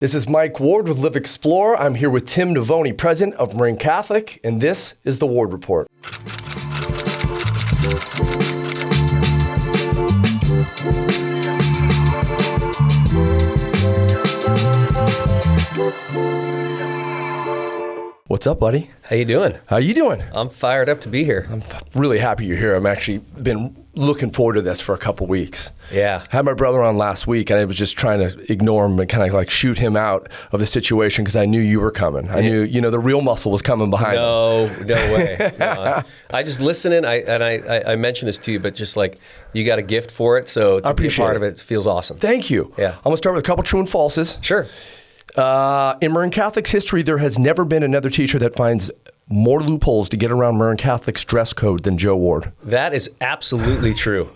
This is Mike Ward with Live Explore. I'm here with Tim Navone, President of Marin Catholic, and this is the Ward Report. What's up, buddy? How you doing? How you doing? I'm fired up to be here. I'm really happy you're here. I'm actually been looking forward to this for a couple weeks. Yeah. I had my brother on last week, and I was just trying to ignore him and kind of like shoot him out of the situation because I knew you were coming. I knew, the real muscle was coming behind him. No way. No. I just listening, I mentioned this to you, but just like you got a gift for it, so to be a part of it feels awesome. Thank you. Yeah. I'm going to start with a couple true and falses. Sure. In Marin Catholic's history, there has never been another teacher that finds more loopholes to get around Marin Catholic's dress code than Joe Ward. That is absolutely true.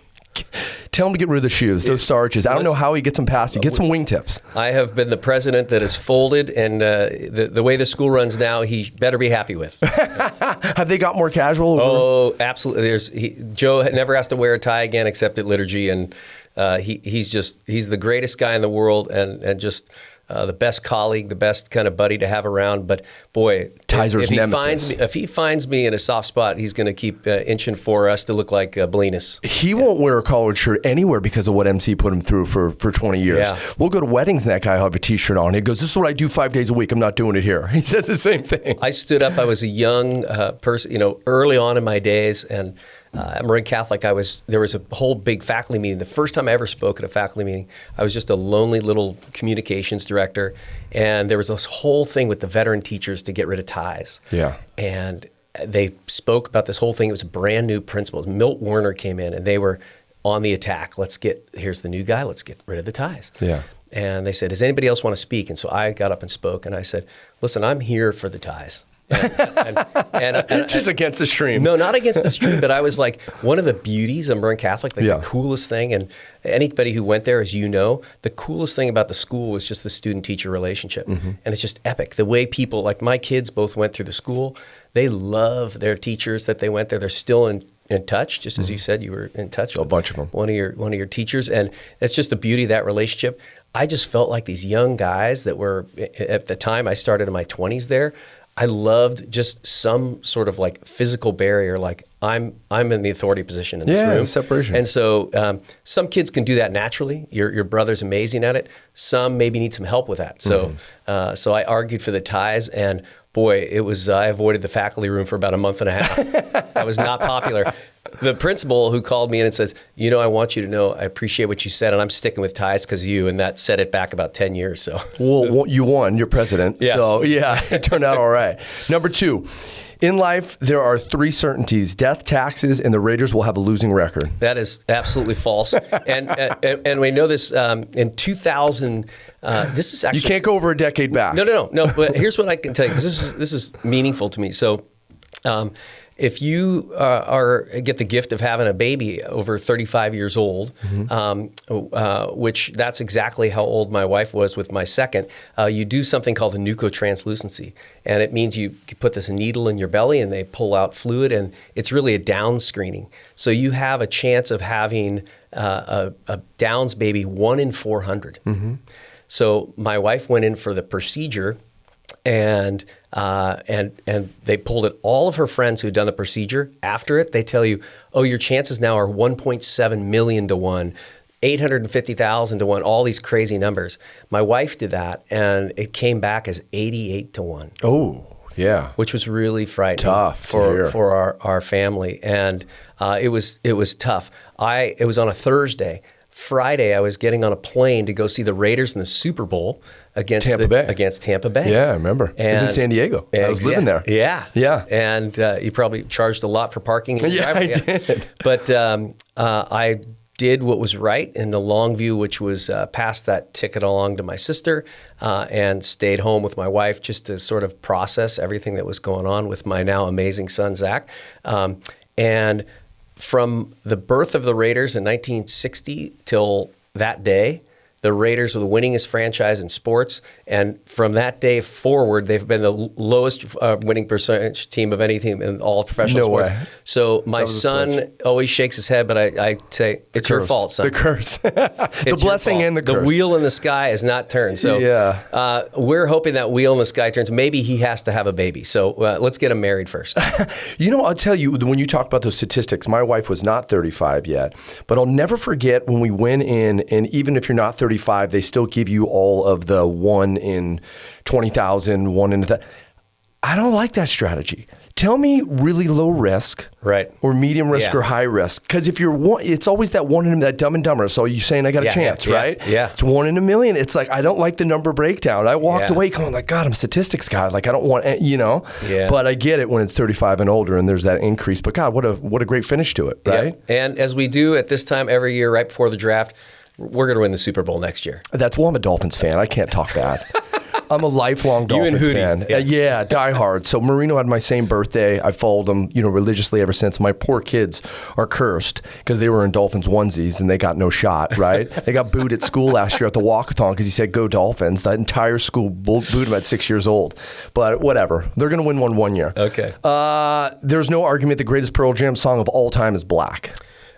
Tell him to get rid of the shoes, those sarges. I don't know how he gets them past. He gets some wingtips. I have been the president that has folded, and the way the school runs now, he better be happy with. Have they got more casual? Oh, absolutely. Joe never has to wear a tie again except at liturgy, and he's the greatest guy in the world, and just the best colleague, the best kind of buddy to have around. But boy, if he finds me in a soft spot, he's going to keep inching for us to look like Belinas. He won't wear a collared shirt anywhere because of what MC put him through for 20 years. Yeah. We'll go to weddings and that guy will have a t-shirt on. He goes, "This is what I do 5 days a week. I'm not doing it here." He says the same thing. I stood up. I was a young person, early on in my days, and at Marin Catholic, there was a whole big faculty meeting. The first time I ever spoke at a faculty meeting, I was just a lonely little communications director, and there was this whole thing with the veteran teachers to get rid of ties. Yeah. And they spoke about this whole thing. It was a brand new principal. Milt Werner came in, and they were on the attack. Here's the new guy. Let's get rid of the ties. Yeah. And they said, "Does anybody else want to speak?" And so I got up and spoke, and I said, "Listen, I'm here for the ties." And just against the stream. No, not against the stream, but I was like, one of the beauties of Marin Catholic, the coolest thing, and anybody who went there, as you know, the coolest thing about the school was just the student-teacher relationship. Mm-hmm. And it's just epic. The way people, like my kids both went through the school, they love their teachers that they went there. They're still in touch, just as you said, you were in touch with a bunch of them. One of your teachers, and it's just the beauty of that relationship. I just felt like these young guys that were, at the time I started in my 20s there, I loved just some sort of like physical barrier, like I'm in the authority position in this room. Separation. And so some kids can do that naturally. Your brother's amazing at it. Some maybe need some help with that. So so I argued for the ties, and boy, I avoided the faculty room for about a month and a half. I was not popular. The principal who called me in and says, "I want you to know I appreciate what you said, and I'm sticking with ties because of you," and that set it back about 10 years. So, well, you won. You're president. Yes. So yeah, it turned out all right. Number 2, in life there are 3 certainties: death, taxes, and the Raiders will have a losing record. That is absolutely false. And we know this in 2000. This is actually you can't go over a decade back. No. But here's what I can tell you, 'cause this is meaningful to me. So. If you get the gift of having a baby over 35 years old, which that's exactly how old my wife was with my second, you do something called a nucotranslucency. And it means you put this needle in your belly and they pull out fluid, and it's really a Downs screening. So you have a chance of having a Downs baby 1 in 400. Mm-hmm. So my wife went in for the procedure, and they pulled it. All of her friends who'd done the procedure, after it, they tell you, "Oh, your chances now are 1.7 million to 1, 850,000 to 1, all these crazy numbers." My wife did that, and it came back as 88 to 1. Oh, yeah. Which was really frightening. Tough for our family. And it was tough. It was on a Thursday. Friday, I was getting on a plane to go see the Raiders in the Super Bowl against Tampa Bay. Yeah, I remember. I was in San Diego. I was living there. Yeah. And you probably charged a lot for parking. Yeah, I did. But I did what was right in the long view, which was pass that ticket along to my sister and stayed home with my wife just to sort of process everything that was going on with my now amazing son, Zach. And from the birth of the Raiders in 1960 till that day, the Raiders are the winningest franchise in sports. And from that day forward, they've been the lowest winning percentage team of any team in all professional sports. Way. So my son always shakes his head, but I say, it's your fault, son. The curse. The blessing and the curse. The wheel in the sky is not turned. So we're hoping that wheel in the sky turns. Maybe he has to have a baby. So let's get him married first. I'll tell you, when you talk about those statistics, my wife was not 35 yet, but I'll never forget when we went in, and even if you're not 35, they still give you all of the 1 in 20,000, 1 in that. I don't like that strategy. Tell me really low risk, right, or medium risk, or high risk. Because if you're it's always that one in that Dumb and Dumber. So you're saying I got a chance, right? Yeah. It's 1 in a million. It's like I don't like the number breakdown. I walked away going like, God, I'm a statistics guy. Like I don't want, Yeah. But I get it when it's 35 and older, and there's that increase. But God, what a great finish to it, right? Yeah. And as we do at this time every year, right before the draft, we're going to win the Super Bowl next year. I'm a Dolphins fan. I can't talk bad. I'm a lifelong Dolphins fan. Yeah, diehard. So Marino had my same birthday. I followed him, religiously ever since. My poor kids are cursed because they were in Dolphins onesies and they got no shot, right? They got booed at school last year at the walkathon because he said, "Go Dolphins." That entire school booed him at 6 years old. But whatever. They're going to win one year. Okay. There's no argument the greatest Pearl Jam song of all time is Black.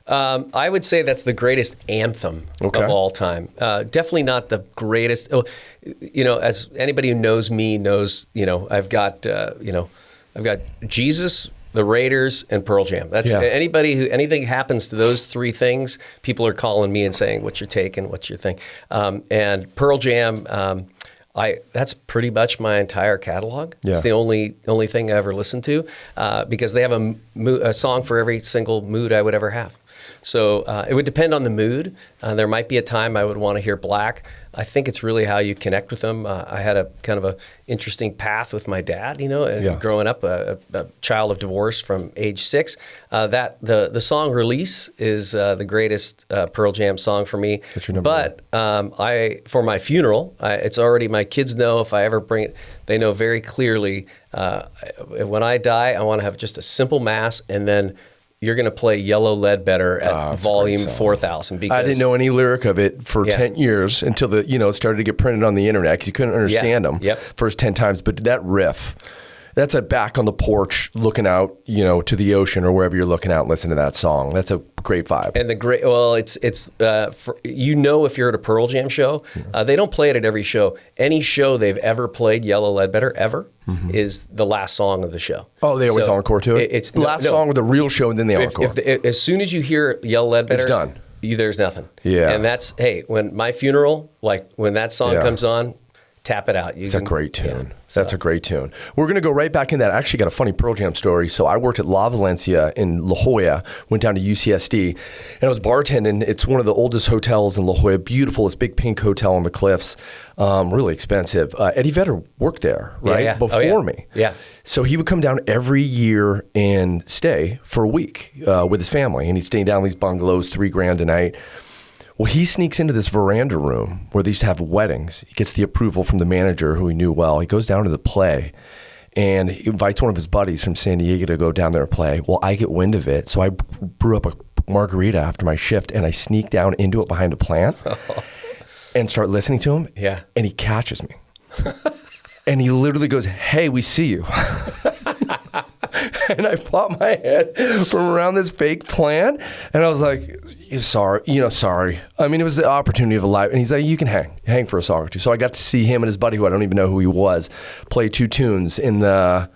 I would say that's the greatest anthem of all time. Definitely not the greatest. As anybody who knows me knows, I've got Jesus, the Raiders, and Pearl Jam. That's anything happens to those three things, people are calling me and saying, "What's your take and what's your thing?" And Pearl Jam. That's pretty much my entire catalog. Yeah. It's the only thing I ever listened to because they have a song for every single mood I would ever have. So it would depend on the mood. There might be a time I would want to hear Black. I think it's really how you connect with them. I had a kind of a interesting path with my dad, growing up, a child of divorce from age 6. The song "Release" is the greatest Pearl Jam song for me. That's your number one. For my funeral, it's already, my kids know if I ever bring it, they know very clearly when I die, I want to have just a simple mass, and then you're going to play Yellow Ledbetter at volume 4,000. Because I didn't know any lyric of it for 10 years until it started to get printed on the internet because you couldn't understand them first 10 times. But that riff, that's a back on the porch looking out, to the ocean or wherever you're looking out and listen to that song. That's a great vibe. And if you're at a Pearl Jam show, they don't play it at every show. Any show they've ever played Yellow Ledbetter ever is the last song of the show. Oh, they always encore to it? It's last song of the real show and then the encore. As soon as you hear Yellow Ledbetter, it's done. There's nothing. Yeah. And that's, when my funeral, when that song comes on, tap it out. It's a great tune. That's a great tune. We're going to go right back in that. I actually got a funny Pearl Jam story. So I worked at La Valencia in La Jolla, went down to UCSD, and I was bartending. It's one of the oldest hotels in La Jolla. Beautiful. This big pink hotel on the cliffs. Really expensive. Eddie Vedder worked there, right? Before me. Yeah. So he would come down every year and stay for a week with his family. And he'd stay down in these bungalows, $3,000 a night. Well, he sneaks into this veranda room where they used to have weddings. He gets the approval from the manager who he knew well. He goes down to the play and he invites one of his buddies from San Diego to go down there and play. Well, I get wind of it. So I brew up a margarita after my shift and I sneak down into it behind a plant and start listening to him. Yeah. And he catches me. And he literally goes, "Hey, we see you." And I popped my head from around this fake plant, and I was like, sorry. I mean, it was the opportunity of a life. And he's like, "You can hang for a song or two." So I got to see him and his buddy, who I don't even know who he was, play 2 tunes in the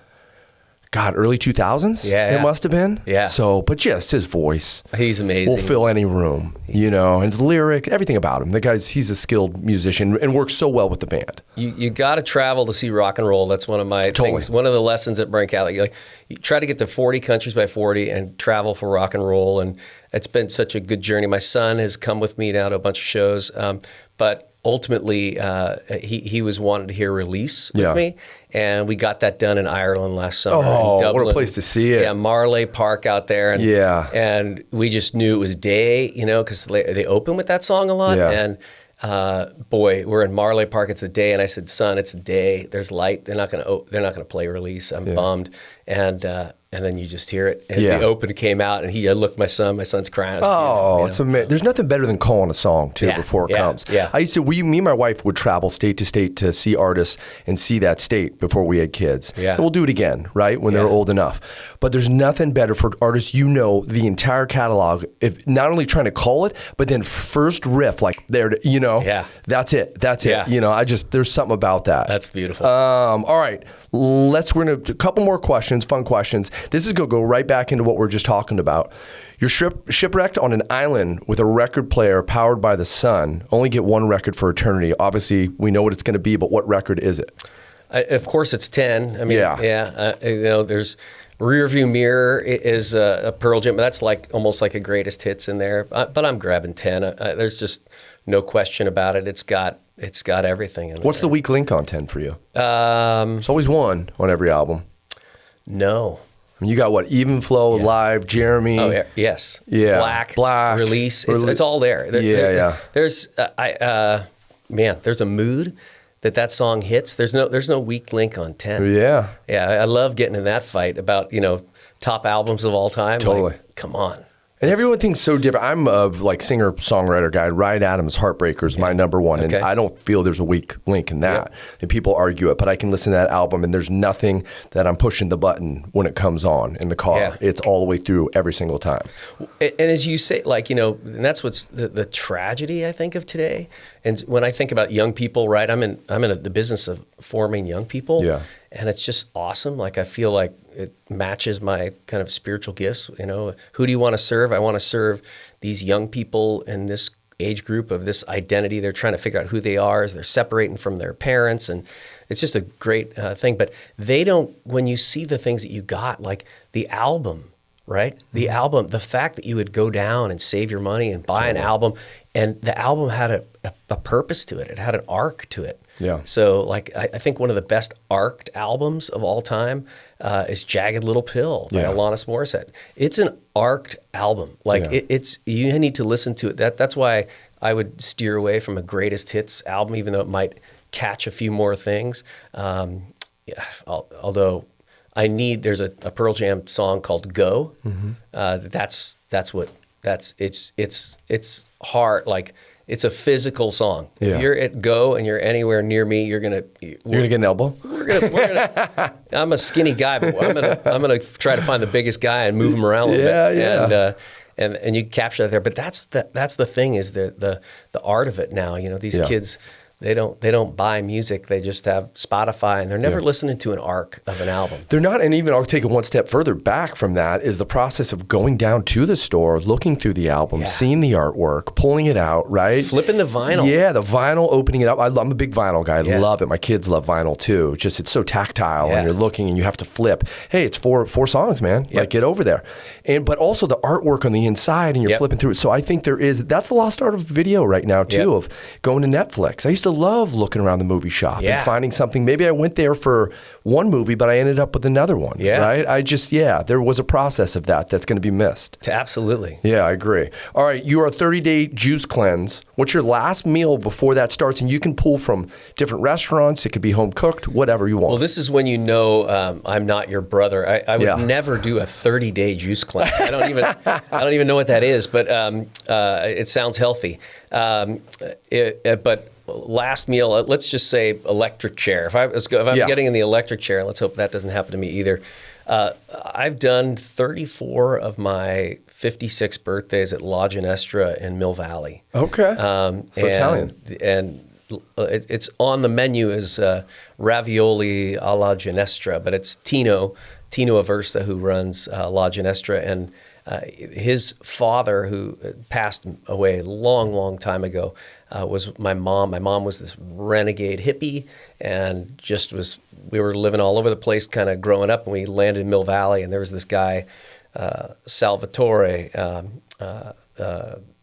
early 2000s. Yeah, it must have been. Yeah. So, but just his voice, he's amazing. Will fill any room. And his lyric, everything about him. He's a skilled musician and works so well with the band. You got to travel to see rock and roll. That's one of my things. One of the lessons at Marin Catholic. You try to get to 40 countries by 40 and travel for rock and roll. And it's been such a good journey. My son has come with me now to a bunch of shows, but ultimately, he was wanting to hear Release with me, and we got that done in Ireland last summer. Oh, in Dublin. What a place to see it! Yeah, Marlay Park out there, and and we just knew it was day, because they open with that song a lot, and we're in Marlay Park. It's a day, and I said, "Son, it's a day. There's light. They're not gonna play Release. I'm bummed." And and then you just hear it. And the open came out, and I looked at my son's crying. It's amazing. There's nothing better than calling a song too before it comes. Yeah. Me and my wife would travel state to state to see artists and see that state before we had kids. Yeah. And we'll do it again, right, when they're old enough. But there's nothing better for artists, the entire catalog, if not only trying to call it, but then first riff, like there, that's it. That's it. There's something about that. That's beautiful. All right, we're gonna do a couple more questions, fun questions. This is gonna go right back into what we're just talking about. You're shipwrecked on an island with a record player powered by the sun. Only get one record for eternity. Obviously, we know what it's going to be, but what record is it? Of course, it's 10. I mean, there's Rearview Mirror is a Pearl Jam, but that's almost like a greatest hits in there. But I'm grabbing 10. There's just no question about it. It's got everything in there. What's the weak link on 10 for you? It's always one on every album. No. You got what? Even Flow, Live, Jeremy. Oh, yes. Yeah. Black. Release. It's all there. There's there's a mood that song hits. There's no weak link on 10. Yeah. Yeah. I love getting in that fight about, top albums of all time. Totally. Come on. And everyone thinks so different. I'm a singer-songwriter guy. Ryan Adams' Heartbreaker is my number one, and I don't feel there's a weak link in that. And people argue it, but I can listen to that album, and there's nothing that I'm pushing the button when it comes on in the car. Yeah. It's all the way through every single time. And as you say, and that's what's the tragedy, I think, of today. And when I think about young people, right, I'm in the business of forming young people. Yeah. And it's just awesome. I feel like it matches my kind of spiritual gifts. Who do you want to serve? I want to serve these young people in this age group of this identity. They're trying to figure out who they are as they're separating from their parents. And it's just a great thing. But they don't, when you see the things that you got, like the album, right? The album, the fact that you would go down and save your money and buy an album, and the album had a purpose to it. It had an arc to it. Yeah. So I think one of the best arced albums of all time is Jagged Little Pill by Alanis Morissette. It's an arced album. You need to listen to it. That's why I would steer away from a greatest hits album, even though it might catch a few more things. Although there's a Pearl Jam song called Go. Mm-hmm. It's hard. It's a physical song. If you're at Go and you're anywhere near me, you're gonna get an elbow. I'm a skinny guy, but I'm gonna try to find the biggest guy and move him around a little bit. And you capture that there. But that's the thing, is the art of it now. These kids, they don't buy music. They just have Spotify, and they're never listening to an arc of an album. They're not, and even I'll take it one step further back from that is the process of going down to the store, looking through the album, seeing the artwork, pulling it out, right? Flipping the vinyl. Yeah, the vinyl, opening it up. I'm a big vinyl guy. I love it. My kids love vinyl too. Just it's so tactile, and you're looking and you have to flip. Hey, it's four songs, man. Yep. Get over there. But also the artwork on the inside, and you're flipping through it. So I think that's the lost art of video right now too, of going to Netflix. I used to love looking around the movie shop and finding something. Maybe I went there for one movie, but I ended up with another one, right? There was a process of that's going to be missed. Absolutely. Yeah, I agree. All right, you are a 30-day juice cleanse. What's your last meal before that starts? And you can pull from different restaurants. It could be home cooked, whatever you want. Well, this is when I'm not your brother. I would never do a 30-day juice cleanse. I don't even know what that is, but it sounds healthy. But last meal, let's just say electric chair. If I'm getting in the electric chair, let's hope that doesn't happen to me either. I've done 34 of my 56 birthdays at La Ginestra in Mill Valley. Okay. Italian. And it's on the menu as ravioli alla Ginestra, but it's Tino Aversa who runs La Ginestra, and his father, who passed away a long, long time ago, was my mom. My mom was this renegade hippie, and we were living all over the place kind of growing up, and we landed in Mill Valley, and there was this guy, Salvatore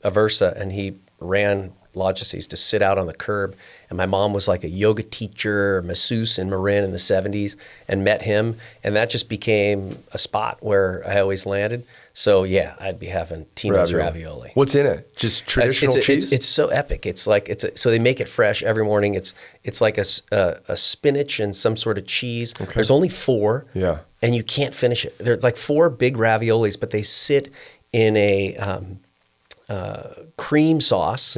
Aversa, and he ran lodges. I used to sit out on the curb, and my mom was like a yoga teacher, masseuse in Marin in the 70s, and met him, and that just became a spot where I always landed. So yeah, I'd be having Tino's ravioli. What's in it? Just traditional cheese? It's so epic. It's like so they make it fresh every morning. It's like a spinach and some sort of cheese. Okay. There's only 4. Yeah. And you can't finish it. There's like 4 big raviolis, but they sit in a cream sauce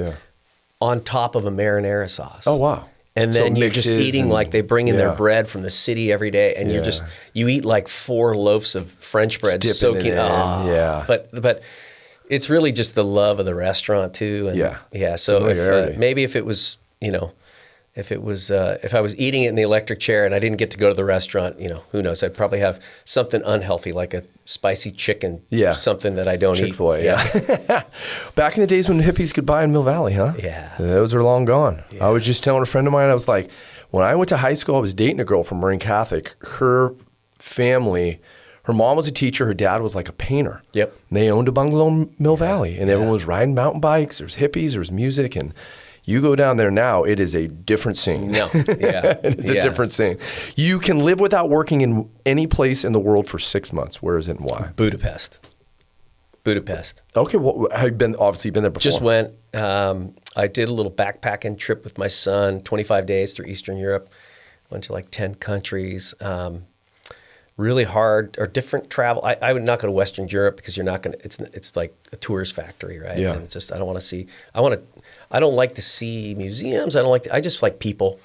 on top of a marinara sauce. Oh wow. And then you're just eating like they bring in their bread from the city every day, and you eat like 4 loaves of French bread, soaking. But it's really just the love of the restaurant too. And So maybe if it was, if I was eating it in the electric chair and I didn't get to go to the restaurant, who knows? I'd probably have something unhealthy like a spicy chicken, something that I don't Chick-fil-A, eat. Back in the days when hippies could buy in Mill Valley, huh? Yeah. Those are long gone. Yeah. I was just telling a friend of mine, I was like, when I went to high school, I was dating a girl from Marin Catholic. Her family, her mom was a teacher, her dad was like a painter. Yep. And they owned a bungalow in Mill Valley, and everyone was riding mountain bikes. There's hippies, there's music, and you go down there now, it is a different scene. No, yeah. It's a different scene. You can live without working in any place in the world for 6 months. Where is it and why? Budapest. Okay, well, have you obviously been there before? Just went. I did a little backpacking trip with my son, 25 days through Eastern Europe. Went to like 10 countries. Really hard or different travel. I would not go to Western Europe because you're not going to, it's like a tourist factory, right? Yeah. And it's just, I don't like to see museums. I just like people.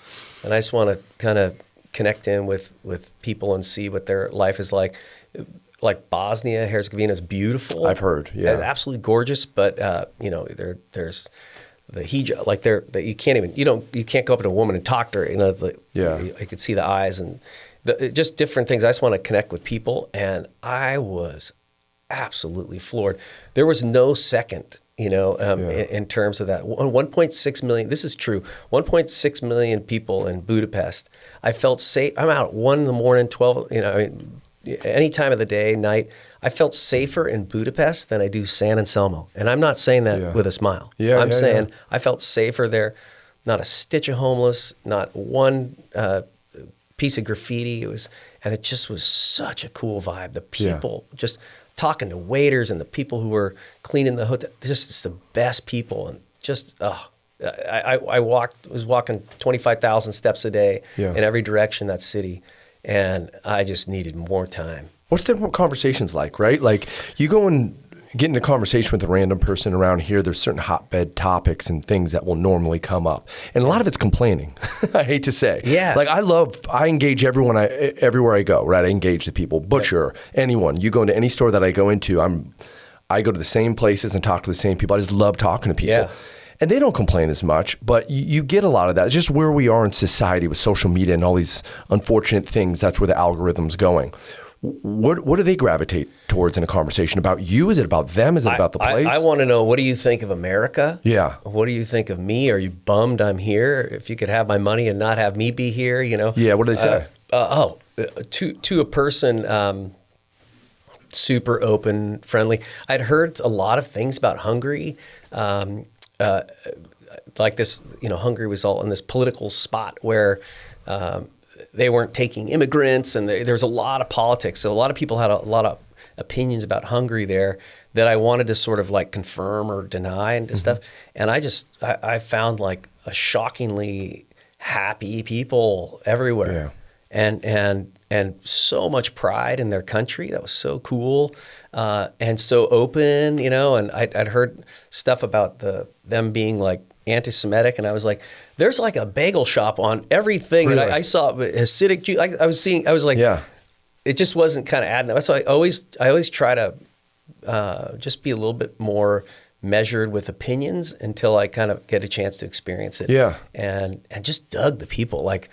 And I just want to kind of connect in with people and see what their life is like. Like Bosnia, Herzegovina is beautiful. I've heard, yeah. It's absolutely gorgeous, but there's the hijab, like you can't go up to a woman and talk to her. It's like, I could see the eyes and just different things. I just want to connect with people, and I was absolutely floored. There was no second, in terms of that. 1.6 million, this is true, 1.6 million people in Budapest. I felt safe. I'm out at 1 in the morning, 12, any time of the day, night. I felt safer in Budapest than I do San Anselmo. And I'm not saying that with a smile. I'm saying I felt safer there. Not a stitch of homeless, not one piece of graffiti. It just was such a cool vibe. The people just talking to waiters and the people who were cleaning the hotel, just the best people. And just, I was walking 25,000 steps a day in every direction, that city. And I just needed more time. What's the conversations like, right? Like you go and get into a conversation with a random person around here, there's certain hotbed topics and things that will normally come up. And a lot of it's complaining, I hate to say. Yeah. Like I engage everyone everywhere I go, right? I engage the people, butcher, anyone. You go into any store that I go into, I go to the same places and talk to the same people. I just love talking to people. Yeah. And they don't complain as much, but you get a lot of that. It's just where we are in society with social media and all these unfortunate things. That's where the algorithm's going. What do they gravitate towards in a conversation about you? Is it about them? Is it about the place? I want to know, what do you think of America? Yeah. What do you think of me? Are you bummed I'm here? If you could have my money and not have me be here, Yeah, what do they say? To a person, super open, friendly. I'd heard a lot of things about Hungary. Like this, Hungary was all in this political spot where they weren't taking immigrants, and there was a lot of politics. So a lot of people had a lot of opinions about Hungary there that I wanted to sort of like confirm or deny and stuff. And I found like a shockingly happy people everywhere, and so much pride in their country. That was so cool, and so open, And I'd heard stuff about them being like anti-Semitic, and I was like, there's like a bagel shop on everything. Really? And I saw Hasidic Jew. I was like, it just wasn't kind of adding up. So I always try to just be a little bit more measured with opinions until I kind of get a chance to experience it. Yeah. And just dug the people, like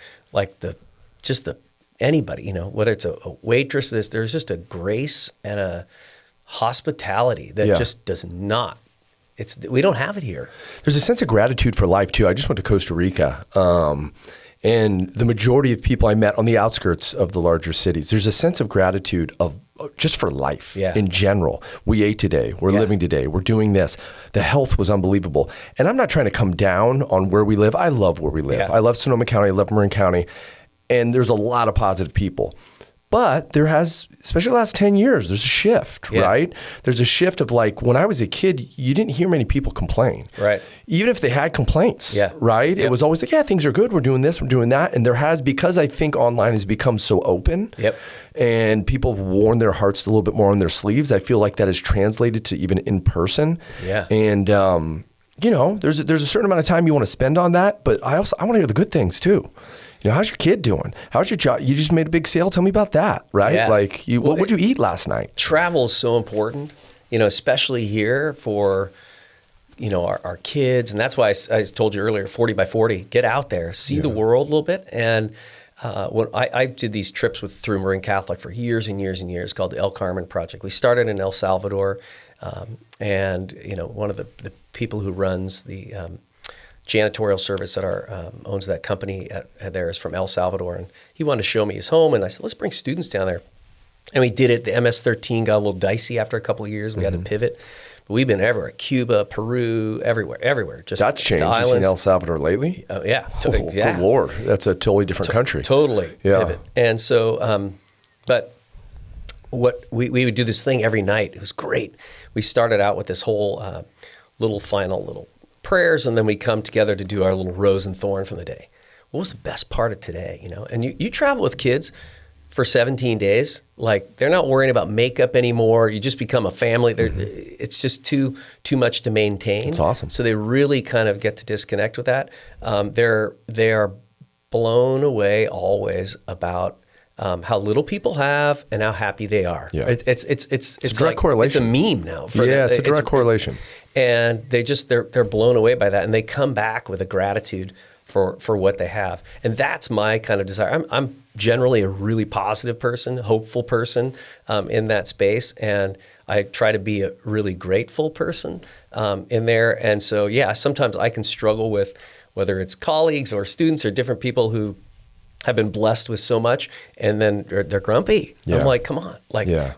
anybody, whether it's a waitress, there's just a grace and a hospitality that just does not. We don't have it here. There's a sense of gratitude for life too. I just went to Costa Rica, And the majority of people I met on the outskirts of the larger cities, there's a sense of gratitude of just for life in general. We ate today. We're living today. We're doing this. The health was unbelievable. And I'm not trying to come down on where we live. I love where we live. I love Sonoma County. I love Marin County. And there's a lot of positive people. But there has, especially the last 10 years, there's a shift, right? There's a shift of like, when I was a kid, you didn't hear many people complain. Right. Even if they had complaints, right? It was always like, yeah, things are good. We're doing this, we're doing that. And there has, because I think online has become so open and people have worn their hearts a little bit more on their sleeves, I feel like that has translated to even in person. And, you know, there's a certain amount of time you want to spend on that, but I want to hear the good things too. You know, how's your kid doing? How's your job? You just made a big sale. Tell me about that, right? Yeah. Like, what would you eat last night? Travel is so important, you know, especially here for, you know, our kids. And that's why I told you earlier, 40 by 40, get out there, see the world a little bit. And when I did these trips through Marin Catholic for years and years and years, called the El Carmen Project. We started in El Salvador. And, you know, one of the people who runs the janitorial service that owns that company there is from El Salvador, and he wanted to show me his home, and I said, let's bring students down there. And we did it. The MS-13 got a little dicey after a couple of years. We had to pivot. But we've been everywhere, Cuba, Peru, everywhere. Just that's changed. You've seen El Salvador lately? Good Lord. That's a totally different country. Totally pivot. And so, but what we would do this thing every night. It was great. We started out with this whole little prayers, and then we come together to do our little rose and thorn from the day. What was the best part of today, you know? And you travel with kids for 17 days, like they're not worrying about makeup anymore. You just become a family. It's just too much to maintain. That's awesome. So they really kind of get to disconnect with that. They are blown away always about how little people have and how happy they are. Yeah. It's a direct correlation. It's a meme now. It's a direct correlation. And they're blown away by that, and they come back with a gratitude for what they have. And that's my kind of desire. I'm generally a really positive person, hopeful person in that space, and I try to be a really grateful person in there. And so, sometimes I can struggle with whether it's colleagues or students or different people who have been blessed with so much, and then they're grumpy. I'm like, come on,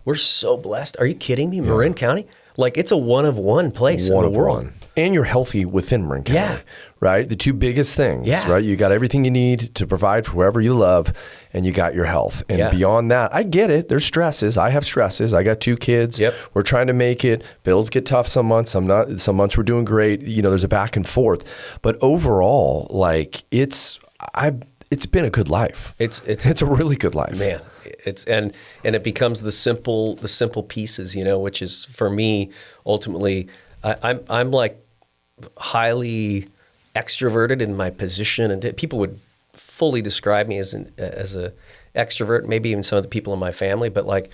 we're so blessed. Are you kidding me? Marin County? Like, it's a one-of-one place in the world. And you're healthy within Marin County, right? The two biggest things, right? You got everything you need to provide for whoever you love, and you got your health. And beyond that, I get it. There's stresses. I have stresses. I got 2 kids. We're trying to make it. Bills get tough some months. Some not. Some months we're doing great. You know, there's a back and forth. But overall, like, it's been a good life. It's a really good life. Man. And it becomes the simple pieces, you know, which is for me ultimately. I'm like highly extroverted in my position, and people would fully describe me as a extrovert. Maybe even some of the people in my family. But like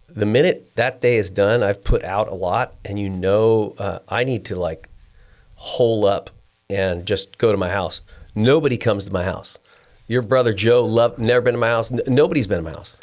the minute that day is done, I've put out a lot, and you know, I need to like hole up and just go to my house. Nobody comes to my house. Your brother Joe never been to my house. Nobody's been to my house.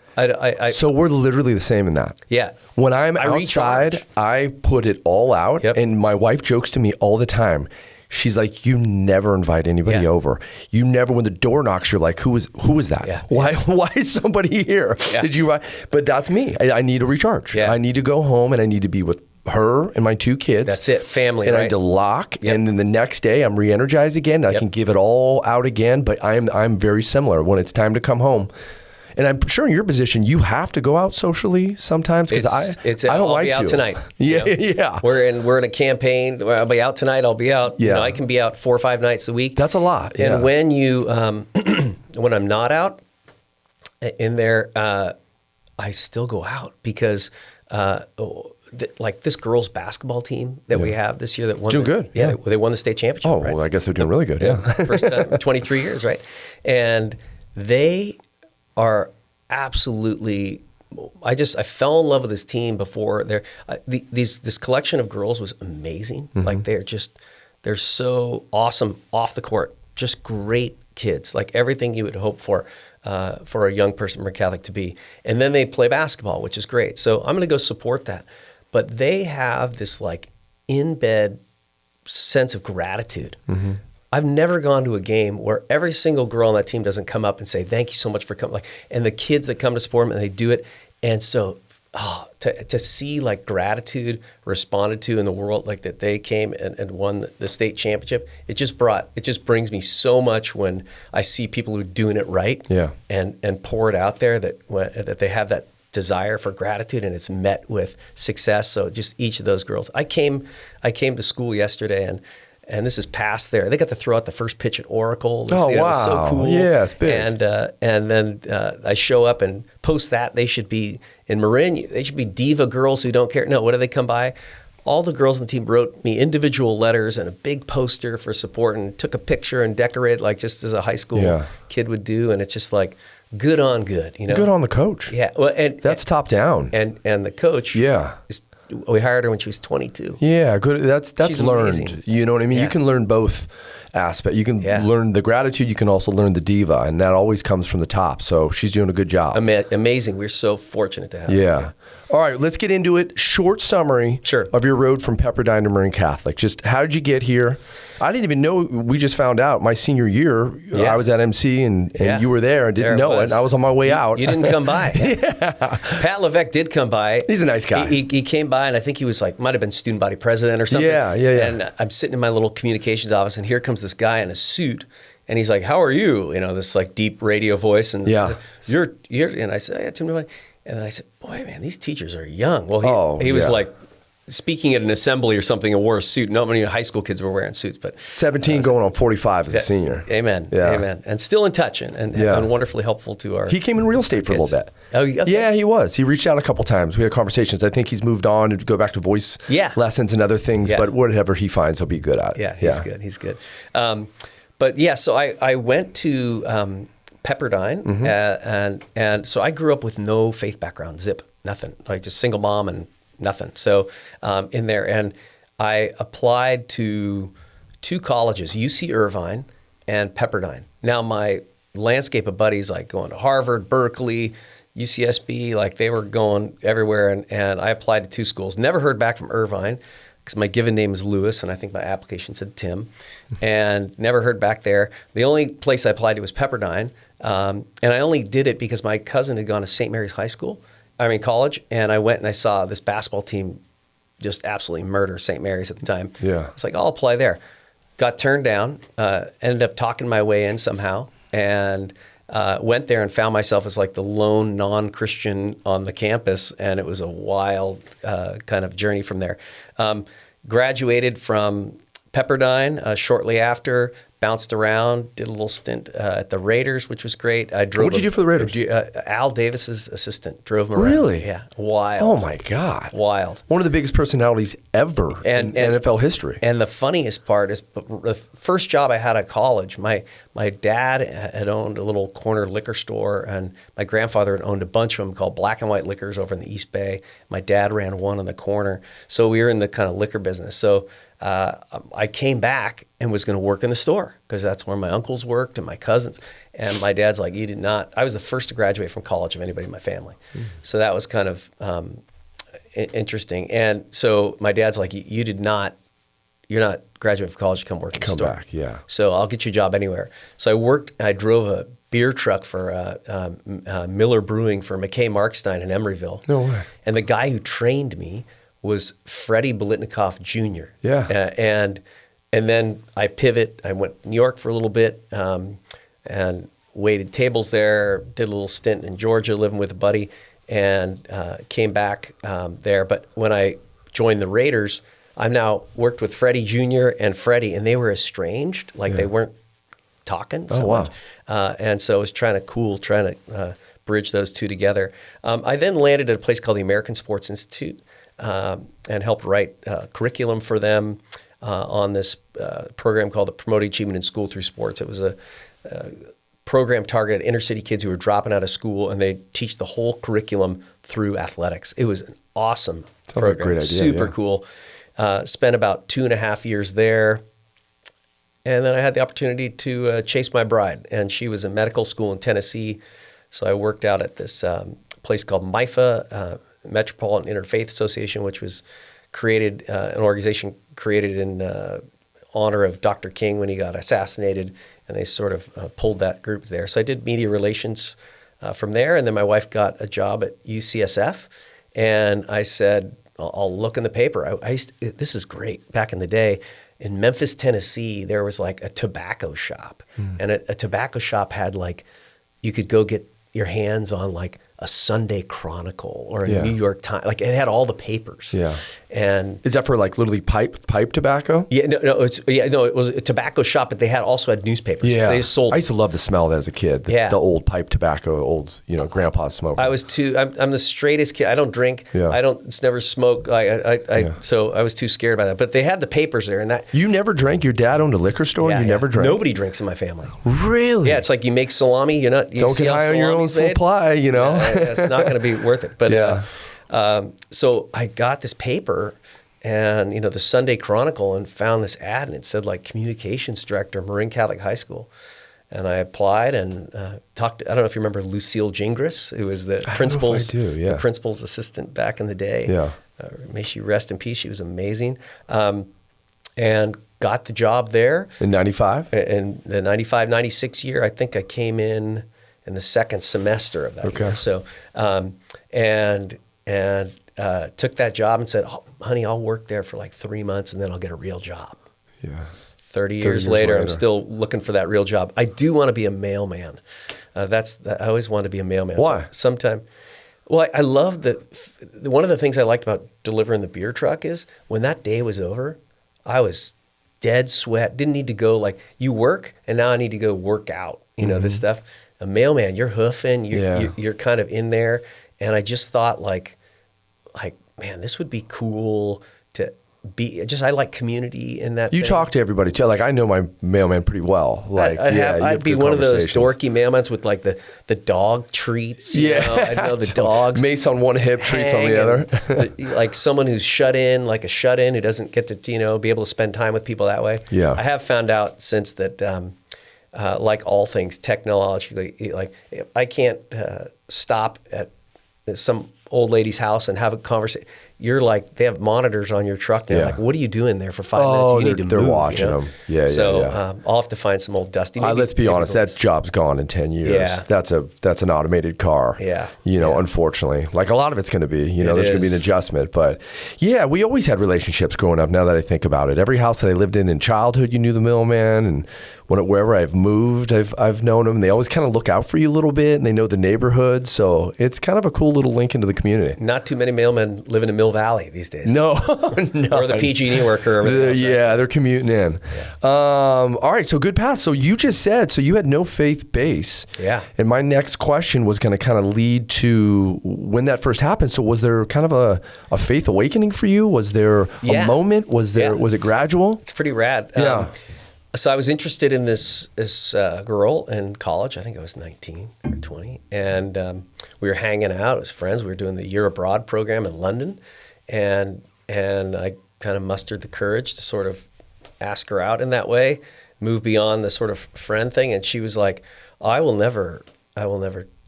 So we're literally the same in that. Yeah. When I'm outside, recharge. I put it all out, and my wife jokes to me all the time. She's like, you never invite anybody over. You never, when the door knocks, you're like, who is that? Yeah. Why is somebody here? Yeah. Did you? But that's me. I need to recharge. Yeah. I need to go home, and I need to be with her and my 2 kids. That's it, family, and right? I need to lock, and then the next day I'm re-energized again. I can give it all out again, but I'm very similar when it's time to come home. And I'm sure in your position, you have to go out socially sometimes, because I don't like to. I'll be out tonight. Yeah. We're in a campaign. I'll be out tonight. I'll be out. Yeah. You know, I can be out 4 or 5 nights a week. That's a lot. And when you, when I'm not out in there, I still go out because, like this girls' basketball team that we have this year that won. Doing good. Yeah, they won the state championship. Oh, right? Well, I guess they're doing really good. Yeah. First time in 23 years, right? And they are absolutely. I fell in love with this team before. This collection of girls was amazing. Mm-hmm. Like they're so awesome off the court. Just great kids. Like everything you would hope for a young person, Marin Catholic, to be. And then they play basketball, which is great. So I'm going to go support that. But they have this like in bed sense of gratitude I've never gone to a game where every single girl on that team doesn't come up and say, thank you so much for coming. Like, and the kids that come to support them and they do it. And so to see like gratitude responded to in the world, like that they came and won the state championship, it just brings me so much when I see people who are doing it right and pour it out there that they have that desire for gratitude and it's met with success. So just each of those girls. I came to school yesterday and this is past there. They got to throw out the first pitch at Oracle. Wow. It was so cool. Yeah, it's big. And then I show up and post that. They should be in Marin. They should be diva girls who don't care. No, what do they come by? All the girls on the team wrote me individual letters and a big poster for support and took a picture and decorated like just as a high school kid would do. And it's just like, good on good, you know. Good on the coach. Yeah, well, and that's top down. And the coach, we hired her when she was 22. Yeah, good. That's She's learned. Amazing. You know what I mean? Yeah. You can learn both aspects. You can learn the gratitude. You can also learn the diva, and that always comes from the top. So she's doing a good job. Amazing. We're so fortunate to have her. Yeah. All right, let's get into it. Short summary of your road from Pepperdine to Marin Catholic. Just how did you get here? I didn't even know. We just found out my senior year. I was at MC and you were there and didn't know it. I was on my way out. You didn't come by. Pat Levesque did come by. He's a nice guy. He came by and I think he was like, might have been student body president or something. Yeah. And I'm sitting in my little communications office and here comes this guy in a suit. And he's like, how are you? You know, this like deep radio voice. And you're and I said, yeah, Tim Navone. And then I said, boy, man, these teachers are young. Well, he was like speaking at an assembly or something and wore a suit. Not many high school kids were wearing suits, but 17 going on 45 as a senior. Amen. Yeah. Amen. And still in touch and wonderfully helpful to our. He came in real estate for a little bit. Oh, okay. Yeah, he was. He reached out a couple times. We had conversations. I think he's moved on to go back to voice lessons and other things, but whatever he finds, he'll be good at. Yeah, he's good. But yeah, so I went to Pepperdine, and so I grew up with no faith background, zip, nothing, like just single mom and nothing. So in there, and I applied to 2 colleges, UC Irvine and Pepperdine. Now my landscape of buddies like going to Harvard, Berkeley, UCSB, like they were going everywhere, and I applied to 2 schools. Never heard back from Irvine because my given name is Lewis, and I think my application said Tim, and never heard back there. The only place I applied to was Pepperdine, and I only did it because my cousin had gone to St. Mary's College, and I went and I saw this basketball team just absolutely murder St. Mary's at the time. Yeah. It's like, I'll apply there. Got turned down, ended up talking my way in somehow, and went there and found myself as like the lone non-Christian on the campus, and it was a wild kind of journey from there. Graduated from Pepperdine shortly after, bounced around, did a little stint at the Raiders, which was great. I drove. What did you do for the Raiders? Al Davis's assistant, drove him around. Really? Yeah, wild. Oh my God, wild. One of the biggest personalities ever in NFL history. And the funniest part is the first job I had at college, my dad had owned a little corner liquor store, and my grandfather had owned a bunch of them called Black and White Liquors over in the East Bay. My dad ran one on the corner. So we were in the kind of liquor business. So I came back and was going to work in the store because that's where my uncles worked and my cousins. And my dad's like, you did not. I was the first to graduate from college of anybody in my family. So that was kind of interesting. And so my dad's like, you're not graduating from college to come work in the store. Come back, yeah. So I'll get you a job anywhere. So I drove a beer truck for Miller Brewing for McKay Markstein in Emeryville. No way. And the guy who trained me was Freddie Bolitnikoff Jr. Yeah. And then I pivot. I went to New York for a little bit and waited tables there, did a little stint in Georgia living with a buddy, and came back there. But when I joined the Raiders, I've now worked with Freddie Jr. and Freddie, and they were estranged. Like they weren't talking so much. And so I was trying to bridge those two together. I then landed at a place called the American Sports Institute, and helped write curriculum for them on this program called the Promoting Achievement in School Through Sports. It was a program targeted at inner city kids who were dropping out of school, and they teach the whole curriculum through athletics. It was an awesome program. Like a great idea, super cool. Spent about 2.5 years there. And then I had the opportunity to chase my bride, and she was in medical school in Tennessee. So I worked out at this place called MIFA, Metropolitan Interfaith Association, which was created, an organization created in honor of Dr. King when he got assassinated, and they sort of pulled that group there. So I did media relations from there, and then my wife got a job at UCSF, and I said, I'll look in the paper. This is great. Back in the day, in Memphis, Tennessee, there was like a tobacco shop, and a tobacco shop had like, you could go get your hands on like a Sunday Chronicle or a New York Times. Like it had all the papers. Yeah. And is that for like literally pipe tobacco? Yeah, it was a tobacco shop, but they also had newspapers. Yeah. They sold. I used to love the smell of that as a kid. The old pipe tobacco, grandpa's smoke. I'm the straightest kid. I don't drink. Yeah. I don't never smoke. So I was too scared by that. But they had the papers there, and that. You never drank? Your dad owned a liquor store, and you never drank? Nobody drinks in my family. Really? Yeah, it's like you make salami, you don't get high on your own supply, It's not going to be worth it. But so I got this paper and, the Sunday Chronicle, and found this ad, and it said like communications director, Marin Catholic High School. And I applied and talked to, I don't know if you remember Lucille Gingras, who was the the principal's assistant back in the day. Yeah. May she rest in peace. She was amazing. And got the job there. In 95? In the 95, 96 year. I think I came in the second semester of that year. So, took that job and said, honey, I'll work there for like 3 months and then I'll get a real job. Yeah. 30 years later, I'm still looking for that real job. I do want to be a mailman. I always wanted to be a mailman. Why? I love one of the things I liked about delivering the beer truck is when that day was over, I was dead sweat. Didn't need to go like, you work and now I need to go work out, this stuff. A mailman, you're hoofing, you're kind of in there. And I just thought like, man, this would be cool to be, I like community in that You talk to everybody too. Like I know my mailman pretty well. Like I'd be one of those dorky mailmans with like the dog treats. I'd know the dogs. Mace on one hip, treats on the other. Like someone who's shut in, like a shut in who doesn't get to, be able to spend time with people that way. Yeah. I have found out since that, like all things technologically, like I can't stop at some old lady's house and have a conversation. You're like, they have monitors on your truck now. Yeah. Like, what are you doing there for 5 minutes? You need to move. They're watching them. Yeah, so I'll have to find some old dusty. Let's be honest, that job's gone in 10 years. Yeah. That's an automated car. Yeah. Unfortunately. Like a lot of it's going to be, there's going to be an adjustment. But yeah, we always had relationships growing up now that I think about it. Every house that I lived in childhood, you knew the mailman. And wherever I've moved, I've known them. They always kind of look out for you a little bit and they know the neighborhood. So it's kind of a cool little link into the community. Not too many mailmen live in Mill Valley these days. No. Or the PG&E worker. Over there, yeah, they're commuting in. Yeah. All right, so good path. So you just said, so you had no faith base. Yeah. And my next question was going to kind of lead to when that first happened. So was there kind of a faith awakening for you? Was there a moment? Was it gradual? It's pretty rad. Yeah. So I was interested in this girl in college. I think I was 19 or 20. And we were hanging out as friends. We were doing the Year Abroad program in London. And I kind of mustered the courage to sort of ask her out in that way, move beyond the sort of friend thing. And she was like, I will never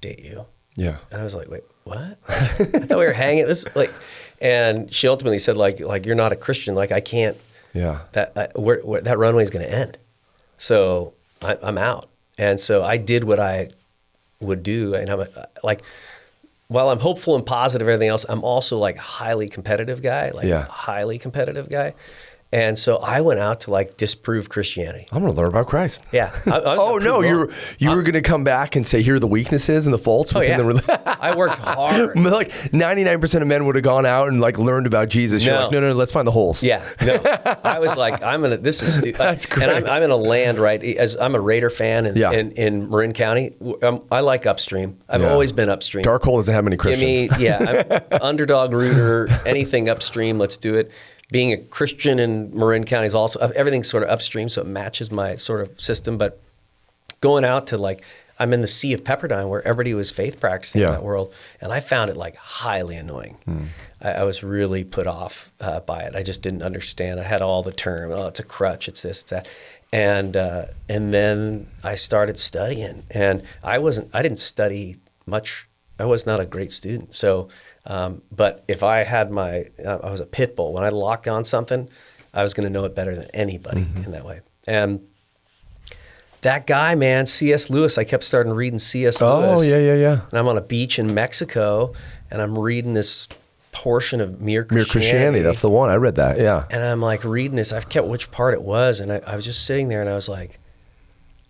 date you. Yeah. And I was like, wait, what? I thought we were hanging. And she ultimately said like you're not a Christian. Like I can't. Yeah. That runway is going to end. So I'm out. And so I did what I would do. And I'm while I'm hopeful and positive and everything else, I'm also like highly competitive guy, highly competitive guy. And so I went out to disprove Christianity. I'm going to learn about Christ. Yeah. You were going to come back and say, here are the weaknesses and the faults within the I worked hard. Like 99% of men would have gone out and learned about Jesus. You're like, no, let's find the holes. Yeah. No. I was like, this is stupid. That's great. And I'm in a land, right? As I'm a Raider fan in Marin County. I like upstream. I've always been upstream. Dark Hole doesn't have many Christians. I'm underdog rooter, anything upstream, let's do it. Being a Christian in Marin County is also, everything's sort of upstream, so it matches my sort of system. But going out to I'm in the Sea of Pepperdine where everybody was faith practicing in that world. And I found it highly annoying. I was really put off by it. I just didn't understand. I had all the terms. Oh, it's a crutch. It's this, it's that. And then I started studying. And I didn't study much. I was not a great student. So, but if I had I was a pit bull. When I locked on something, I was going to know it better than anybody in that way. And that guy, man, C.S. Lewis, I kept starting reading C.S. Lewis. Oh, yeah. And I'm on a beach in Mexico, and I'm reading this portion of Mere Christianity. That's the one. I read that, yeah. And I'm like reading this. I forget which part it was, and I was just sitting there, and I was like,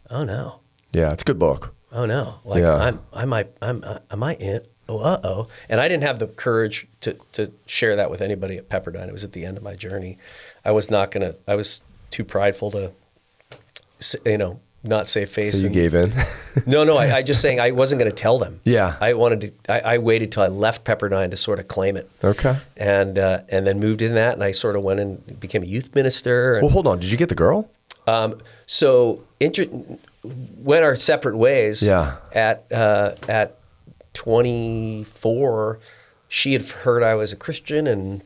oh, no. Yeah, it's a good book. Oh, no. Like, am I in? Oh, uh-oh. And I didn't have the courage to share that with anybody at Pepperdine. It was at the end of my journey. I was too prideful to, not save face. So you gave in? No, I just saying I wasn't going to tell them. Yeah. I waited till I left Pepperdine to sort of claim it. Okay. And then moved in that, and I sort of went and became a youth minister. Well, hold on. Did you get the girl? Went our separate ways. Yeah. At 24, she had heard I was a Christian and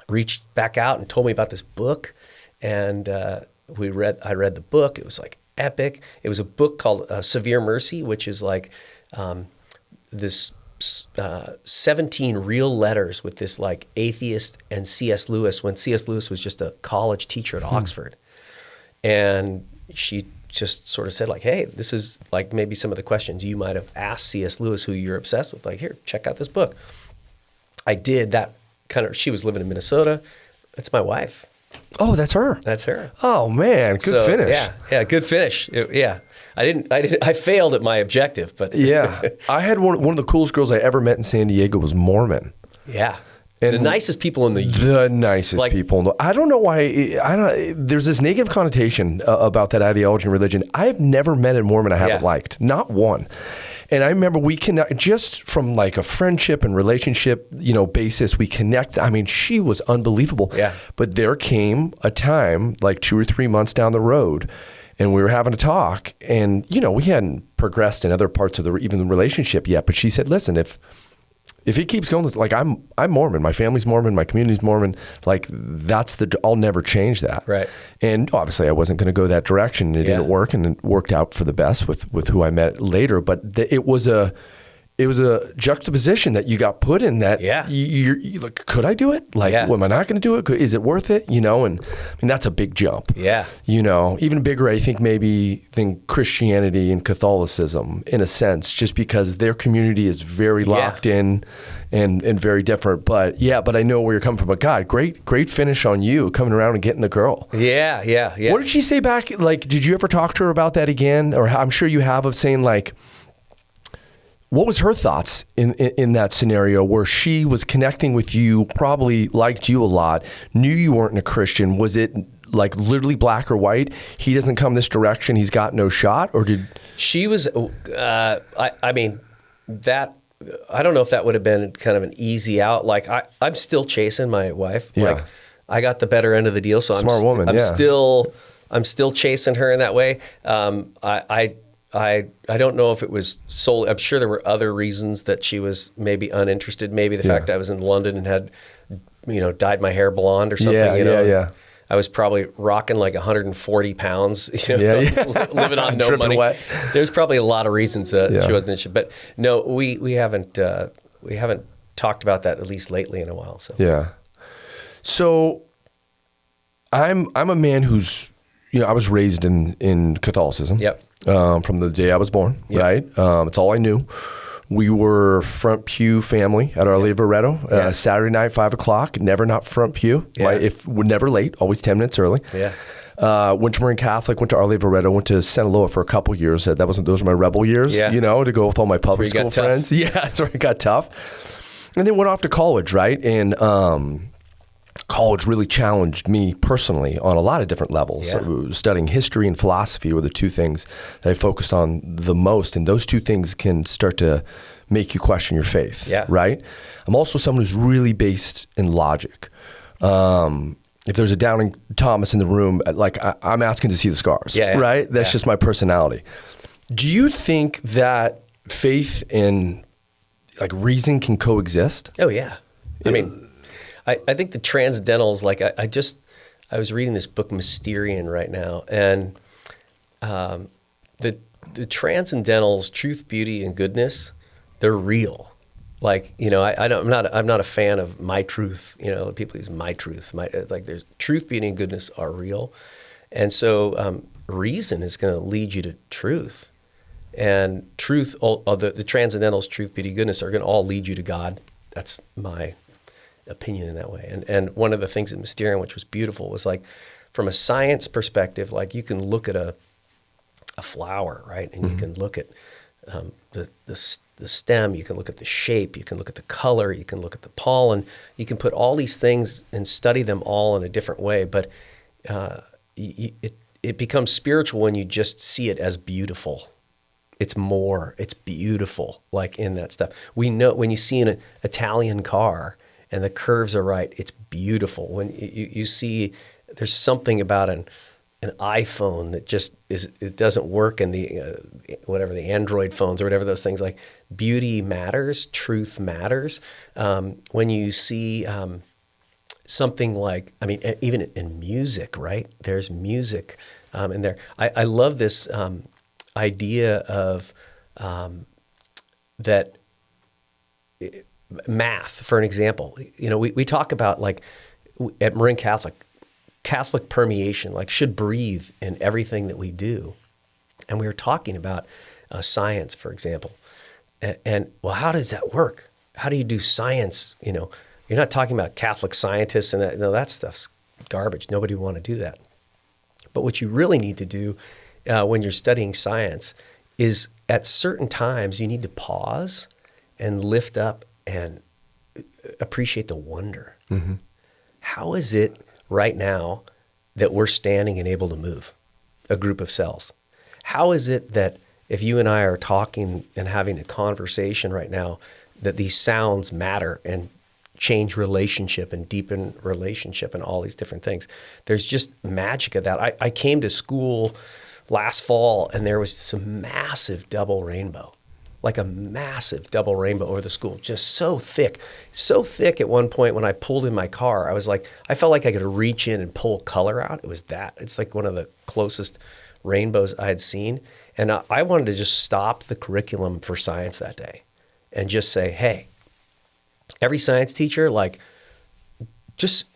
reached back out and told me about this book, and I read the book. It was like epic. It was a book called Severe Mercy, which is like this 17 real letters with this like atheist and C.S. Lewis, when C.S. Lewis was just a college teacher at Oxford. And she just sort of said like, hey, this is like maybe some of the questions you might have asked C.S. Lewis, who you're obsessed with. Like, here, check out this book. I did that she was living in Minnesota. That's my wife. Oh, that's her. That's her. Oh man, good finish. Yeah, good finish. I failed at my objective, but yeah, I had one of the coolest girls I ever met in San Diego was Mormon. Yeah. And the nicest people in the nicest people. I don't know why. There's this negative connotation about that ideology and religion. I've never met a Mormon I haven't liked, not one. And I remember we connect just from like a friendship and relationship, basis. We connect. I mean, she was unbelievable. Yeah. But there came a time, like 2 or 3 months down the road, and we were having a talk, and we hadn't progressed in other parts of even the relationship yet. But she said, "Listen, if it keeps going, like I'm Mormon, my family's Mormon, my community's Mormon, like I'll never change that." Right. And obviously I wasn't going to go that direction, and it didn't work, and it worked out for the best with who I met later. But it was a juxtaposition that you got put in that. Yeah. You like, could I do it? Like, am I not going to do it? Is it worth it? And I mean, that's a big jump. Yeah. Even bigger, I think, maybe than Christianity and Catholicism in a sense, just because their community is very locked in and very different. But I know where you're coming from. But God, great finish on you coming around and getting the girl. Yeah. What did she say back? Like, did you ever talk to her about that again? Or I'm sure you have, of saying like, what was her thoughts in that scenario where she was connecting with you, probably liked you a lot, knew you weren't a Christian? Was it like literally black or white? He doesn't come this direction, he's got no shot? Or did she was? I mean, that I don't know if that would have been kind of an easy out. Like I'm still chasing my wife. Yeah. Like I got the better end of the deal, so Smart woman. I'm still chasing her in that way. I don't know if it was solely, I'm sure there were other reasons that she was maybe uninterested. Maybe the fact I was in London and had, dyed my hair blonde or something. Yeah. I was probably rocking like 140 pounds, living on no money. Wet. There's probably a lot of reasons she wasn't interested. But no, we haven't talked about that, at least lately, in a while. So yeah. So I'm a man who's, I was raised in Catholicism. Yep. From the day I was born, right? It's all I knew. We were front pew family at Our Lady of Loretto. Saturday night, 5:00, never not front pew. Yeah. We're never late, always 10 minutes early. Yeah. Went to Marin Catholic, went to Our Lady of Loretto, went to Sinaloa for a couple years. Those were my rebel years, to go with all my public school friends. Yeah, that's where it got tough. And then went off to college, right? And college really challenged me personally on a lot of different levels. Yeah. So studying history and philosophy were the two things that I focused on the most. And those two things can start to make you question your faith, right? I'm also someone who's really based in logic. If there's a doubting Thomas in the room, like I'm asking to see the scars, right? That's just my personality. Do you think that faith and like reason can coexist? Oh, yeah. I mean, I think the transcendentals, like I was reading this book Mysterian right now, and the transcendentals, truth, beauty, and goodness, they're real. Like, you know, I'm not a fan of my truth. You know, people use my truth. Like, there's truth, beauty, and goodness are real, and so reason is going to lead you to truth, and truth. The transcendentals, truth, beauty, goodness, are going to all lead you to God. That's my opinion in that way. And one of the things at Mysterium, which was beautiful, was like, from a science perspective, like you can look at a flower, right, and you can look at the stem, you can look at the shape, you can look at the color, you can look at the pollen, you can put all these things and study them all in a different way, but it becomes spiritual when you just see it as beautiful. It's beautiful, like in that stuff. We know when you see an Italian car and the curves are right, it's beautiful. When you see, there's something about an iPhone that just it doesn't work in the whatever the Android phones or whatever those things, like beauty matters, truth matters. When you see something like, I mean, even in music, right? There's music in there. I love this idea of that math, for an example. You know, we talk about, like, at Marin Catholic permeation, like, should breathe in everything that we do. And we were talking about science, for example. And well, how does that work? How do you do science? You know, you're not talking about Catholic scientists and that. No, that stuff's garbage. Nobody would want to do that. But what you really need to do when you're studying science is, at certain times, you need to pause and lift up and appreciate the wonder. Mm-hmm. How is it right now that we're standing and able to move a group of cells? How is it that if you and I are talking and having a conversation right now, that these sounds matter and change relationship and deepen relationship and all these different things? There's just magic of that. I came to school last fall and there was some massive double rainbow, like a massive double rainbow over the school, just so thick at one point when I pulled in my car, I felt like I could reach in and pull color out. It was that. It's like one of the closest rainbows I had seen. And I wanted to just stop the curriculum for science that day and just say, hey, every science teacher, like, just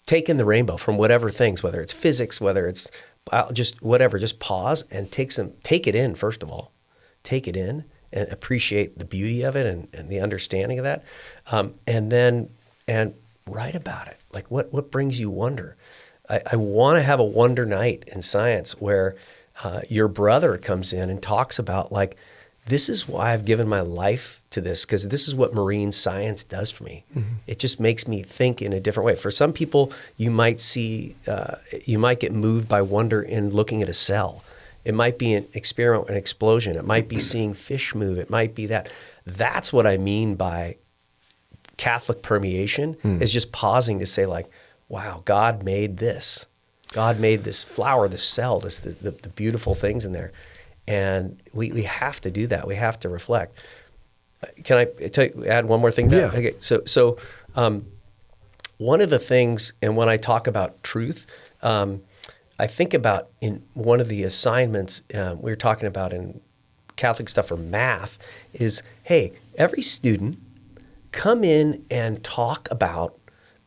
take in the rainbow from whatever things, whether it's physics, whether it's just whatever, just pause and take it in, first of all. Take it in and appreciate the beauty of it and the understanding of that. And write about it. Like, what brings you wonder? I want to have a wonder night in science where your brother comes in and talks about, like, this is why I've given my life to this, because this is what marine science does for me. Mm-hmm. It just makes me think in a different way. For some people, you might get moved by wonder in looking at a cell. It might be an experiment, an explosion. It might be seeing fish move. It might be that. That's what I mean by Catholic permeation, is just pausing to say, like, wow, God made this. God made this flower, this cell, the beautiful things in there. And we have to do that. We have to reflect. Can I add one more thing? Yeah. Okay. So one of the things, and when I talk about truth, I think about, in one of the assignments we were talking about in Catholic stuff for math is, hey, every student come in and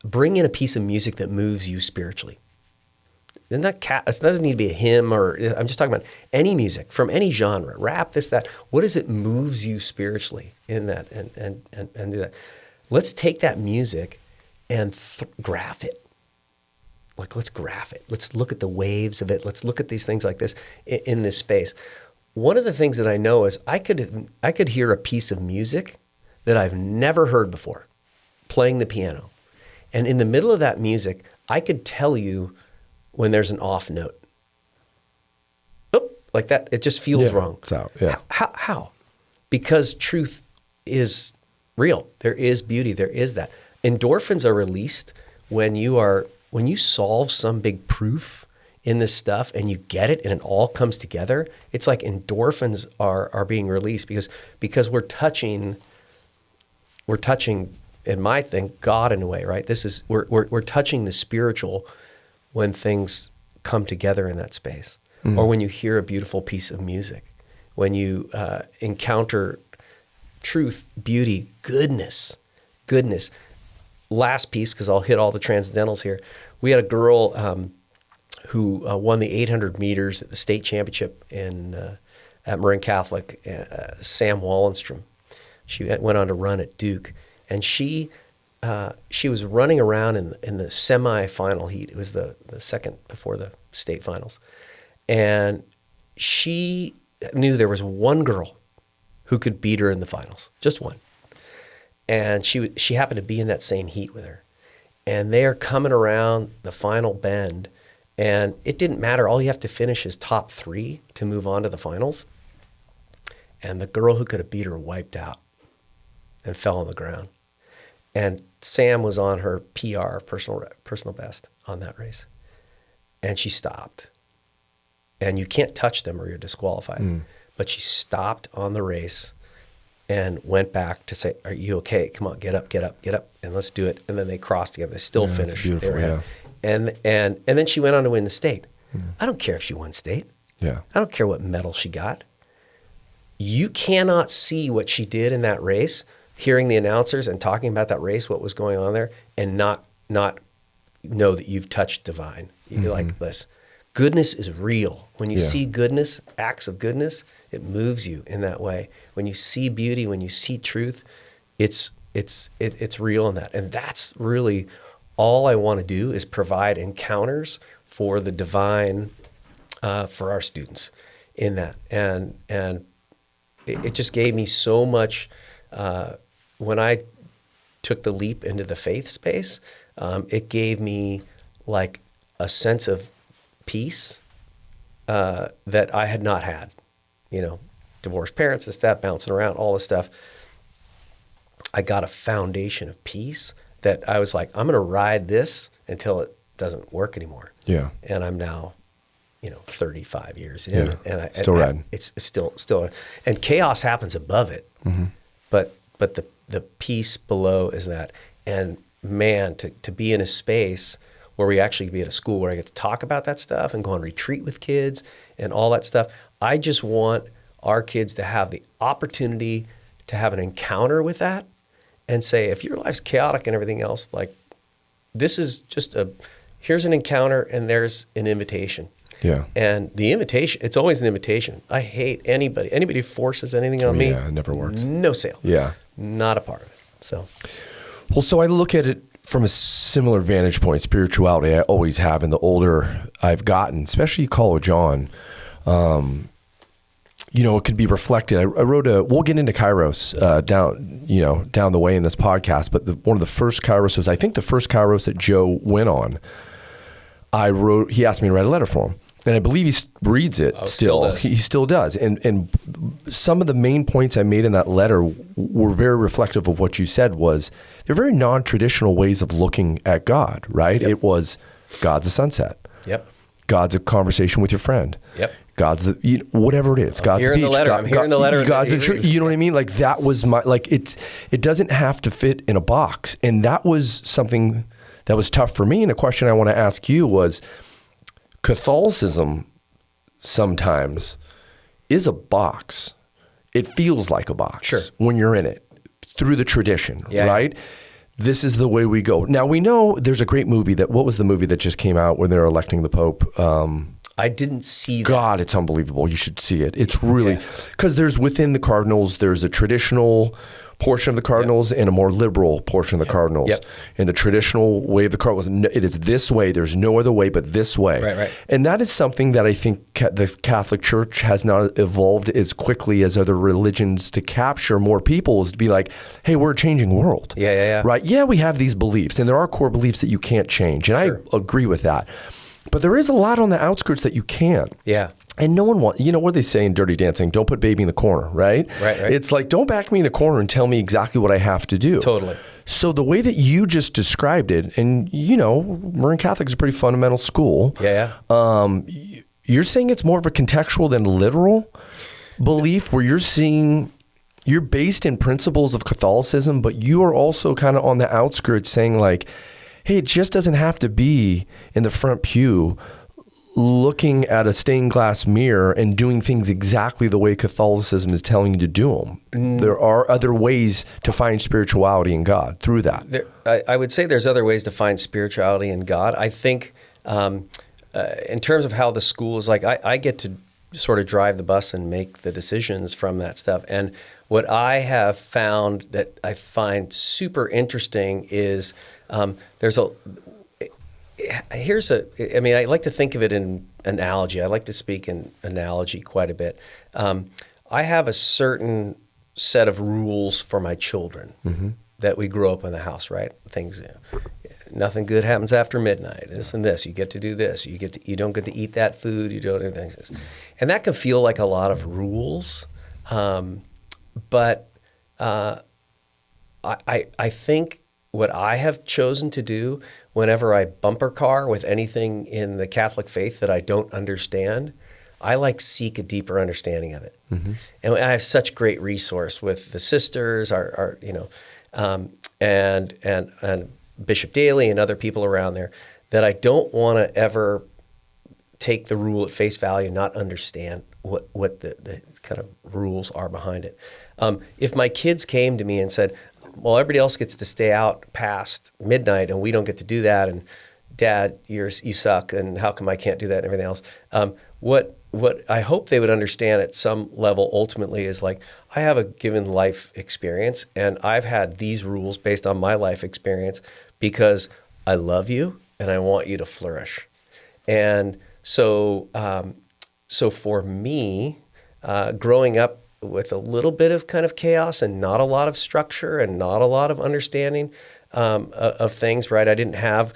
bring in a piece of music that moves you spiritually. It doesn't need to be a hymn, or I'm just talking about any music from any genre, rap, this, that. What is it moves you spiritually in that, and do that? Let's take that music and graph it. Like, let's graph it. Let's look at the waves of it. Let's look at these things like this in this space. One of the things that I know is I could hear a piece of music that I've never heard before, playing the piano. And in the middle of that music, I could tell you when there's an off note. Oop, like that, it just feels wrong. It's out, yeah. How? Because truth is real. There is beauty. There is that. Endorphins are released when you solve some big proof in this stuff and you get it and it all comes together. It's like endorphins are being released because we're touching, in my thing, God in a way, right? We're touching the spiritual when things come together in that space. Or when you hear a beautiful piece of music, when you encounter truth, beauty, goodness. Last piece, because I'll hit all the transcendentals here. We had a girl who won the 800 meters at the state championship at Marin Catholic, Sam Wallenstrom. She went on to run at Duke, and she was running around in the semi-final heat. It was the second before the state finals, and she knew there was one girl who could beat her in the finals, just one. And she happened to be in that same heat with her. And they are coming around the final bend, and it didn't matter. All you have to finish is top 3 to move on to the finals. And the girl who could have beat her wiped out and fell on the ground. And Sam was on her PR, personal best, on that race. And she stopped. And you can't touch them or you're disqualified. But she stopped on the race and went back to say, "Are you okay? Come on, get up, and let's do it." And then they crossed together. They still finished. Beautiful, yeah. And then she went on to win the state. I don't care if she won state. Yeah. I don't care what medal she got. You cannot see what she did in that race, hearing the announcers and talking about that race, what was going on there, and not know that you've touched divine. You're like this. Goodness is real. When you see goodness, acts of goodness, it moves you in that way. When you see beauty, when you see truth, it's real in that. And that's really all I want to do, is provide encounters for the divine for our students in that. And it just gave me so much when I took the leap into the faith space. It gave me like a sense of peace that I had not had. Divorced parents, this, that, bouncing around, all this stuff. I got a foundation of peace that I was like, I'm going to ride this until it doesn't work anymore. Yeah. And I'm now, 35 years in, and still riding. It's still, and chaos happens above it, but the peace below is that. And man, to be in a space where we actually be at a school where I get to talk about that stuff and go on retreat with kids and all that stuff. I just want our kids to have the opportunity to have an encounter with that and say, if your life's chaotic and everything else, like, this is just here's an encounter and there's an invitation. Yeah. And the invitation, it's always an invitation. I hate anybody who forces anything on me. Yeah, it never works. No sale. Yeah. Not a part of it. So I look at it from a similar vantage point. Spirituality, I always have, and the older I've gotten, especially college on, it could be reflected. I wrote we'll get into Kairos down the way in this podcast, but one of the first Kairos was, I think the first Kairos that Joe went on, he asked me to write a letter for him. And I believe he reads it still. He still does. And some of the main points I made in that letter were very reflective of what you said. Was they're very non-traditional ways of looking at God, right? Yep. It was God's a sunset. Yep. God's a conversation with your friend. Yep. God's whatever it is. God's the beach. I'm hearing the letter. God's you know what I mean? Like, that was it doesn't have to fit in a box. And that was something that was tough for me. And a question I want to ask you was, Catholicism sometimes is a box. It feels like a box when you're in it through the tradition, right? This is the way we go. Now, we know there's a great movie what was the movie that just came out when they're electing the Pope? I didn't see that. God, it's unbelievable. You should see it. It's really, because there's within the Cardinals, there's a traditional portion of the Cardinals and a more liberal portion of the Cardinals. Yep. And the traditional way of the Cardinals, it is this way. There's no other way but this way. Right. And that is something that I think the Catholic Church has not evolved as quickly as other religions to capture more people, is to be like, hey, we're a changing world. Yeah. Right? Yeah, we have these beliefs, and there are core beliefs that you can't change. And I agree with that. But there is a lot on the outskirts that you can. Yeah. And no one wants, what do they say in Dirty Dancing? Don't put baby in the corner, right? Right. It's like, don't back me in the corner and tell me exactly what I have to do. Totally. So the way that you just described it, and Marin Catholic is a pretty fundamental school. Yeah. You're saying it's more of a contextual than literal belief, where you're based in principles of Catholicism, but you are also kind of on the outskirts saying, like, hey, it just doesn't have to be in the front pew. looking at a stained glass mirror and doing things exactly the way Catholicism is telling you to do them. There are other ways to find spirituality in God through that. I would say there's other ways to find spirituality in God. I think in terms of how the school is, like I get to sort of drive the bus and make the decisions from that stuff. And what I have found that I find super interesting is I like to think of it in analogy. I like to speak in analogy quite a bit. I have a certain set of rules for my children that we grow up in the house, right? Things, nothing good happens after midnight. This and this. You get to do this. You don't get to eat that food. You don't do things. And that can feel like a lot of rules. But I think what I have chosen to do whenever I bumper car with anything in the Catholic faith that I don't understand, I seek a deeper understanding of it. And I have such great resource with the sisters, and Bishop Daly and other people around there, that I don't want to ever take the rule at face value and not understand what the kind of rules are behind it. If my kids came to me and said, well, everybody else gets to stay out past midnight and we don't get to do that, and Dad, you suck, and how come I can't do that and everything else? What I hope they would understand at some level ultimately is I have a given life experience, and I've had these rules based on my life experience because I love you and I want you to flourish. And so for me, growing up with a little bit of kind of chaos and not a lot of structure and not a lot of understanding of things, right? I didn't have,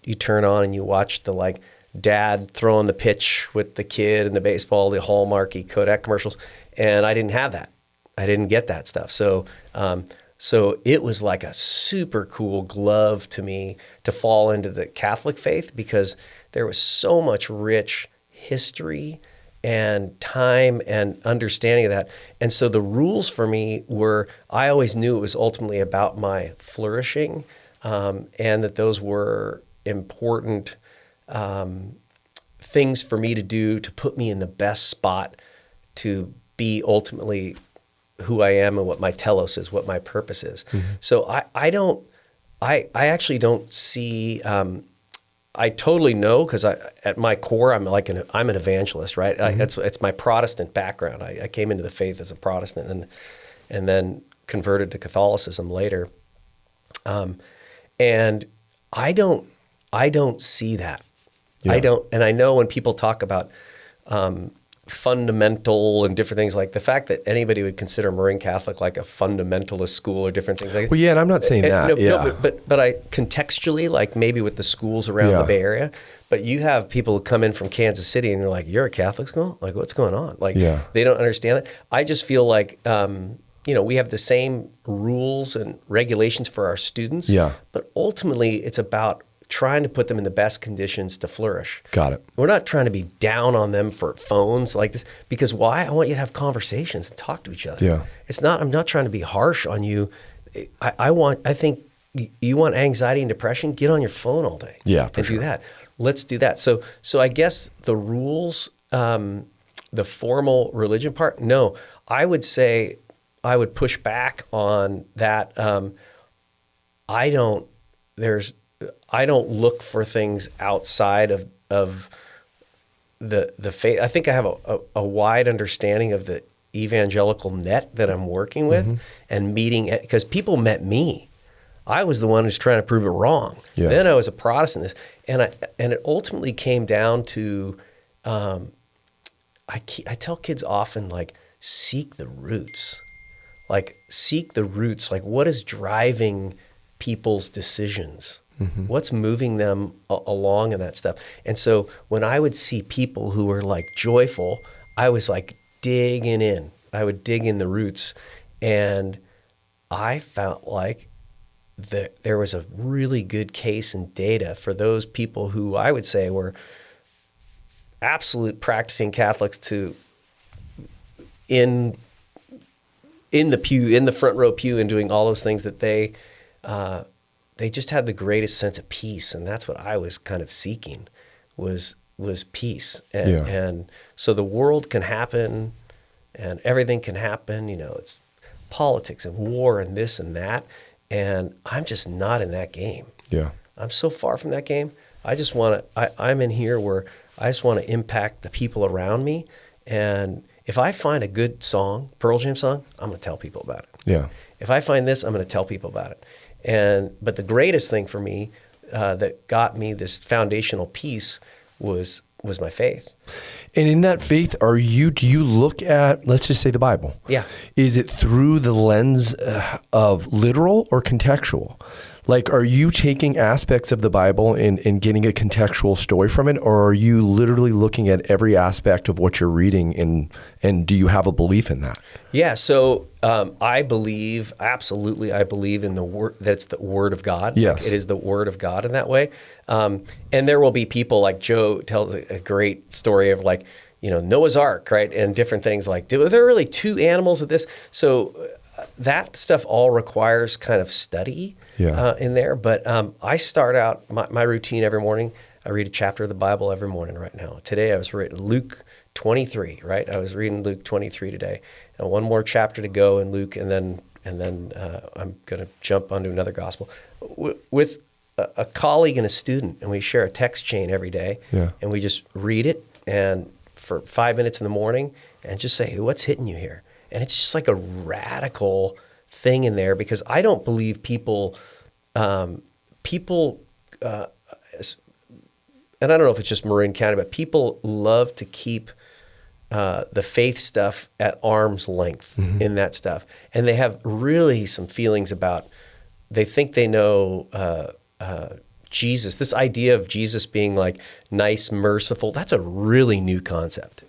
you turn on and you watch the dad throwing the pitch with the kid and the baseball, the Hallmarky Kodak commercials, and I didn't have that. I didn't get that stuff. So it was like a super cool glove to me to fall into the Catholic faith because there was so much rich history and time and understanding of that. And so the rules for me were, I always knew it was ultimately about my flourishing, and that those were important things for me to do to put me in the best spot to be ultimately who I am and what my telos is, what my purpose is. So I actually don't see, I totally know, because at my core, I'm an evangelist, right? It's my Protestant background. I came into the faith as a Protestant and then converted to Catholicism later. And I don't see that. Yeah. And I know when people talk about fundamental and different things, like the fact that anybody would consider Marin Catholic like a fundamentalist school or different things like that. Well, yeah, and I'm not saying that. No, but I contextually, maybe with the schools around the Bay Area, but you have people who come in from Kansas City and they're like, you're a Catholic school? What's going on? They don't understand it. I just feel like, we have the same rules and regulations for our students, but ultimately it's about trying to put them in the best conditions to flourish. Got it. We're not trying to be down on them for phones like this, because why? I want you to have conversations and talk to each other. Yeah. I'm not trying to be harsh on you. I think you want anxiety and depression, get on your phone all day. Yeah, for and sure. do that. Let's do that. So I guess the rules, the formal religion part, no, I would say I would push back on that. I don't look for things outside of the faith. I think I have a wide understanding of the evangelical net that I'm working with and meeting, because people met me. I was the one who's trying to prove it wrong. Yeah. Then I was a Protestant, and it ultimately came down to, I tell kids often, seek the roots. Seek the roots. What is driving people's decisions? What's moving them along in that stuff? And so when I would see people who were joyful, I was digging in. I would dig in the roots, and I felt there was a really good case and data for those people who I would say were absolute practicing Catholics to in the pew, in the front row pew, and doing all those things that they just had the greatest sense of peace. And that's what I was kind of seeking, was was peace. And so the world can happen and everything can happen. It's politics and war and this and that. And I'm just not in that game. Yeah. I'm so far from that game. I just want to, I'm in here where I just want to impact the people around me. And if I find a good song, Pearl Jam song, I'm going to tell people about it. Yeah. If I find this, I'm going to tell people about it. But the greatest thing for me that got me this foundational piece was my faith. And in that faith, do you look at, let's just say, the Bible? Yeah. Is it through the lens of literal or contextual? Like, are you taking aspects of the Bible and getting a contextual story from it, or are you literally looking at every aspect of what you're reading, and do you have a belief in that? Yeah, so I believe in the word, that it's the Word of God. Yes. Like, it is the Word of God in that way. And there will be people like Joe tells a great story of like, Noah's Ark, right? And different things like, are there really two animals of this? So that stuff all requires kind of study in there. But I start out my routine every morning. I read a chapter of the Bible every morning right now. Today I was reading Luke 23, right? I was reading Luke 23 today. And one more chapter to go in Luke, and then I'm going to jump onto another gospel. With a colleague and a student, and we share a text chain every day, and we just read it and for 5 minutes in the morning and just say, what's hitting you here? And it's just like a radical thing in there, because I don't believe people, and I don't know if it's just Marin County, but people love to keep the faith stuff at arm's length in that stuff. And they have really some feelings about, they think they know Jesus. This idea of Jesus being like nice, merciful, that's a really new concept.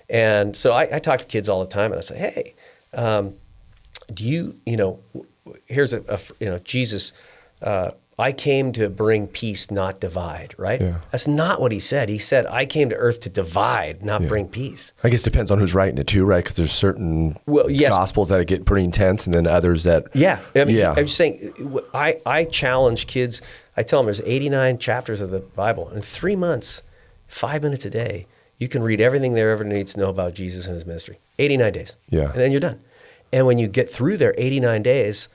And so I talk to kids all the time, and I say, hey, do you, here's Jesus, I came to bring peace, not divide, right? Yeah. That's not what he said. He said, I came to earth to divide, not bring peace. I guess it depends on who's writing it too, right? Because there's certain gospels that get pretty intense, and then others that... I'm just saying, I challenge kids. I tell them there's 89 chapters of the Bible. In 3 months, 5 minutes a day, you can read everything there ever needs to know about Jesus and his ministry. 89 days. Yeah. And then you're done. And when you get through there 89 days,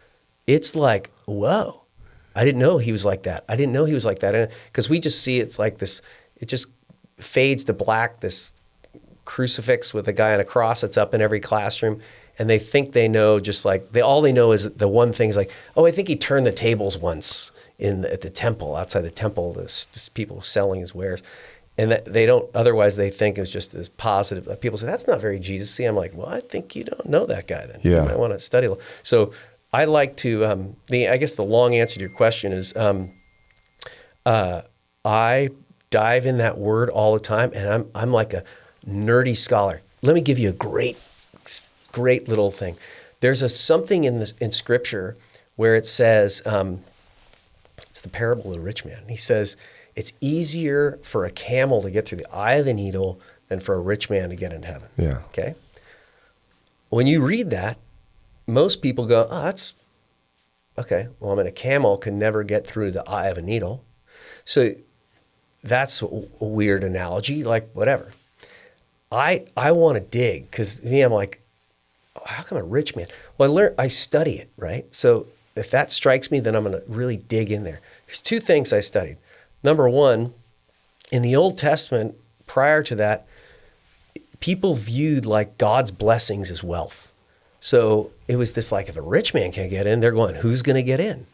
it's like, whoa, I didn't know he was like that. I didn't know he was like that. Because we just see it's like this, it just fades to black, this crucifix with a guy on a cross that's up in every classroom. And they think they know, just like, all they know is the one thing is like, oh, I think he turned the tables once at the temple, outside the temple, just people selling his wares. And that they don't, otherwise they think it's just as positive. People say, that's not very Jesus-y. I'm like, well, I think you don't know that guy then. Yeah. You might want to study a little. So I like to, I guess the long answer to your question is, I dive in that word all the time, and I'm like a nerdy scholar. Let me give you a great little thing. There's something in Scripture where it says, it's the parable of the rich man. He says, it's easier for a camel to get through the eye of the needle than for a rich man to get into heaven. Yeah. Okay? When you read that, most people go, oh, that's, okay, well, I mean, a camel can never get through the eye of a needle. So that's a weird analogy, like whatever. I want to dig, because me, I'm like, oh, how come a rich man? Well, I study it, right? So if that strikes me, then I'm going to really dig in there. There's two things I studied. Number one, in the Old Testament, prior to that, people viewed like God's blessings as wealth. So it was this like, if a rich man can't get in, they're going, who's going to get in?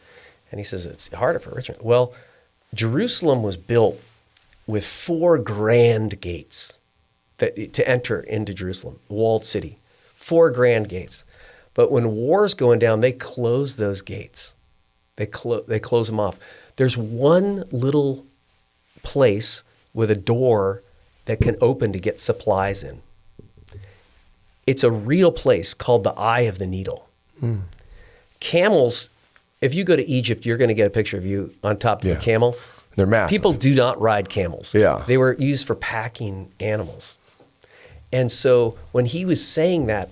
And he says, it's harder for a rich man. Well, Jerusalem was built with 4 grand gates to enter into Jerusalem, walled city, 4 grand gates. But when war's going down, they close those gates. They close them off. There's one little place with a door that can open to get supplies in. It's a real place called the eye of the needle. Camels, if you go to Egypt, you're going to get a picture of you on top of a camel. They're massive. People do not ride camels. Yeah. They were used for packing animals. And so when he was saying that,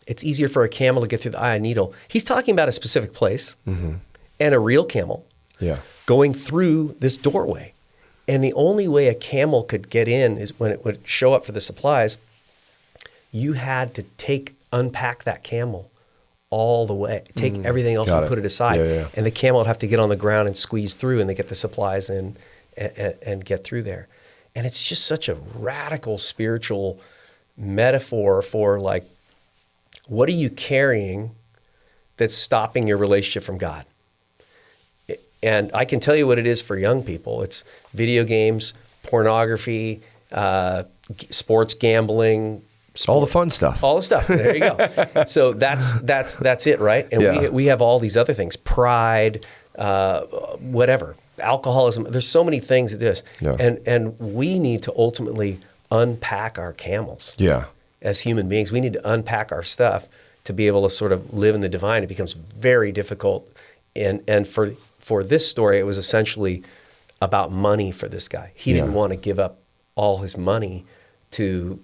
it's easier for a camel to get through the eye of a needle, he's talking about a specific place and a real camel going through this doorway. And the only way a camel could get in is when it would show up for the supplies, you had to unpack that camel all the way, take everything else and put it aside. And the camel would have to get on the ground and squeeze through, and they get the supplies in and get through there. And it's just such a radical spiritual metaphor for like, what are you carrying that's stopping your relationship from God? And I can tell you what it is for young people. It's video games, pornography, sports gambling, all the fun stuff. All the stuff. There you go. So that's it, right? And we have all these other things: pride, whatever, alcoholism. There's so many things that this, and we need to ultimately unpack our camels. Yeah. As human beings, we need to unpack our stuff to be able to sort of live in the divine. It becomes very difficult, and for this story, it was essentially about money for this guy. He didn't want to give up all his money to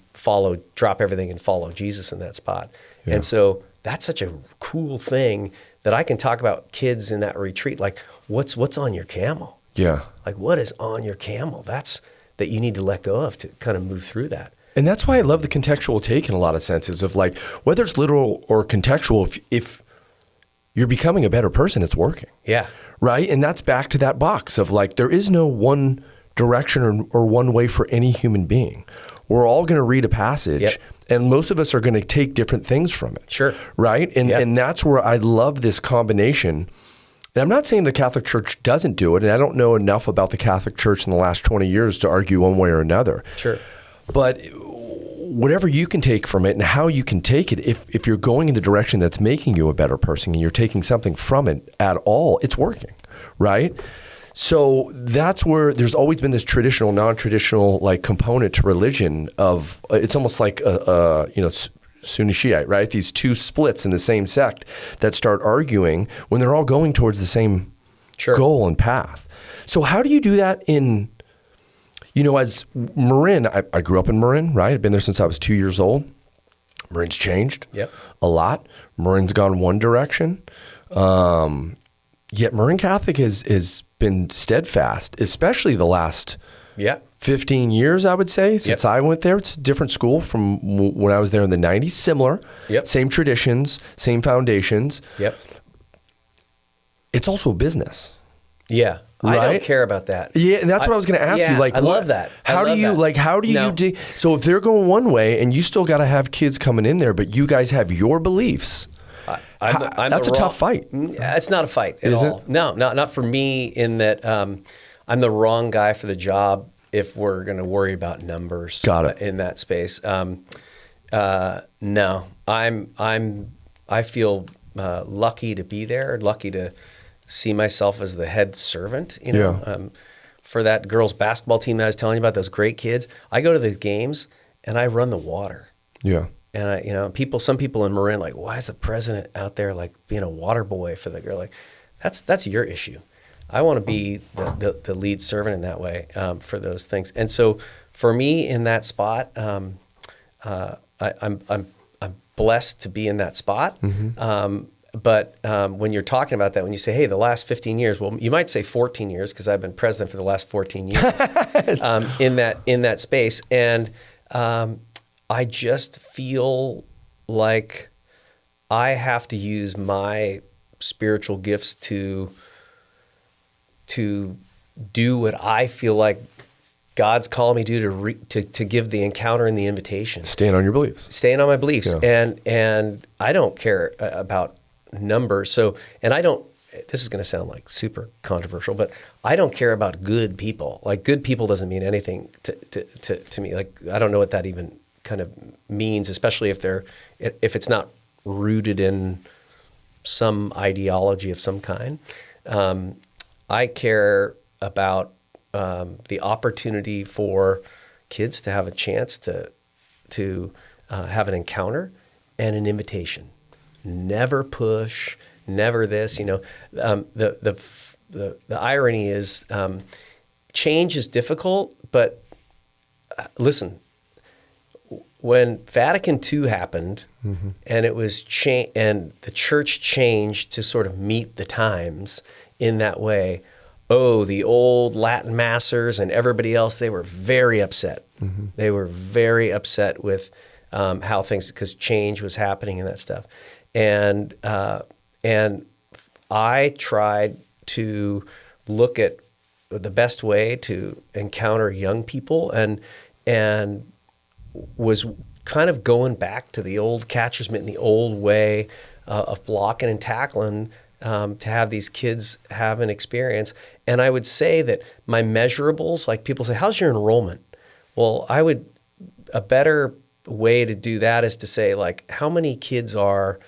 drop everything and follow Jesus in that spot. Yeah. And so that's such a cool thing that I can talk about kids in that retreat. Like, what's on your camel? Yeah. Like, what is on your camel? That you need to let go of to kind of move through that. And that's why I love the contextual take in a lot of senses of like, whether it's literal or contextual, if you're becoming a better person, it's working. Yeah. Right? And that's back to that box of like, there is no one direction or one way for any human being. We're all going to read a passage, and most of us are going to take different things from it. Sure. Right? And that's where I love this combination. And I'm not saying the Catholic Church doesn't do it, and I don't know enough about the Catholic Church in the last 20 years to argue one way or another. Sure. But whatever you can take from it and how you can take it, if you're going in the direction that's making you a better person and you're taking something from it at all, it's working, right? So that's where there's always been this traditional, non-traditional like component to religion of, it's almost like Sunni Shiite, right? These two splits in the same sect that start arguing when they're all going towards the same goal and path. So how do you do that in, as Marin, I grew up in Marin, right? I've been there since I was 2 years old. Marin's changed a lot. Marin's gone one direction. Yet Marin Catholic has been steadfast, especially the last 15 years, I would say, since I went there. It's a different school from when I was there in the 90s. Similar, same traditions, same foundations. It's also a business. Yeah. Right? I don't care about that. Yeah, and that's what I was going to ask you. Like, I love that. How do you so if they're going one way and you still got to have kids coming in there, but you guys have your beliefs, that's a tough fight. It's not a fight at all. No, not for me in that I'm the wrong guy for the job if we're going to worry about numbers. Got it. In that space. No, I feel lucky to be there, lucky to see myself as the head servant, for that girls basketball team that I was telling you about, those great kids. I go to the games and I run the water. Yeah. And some people in Marin like, why is the president out there like being a water boy for the girl? Like, that's your issue. I want to be the lead servant in that way for those things. And so for me in that spot, I'm blessed to be in that spot. Mm-hmm. But when you're talking about that, when you say, hey, the last 15 years, well, you might say 14 years because I've been president for the last 14 years in that space. And I just feel like I have to use my spiritual gifts to do what I feel like God's calling me to give the encounter and the invitation. Stand on your beliefs. Staying on my beliefs. Yeah. And I don't care about numbers. So, and I don't, this is going to sound like super controversial, but I don't care about good people. Like, good people doesn't mean anything to me. Like, I don't know what that even kind of means, especially if it's not rooted in some ideology of some kind. I care about the opportunity for kids to have a chance to have an encounter and an invitation. Never push, never this. The irony is change is difficult, but listen. When Vatican II happened, mm-hmm. and it was and the church changed to sort of meet the times in that way, the old Latin massers and everybody else, they were very upset. Mm-hmm. They were very upset with how things, because change was happening and that stuff. And I tried to look at the best way to encounter young people, and was kind of going back to the old catcher's mitt, the old way of blocking and tackling, to have these kids have an experience. And I would say that my measurables, like people say, how's your enrollment? Well, a better way to do that is to say, like, how many kids are,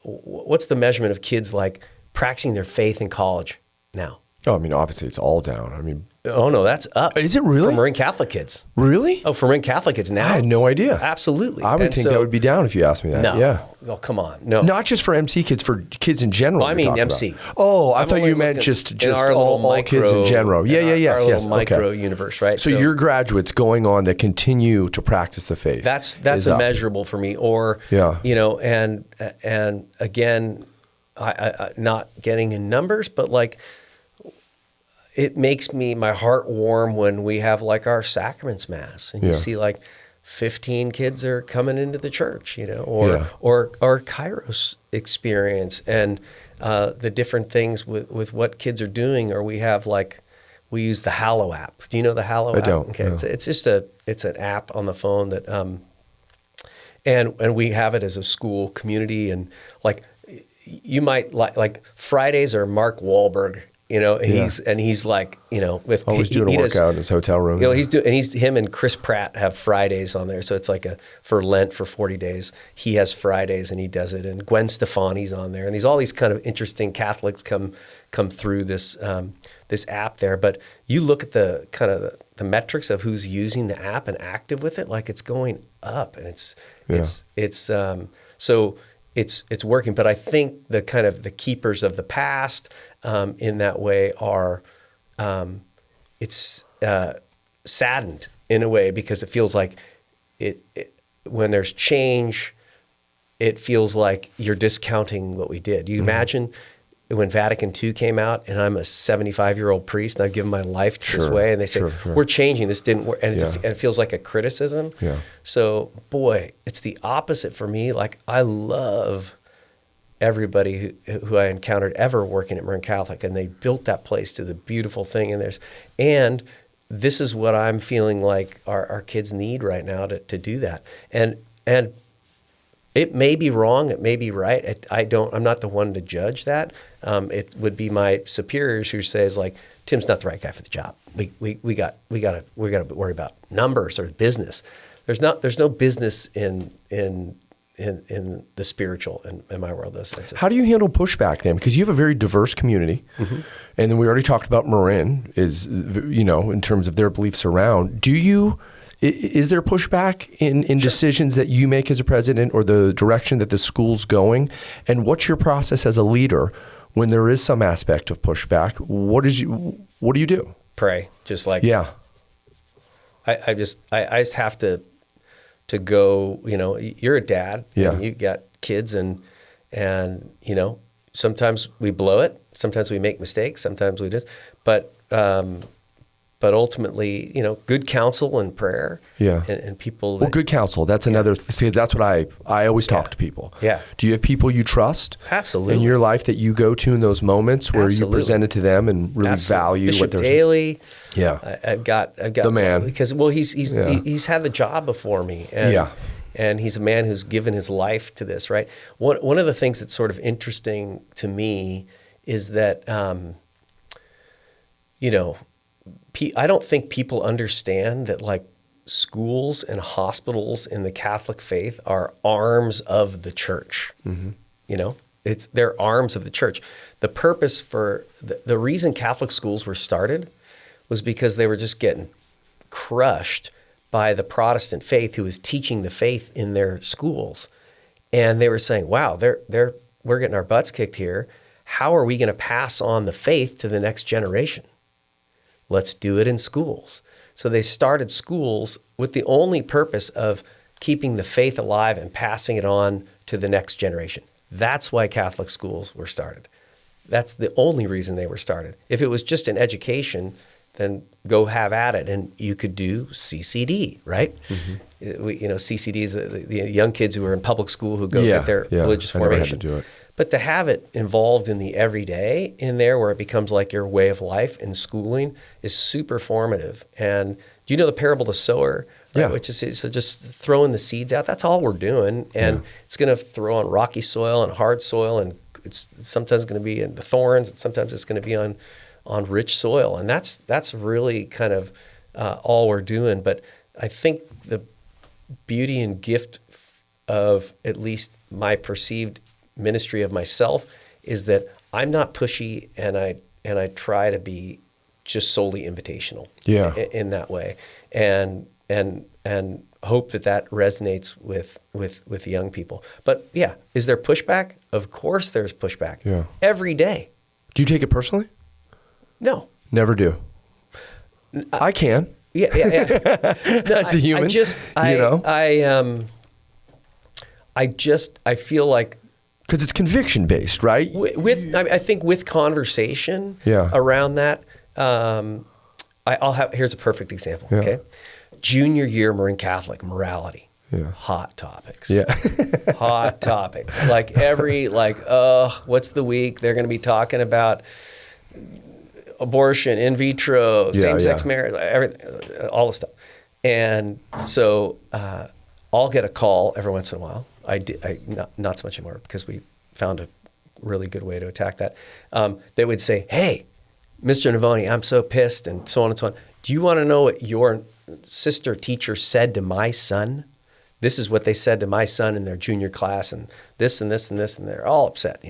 what's the measurement of kids like practicing their faith in college now? Oh, I mean, obviously it's all down. I mean, oh no, that's up. Is it really? For Marin Catholic kids. Really? Oh, for Marin Catholic kids now. I had no idea. Absolutely. I would think that would be down if you asked me that. No. Yeah. Oh, come on. No. Not just for MC kids, for kids in general. Well, I mean MC. About. Oh, I thought you meant just all kids in general. Yeah, yes. Our little micro universe, right? So your graduates going on that continue to practice the faith. That's immeasurable for me. Or, and again, I not getting in numbers, but like, it makes my heart warm when we have like our sacraments mass and you see like 15 kids are coming into the church, or Kairos experience and the different things with what kids are doing. Or we have we use the Hallow app. Do you know the Hallow app? I don't. Okay, no. It's just it's an app on the phone that and we have it as a school community, and like you might like Fridays are Mark Wahlberg. He's like, with always doing a workout in his hotel room. Him and Chris Pratt have Fridays on there. So it's like for Lent for 40 days, he has Fridays and he does it. And Gwen Stefani's on there. And all these kind of interesting Catholics come through this app there. But you look at the kind of the metrics of who's using the app and active with it, like it's going up, and so it's working. But I think the kind of the keepers of the past, in that way are, it's saddened in a way, because it feels like when there's change, it feels like you're discounting what we did. You imagine when Vatican II came out and I'm a 75-year-old priest and I've given my life to this way, and they say, we're changing, this didn't work. And it feels like a criticism. Yeah. So, boy, it's the opposite for me. Like, I love everybody who I encountered ever working at Marin Catholic, and they built that place to the beautiful thing. And this is what I'm feeling like our kids need right now to do that. And it may be wrong, it may be right. I'm not the one to judge that. It would be my superiors who says, like, Tim's not the right guy for the job. We got to worry about numbers or business. There's no business in the spiritual in my world. How do you handle pushback then? Because you have a very diverse community, and then we already talked about Marin in terms of their beliefs around. Is there pushback in decisions that you make as a president, or the direction that the school's going? And what's your process as a leader when there is some aspect of pushback? What do you do? Pray, just like I just have to go. You're a dad, and you got kids, and sometimes we blow it, sometimes we make mistakes, sometimes we just, but ultimately, good counsel and prayer, and people. Well, good counsel. That's another. See, that's what I always talk to people. Yeah. Do you have people you trust? Absolutely. In your life that you go to in those moments where you present it to them and really value Bishop what they're Daly. Yeah. I've got the man, because he's had the job before me. And, and he's a man who's given his life to this. Right. One of the things that's sort of interesting to me is that I don't think people understand that, like, schools and hospitals in the Catholic faith are arms of the church. Mm-hmm. They're arms of the church. The purpose for the reason Catholic schools were started was because they were just getting crushed by the Protestant faith, who was teaching the faith in their schools, and they were saying, "Wow, we're getting our butts kicked here. How are we going to pass on the faith to the next generation? Let's do it in schools." So they started schools with the only purpose of keeping the faith alive and passing it on to the next generation. That's why Catholic schools were started. That's the only reason they were started. If it was just an education, then go have at it. And you could do CCD, right? CCD is the young kids who are in public school who go get their religious formation. I never had to do it. But to have it involved in the everyday in there where it becomes like your way of life and schooling is super formative. And do you know the parable of the sower? Right? Which is so just throwing the seeds out. That's all we're doing. And it's going to throw on rocky soil and hard soil. And it's sometimes going to be in the thorns. And sometimes it's going to be on rich soil. And that's really kind of all we're doing. But I think the beauty and gift of at least my perceived ministry of myself is that I'm not pushy, and I try to be just solely invitational in that way, and hope that resonates with young people. But yeah, is there pushback? Of course there's pushback. Yeah. Every day. Do you take it personally? No. Never do. I can. Yeah. As a human, I feel like, because it's conviction based, right? I think with conversation around that, here's a perfect example. Yeah. Okay, junior year Marin Catholic morality, hot topics. Yeah, hot topics. Like what's the week? They're going to be talking about abortion, in vitro, same-sex marriage, everything, all the stuff. And so I'll get a call every once in a while. Not so much anymore because we found a really good way to attack that. They would say, "Hey, Mr. Navone, I'm so pissed," and so on and so on. Do you want to know what your sister teacher said to my son? This is what they said to my son in their junior class, and this and this and this, and they're all upset,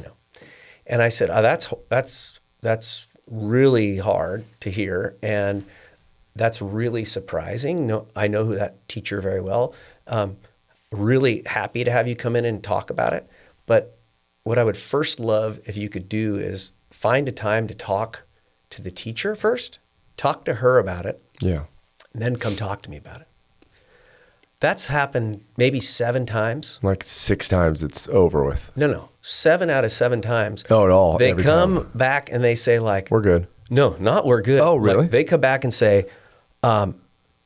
And I said, "Oh, that's really hard to hear, and that's really surprising. No, I know who that teacher very well. Really happy to have you come in and talk about it. But what I would first love if you could do is find a time to talk to the teacher first, talk to her about it, and then come talk to me about it." That's happened maybe 7 times. Like 6 times it's over with. No. 7 out of 7 times. Oh, at all. They come back and they say like, "We're good." No, not "we're good." Oh, really? Like, they come back and say,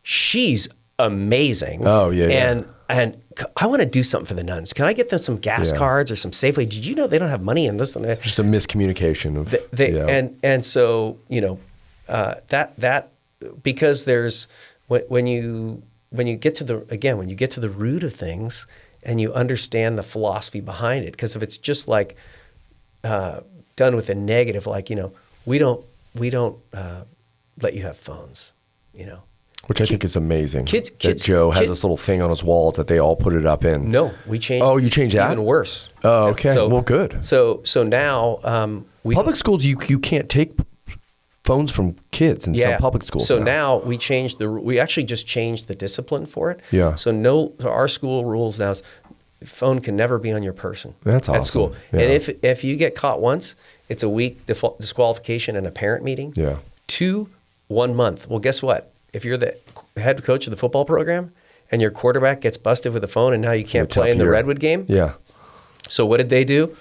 "She's amazing." Oh, yeah. And I want to do something for the nuns. Can I get them some gas cards or some Safeway? Did you know they don't have money in this? It's just a miscommunication of and so that because there's when you get to the root of things and you understand the philosophy behind it, because if it's just like done with a negative, like we don't let you have phones, Which I think is amazing. Joe has this little thing on his walls that they all put it up in. No, we changed. Oh, you changed that? Even worse. Oh, okay. Well, good. So now public schools, you can't take phones from kids in some public schools. So now we actually just changed the discipline for it. Yeah. So our school rules now is phone can never be on your person. That's awesome. At school. Yeah. And if you get caught once, it's a week disqualification and a parent meeting. Yeah. 2, 1 month. Well, guess what? If you're the head coach of the football program and your quarterback gets busted with a phone and now you can't play in the Redwood game. Yeah. So what did they do?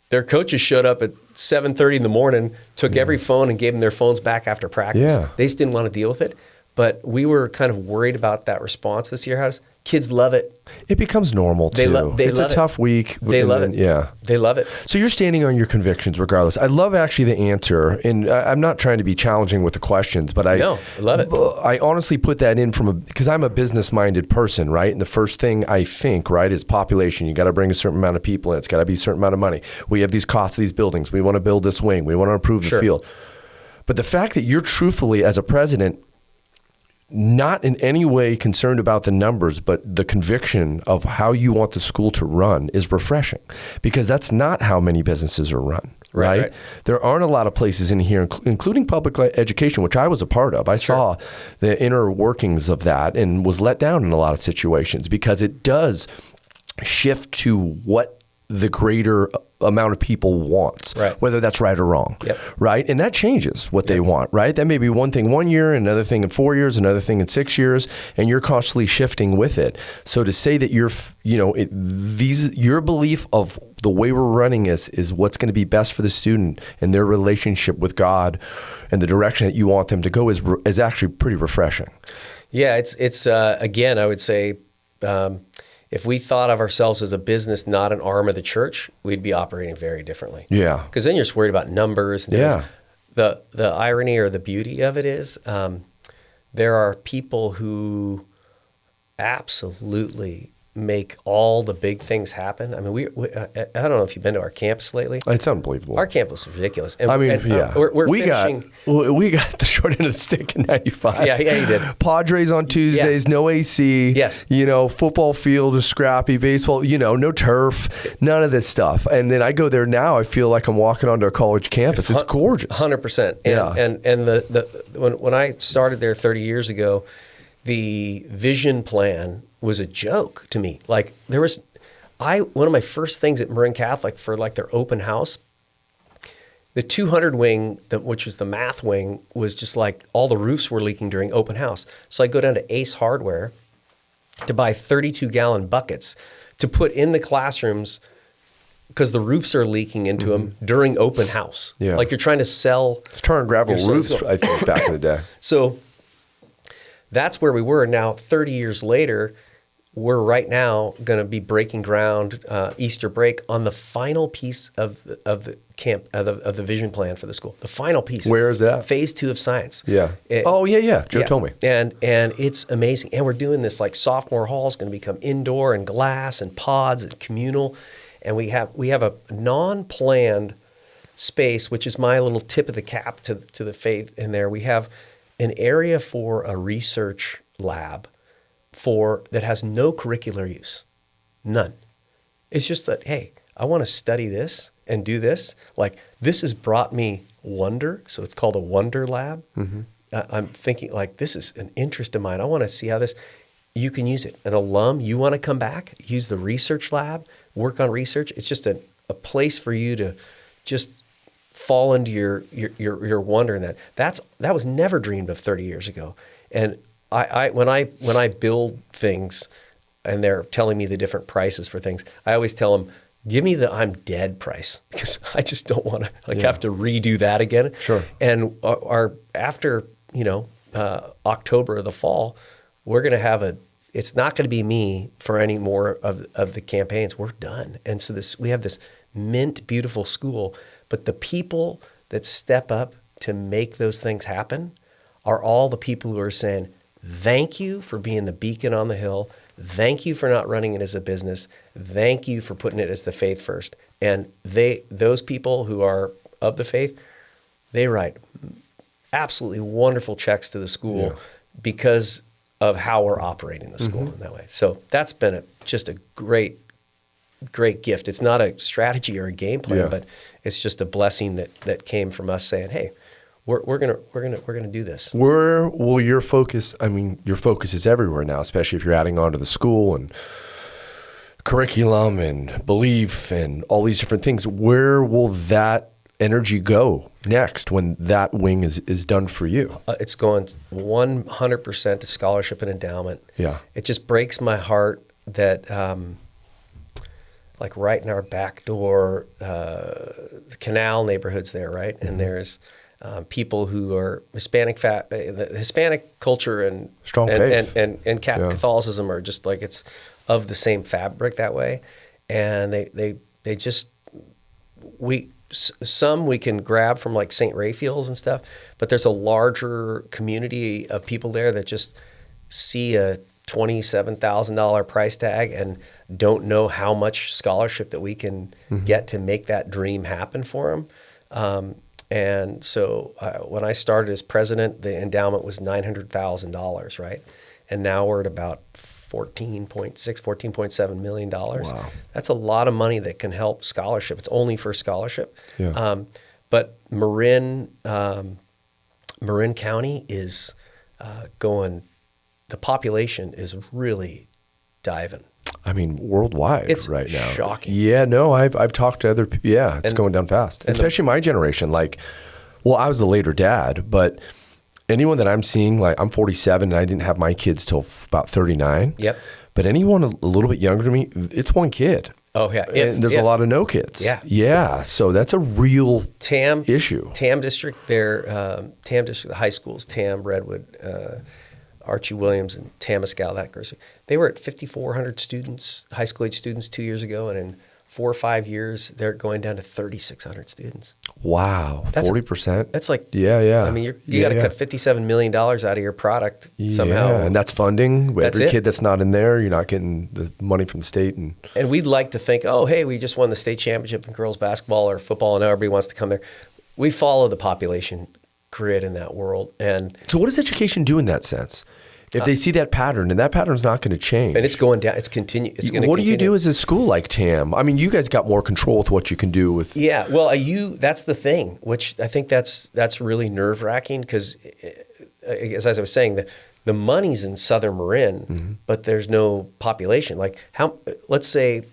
Their coaches showed up at 7:30 in the morning, took every phone and gave them their phones back after practice. Yeah. They just didn't want to deal with it. But we were kind of worried about that response this year. Kids love it. It becomes normal too. It's a tough week. They love it. Yeah. They love it. So you're standing on your convictions regardless. I love actually the answer, and I'm not trying to be challenging with the questions, but I love it. I honestly put that in because I'm a business-minded person, right? And the first thing I think, right, is population. You got to bring a certain amount of people in. It's got to be a certain amount of money. We have these costs of these buildings. We want to build this wing. We want to improve the field. But the fact that you're truthfully, as a president, not in any way concerned about the numbers, but the conviction of how you want the school to run is refreshing, because that's not how many businesses are run, right? There aren't a lot of places in here, including public education, which I was a part of. I saw the inner workings of that and was let down in a lot of situations, because it does shift to what the greater amount of people wants, whether that's right or wrong, right? And that changes what they want, right? That may be one thing 1 year, another thing in 4 years, another thing in 6 years, and you're constantly shifting with it. So to say that your belief of the way we're running is what's going to be best for the student and their relationship with God and the direction that you want them to go is actually pretty refreshing. Yeah, it's again, I would say, if we thought of ourselves as a business, not an arm of the church, we'd be operating very differently. Yeah. Because then you're just worried about numbers. And the irony or the beauty of it is there are people who absolutely make all the big things happen. I mean, I don't know if you've been to our campus lately. It's unbelievable. Our campus is ridiculous. And, we finishing. We got the short end of the stick in 95. Yeah, you did. Padres on Tuesdays, no AC. Yes. Football field is scrappy, baseball, no turf, none of this stuff. And then I go there now, I feel like I'm walking onto a college campus. It's gorgeous. 100%. And when I started there 30 years ago, the vision plan was a joke to me. Like one of my first things at Marin Catholic for like their open house, the 200 wing, which was the math wing, was just like all the roofs were leaking during open house. So I go down to Ace Hardware to buy 32-gallon buckets to put in the classrooms because the roofs are leaking into them during open house. Yeah. Like you're trying to sell. It's tar and gravel roofs, I think, back in the day. So that's where we were. Now, 30 years later, we're right now going to be breaking ground Easter break on the final piece of the camp of the vision plan for the school. The final piece. Where is that? Phase 2 of science. Yeah. Joe told me. And it's amazing. And we're doing this like sophomore hall is going to become indoor and glass and pods and communal. And we have a non-planned space, which is my little tip of the cap to the faith in there. We have an area for a research lab that has no curricular use, none. It's just that, hey, I want to study this and do this. Like this has brought me wonder, so it's called a wonder lab. Mm-hmm. I'm thinking like this is an interest of mine. I want to see how you can use it. An alum, you want to come back, use the research lab, work on research. It's just a place for you to just fall into your wonder in that. That was never dreamed of 30 years ago. And when I build things and they're telling me the different prices for things, I always tell them, give me the I'm dead price because I just don't want to have to redo that again. Sure. And after October of the fall, we're going to have it's not going to be me for any more of the campaigns. We're done. And so we have this mint beautiful school, but the people that step up to make those things happen are all the people who are saying, thank you for being the beacon on the hill. Thank you for not running it as a business. Thank you for putting it as the faith first. And those people who are of the faith, they write absolutely wonderful checks to the school because of how we're operating the school in that way. So that's been just a great gift. It's not a strategy or a game plan, but it's just a blessing that came from us saying, hey, we're gonna do this. Where will your focus? I mean, your focus is everywhere now, especially if you're adding on to the school and curriculum and belief and all these different things. Where will that energy go next when that wing is done for you? It's going 100% to scholarship and endowment. Yeah, it just breaks my heart that. Like right in our back door, the Canal neighborhood's there, right? And there's people who are Hispanic, the Hispanic culture and strong faith and Catholicism are just like it's of the same fabric that way, and they just we can grab from like St. Raphael's and stuff, but there's a larger community of people there that just see a $27,000 price tag and don't know how much scholarship that we can get to make that dream happen for them. And so when I started as president, the endowment was $900,000, right? And now we're at about $14.7 million. Wow. That's a lot of money that can help scholarship. It's only for scholarship. Yeah. But Marin County is going. The population is really diving. I mean, worldwide right now. It's shocking. Yeah, no, I've talked to other people. Yeah, it's going down fast. Especially my generation. Like, well, I was a later dad, but anyone that I'm seeing, like I'm 47 and I didn't have my kids till about 39. Yep. But anyone a little bit younger than me, it's one kid. Oh, yeah. And there's a lot of no kids. Yeah. Yeah. So that's a real issue. TAM district, TAM district, the high schools, TAM, Redwood, Archie Williams, and Tamascal, that group. They were at 5,400 students, high school age students 2 years ago, and in 4 or 5 years, they're going down to 3,600 students. Wow, 40%. That's like, yeah. I mean, you got to cut $57 million out of your product somehow. And that's funding. Every kid that's not in there, you're not getting the money from the state. And we'd like to think, oh, hey, we just won the state championship in girls basketball or football, and everybody wants to come there. We follow the population grid in that world. And so what does education do in that sense? If they see that pattern, and that pattern's not going to change. And it's going down. It's going to continue. What do you do as a school like TAM? I mean, you guys got more control with what you can do with. Yeah, well, that's the thing, which I think that's really nerve-wracking because, as I was saying, the money's in Southern Marin, but there's no population. Like let's say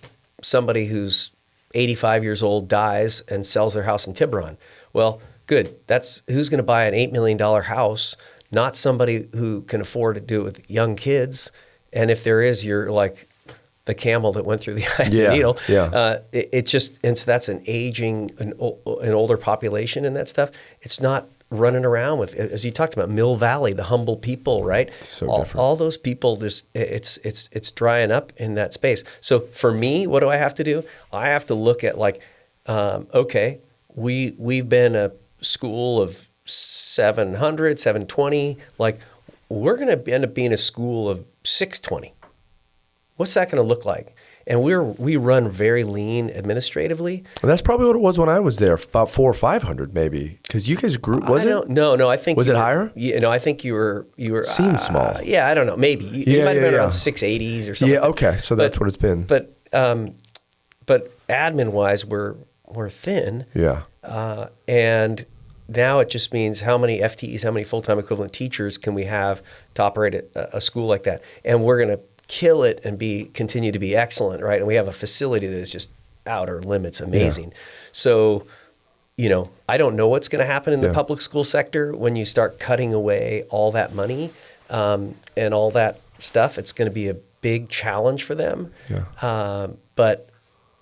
somebody who's 85 years old dies and sells their house in Tiburon. Well, good. That's who's going to buy an $8 million house. Not somebody who can afford to do it with young kids. And if there is, you're like the camel that went through the eye of the needle. Yeah. It just, and so that's an aging, an older population and that stuff. It's not running around with, as you talked about, Mill Valley, the humble people, right? So all those people, it's drying up in that space. So for me, what do I have to do? I have to look at like, okay, we've been a school of 700, 720, like we're going to end up being a school of 620. What's that going to look like? And we run very lean administratively. And that's probably what it was when I was there, about 400 or 500 maybe, because you guys grew. Was it? No. I think was it higher? Yeah, no, I think you were. Seemed small. Yeah, I don't know. Maybe you might have been around 680s or something. Yeah. Okay. So that's what it's been. But admin wise, we're thin. Yeah. And now it just means how many FTEs, how many full-time equivalent teachers can we have to operate a school like that? And we're going to kill it and continue to be excellent, right? And we have a facility that is just outer limits amazing. Yeah. So, I don't know what's going to happen in the public school sector when you start cutting away all that money and all that stuff. It's going to be a big challenge for them. Yeah. But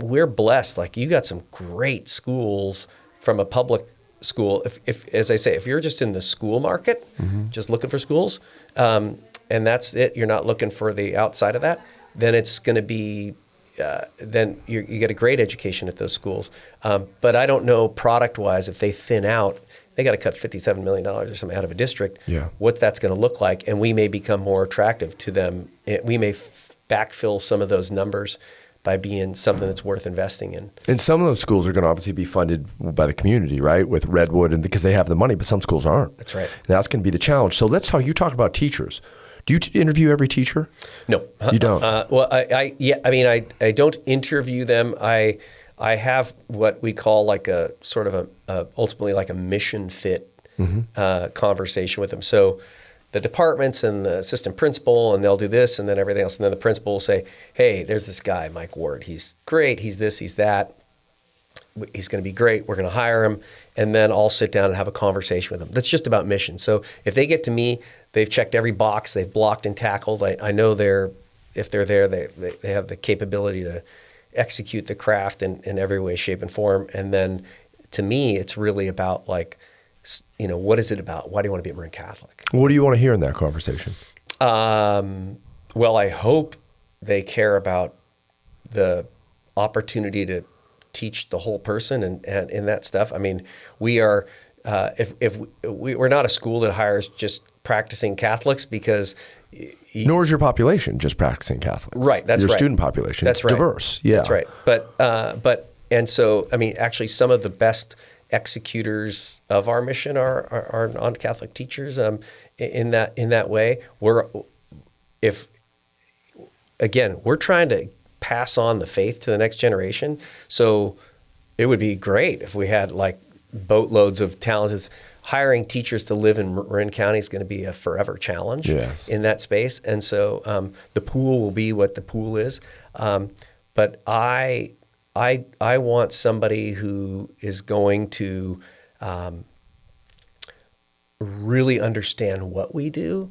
we're blessed. Like you got some great schools from a public school. If as I say, if you're just in the school market, just looking for schools, and that's it, you're not looking for the outside of that, then it's going to be, then you get a great education at those schools. But I don't know product-wise if they thin out, they got to cut $57 million or something out of a district, what that's going to look like, and we may become more attractive to them. We may backfill some of those numbers by being something that's worth investing in. And some of those schools are going to obviously be funded by the community, right? With Redwood, and because they have the money, but some schools aren't. That's right. And that's going to be the challenge. So let's talk. You talk about teachers. Do you interview every teacher? No, you don't. Well, I don't interview them. I have what we call like a sort of ultimately like a mission fit conversation with them. So the departments and the assistant principal, and they'll do this and then everything else. And then the principal will say, hey, there's this guy, Mike Ward. He's great. He's this, he's that. He's going to be great. We're going to hire him. And then I'll sit down and have a conversation with him. That's just about mission. So if they get to me, they've checked every box. They've blocked and tackled. I know if they're there, they have the capability to execute the craft in every way, shape, and form. And then to me, it's really about like, what is it about? Why do you want to be at Marin Catholic? What do you want to hear in that conversation? Well, I hope they care about the opportunity to teach the whole person and in that stuff. I mean, we are, we're not a school that hires just practicing Catholics because... Nor is your population just practicing Catholics. Right, that's your right. Your student population is diverse. Yeah. That's right. But and so, I mean, actually some of the best executors of our mission are non-Catholic teachers in that way. We're trying to pass on the faith to the next generation. So it would be great if we had like boatloads of talented. Hiring teachers to live in Marin County is going to be a forever challenge in that space. And so the pool will be what the pool is. But I want somebody who is going to really understand what we do,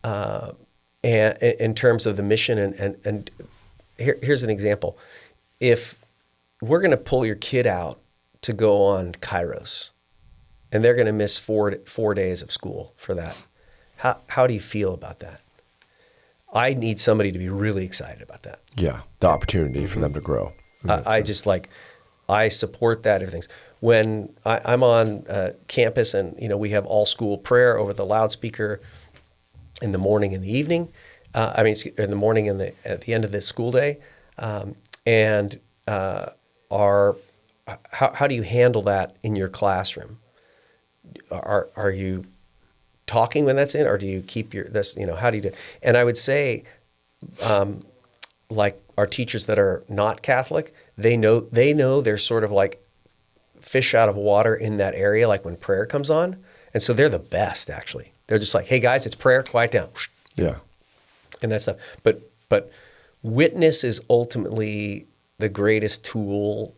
and in terms of the mission. And here's an example: if we're going to pull your kid out to go on Kairos, and they're going to miss 4 days of school for that, how do you feel about that? I need somebody to be really excited about that. Yeah, the opportunity for them to grow. I support that. Everything's when I'm on campus, and we have all school prayer over the loudspeaker in the morning and the evening. In the morning and at the end of the school day, how do you handle that in your classroom? Are you talking when that's in, or do you keep how do you do? And I would say, like our teachers that are not Catholic, they know they're sort of like fish out of water in that area, like when prayer comes on. And so they're the best, actually. They're just like, hey guys, it's prayer, quiet down. Yeah. And that stuff. But witness is ultimately the greatest tool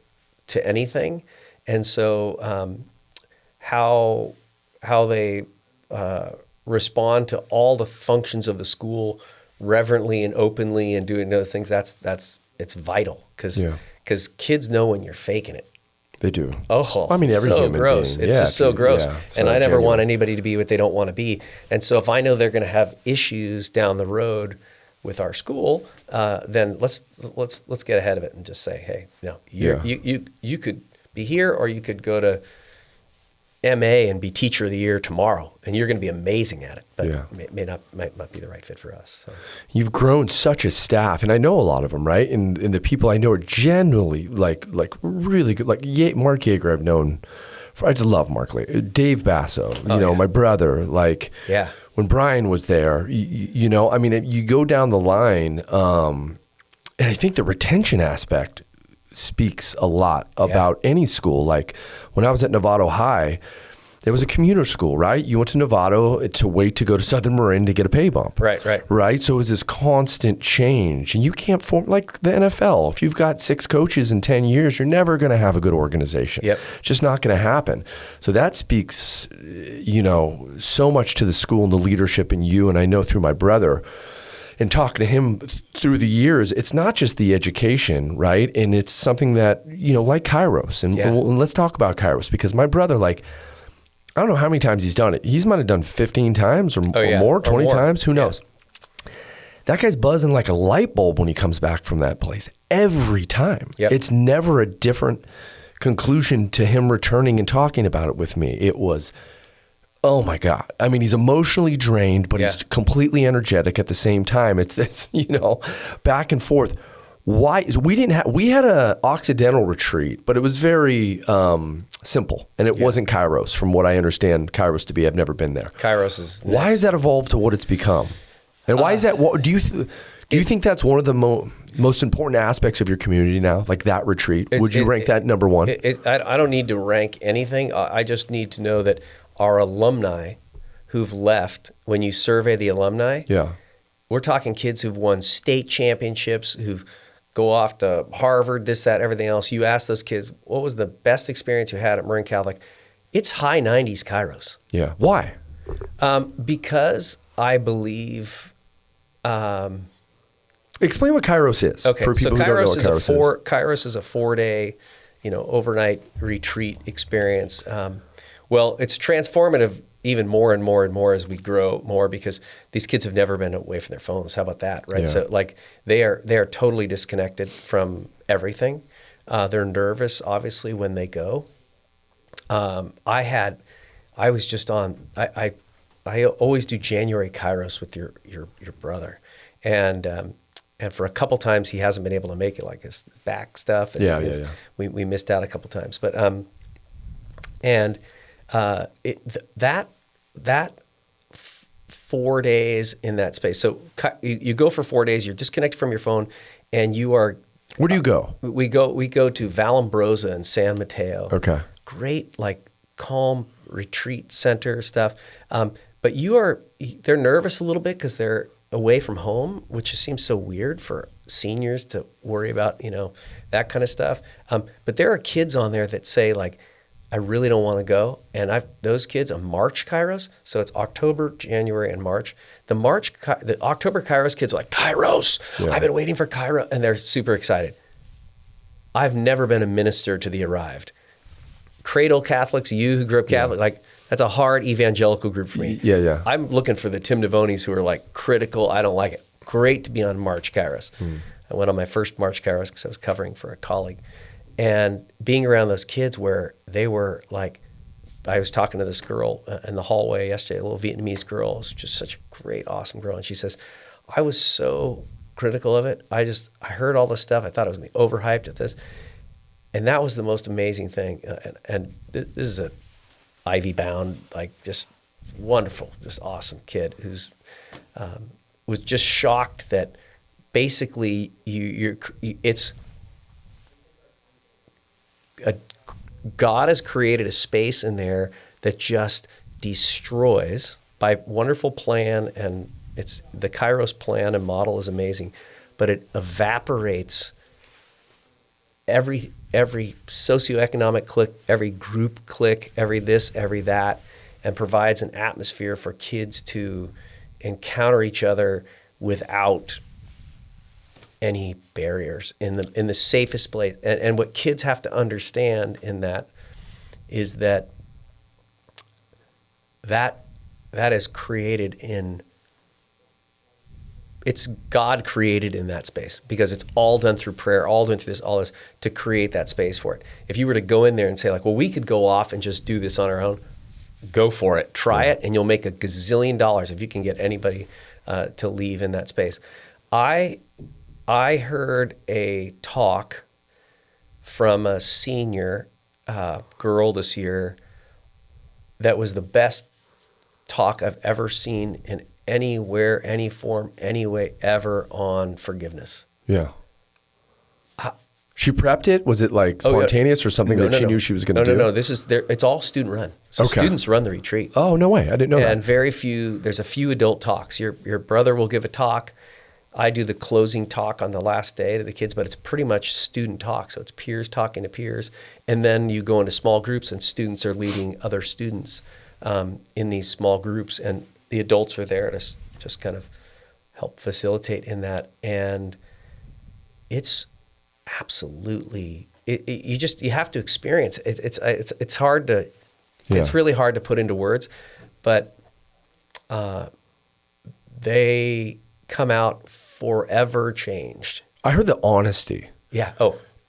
to anything. And so how they respond to all the functions of the school reverently and openly and doing those things, it's vital, because kids know when you're faking it. They do. Oh, I mean, every so human gross. being. It's just so gross. Yeah, and I never want anybody to be what they don't want to be. And so if I know they're going to have issues down the road with our school, then let's get ahead of it and just say, hey, no, you could be here, or you could go to MA and be Teacher of the Year tomorrow, and you're going to be amazing at it, but might not be the right fit for us. So. You've grown such a staff, and I know a lot of them, right? And the people I know are generally like really good. Like Mark Yeager, I've known. I just love Mark. Dave Basso, my brother. When Brian was there, I mean, you go down the line, and I think the retention aspect speaks a lot about any school. Like when I was at Novato High, there was a commuter school, right? You went to Novato to wait to go to Southern Marin to get a pay bump. Right? So it was this constant change. And you can't form, like the NFL, if you've got 6 coaches in 10 years, you're never going to have a good organization. Yep. It's just not going to happen. So that speaks, so much to the school and the leadership in you. And I know through my brother, and talking to him through the years, it's not just the education, right? And it's something that, like Kairos. And let's talk about Kairos, because my brother, I don't know how many times he's done it. He's might have done 15 times or more, 20 times, who knows? That guy's buzzing like a light bulb when he comes back from that place every time. Yep. It's never a different conclusion to him returning and talking about it with me. It was, oh my God. I mean, he's emotionally drained, but he's completely energetic at the same time. It's back and forth. Why? We had a Occidental retreat, but it was very simple, and it wasn't Kairos, from what I understand Kairos to be. I've never been there. Kairos is next. Why has that evolved to what it's become? And why is that? Do you think that's one of the most important aspects of your community now, like that retreat? Would you rank that number one? I don't need to rank anything. I just need to know that our alumni who've left, when you survey the alumni, we're talking kids who've won state championships, who've go off to Harvard, this, that, everything else. You ask those kids, what was the best experience you had at Marin Catholic? It's high 90s Kairos. Yeah. Why? Because I believe... Explain what Kairos is for people who don't know what Kairos is. Kairos is a 4-day, overnight retreat experience. Well, it's transformative even more and more and more as we grow more, because these kids have never been away from their phones. How about that, right? So they are totally disconnected from everything. They're nervous, obviously, when they go. I always do January Kairos with your brother, and for a couple times he hasn't been able to make it, like his back stuff. And we missed out a couple times, but that 4 days in that space. So you go for 4 days. You're disconnected from your phone, and you are. Where do you go? We go to Vallombrosa and San Mateo. Okay. Great, calm retreat center stuff. But they're nervous a little bit because they're away from home, which just seems so weird for seniors to worry about, that kind of stuff. But there are kids on there that say like, I really don't want to go. And those kids are March Kairos. So it's October, January, and March. The October Kairos kids are like, Kairos, I've been waiting for Kairos. And they're super excited. I've never been a minister to the arrived. Cradle Catholics, you who grew up Catholic, like that's a hard evangelical group for me. Yeah. I'm looking for the Tim Navones who are like critical. I don't like it. Great to be on March Kairos. I went on my first March Kairos because I was covering for a colleague. And being around those kids where they were like, I was talking to this girl in the hallway yesterday, a little Vietnamese girl. It was just such a great, awesome girl. And she says, I was so critical of it. I heard all this stuff. I thought it was going to be overhyped at this. And that was the most amazing thing. And this is a Ivy bound, like just wonderful, just awesome kid who's was just shocked that basically God has created a space in there that just destroys by wonderful plan, and it's the Kairos plan and model is amazing, but it evaporates every socioeconomic clique, every group clique, every this, every that, and provides an atmosphere for kids to encounter each other without any barriers in the safest place. And what kids have to understand in that is that is created it's God created in that space because it's all done through prayer, all done through all this to create that space for it. If you were to go in there and say like, well, we could go off and just do this on our own, go for it, try it, and you'll make $1 gazillion if you can get anybody to leave in that space. I heard a talk from a senior girl this year that was the best talk I've ever seen in anywhere, any form, any way ever on forgiveness. Yeah. She prepped it? Was it like spontaneous or something she knew she was going to do? No. It's all student run. So students run the retreat. Oh, no way. I didn't know that. And there's a few adult talks. Your brother will give a talk. I do the closing talk on the last day to the kids, but it's pretty much student talk. So it's peers talking to peers. And then you go into small groups and students are leading other students in these small groups. And the adults are there to just kind of help facilitate in that. And it's absolutely, you have to experience it. It's hard to, it's really hard to put into words, but they come out forever changed. I heard the honesty. Yeah.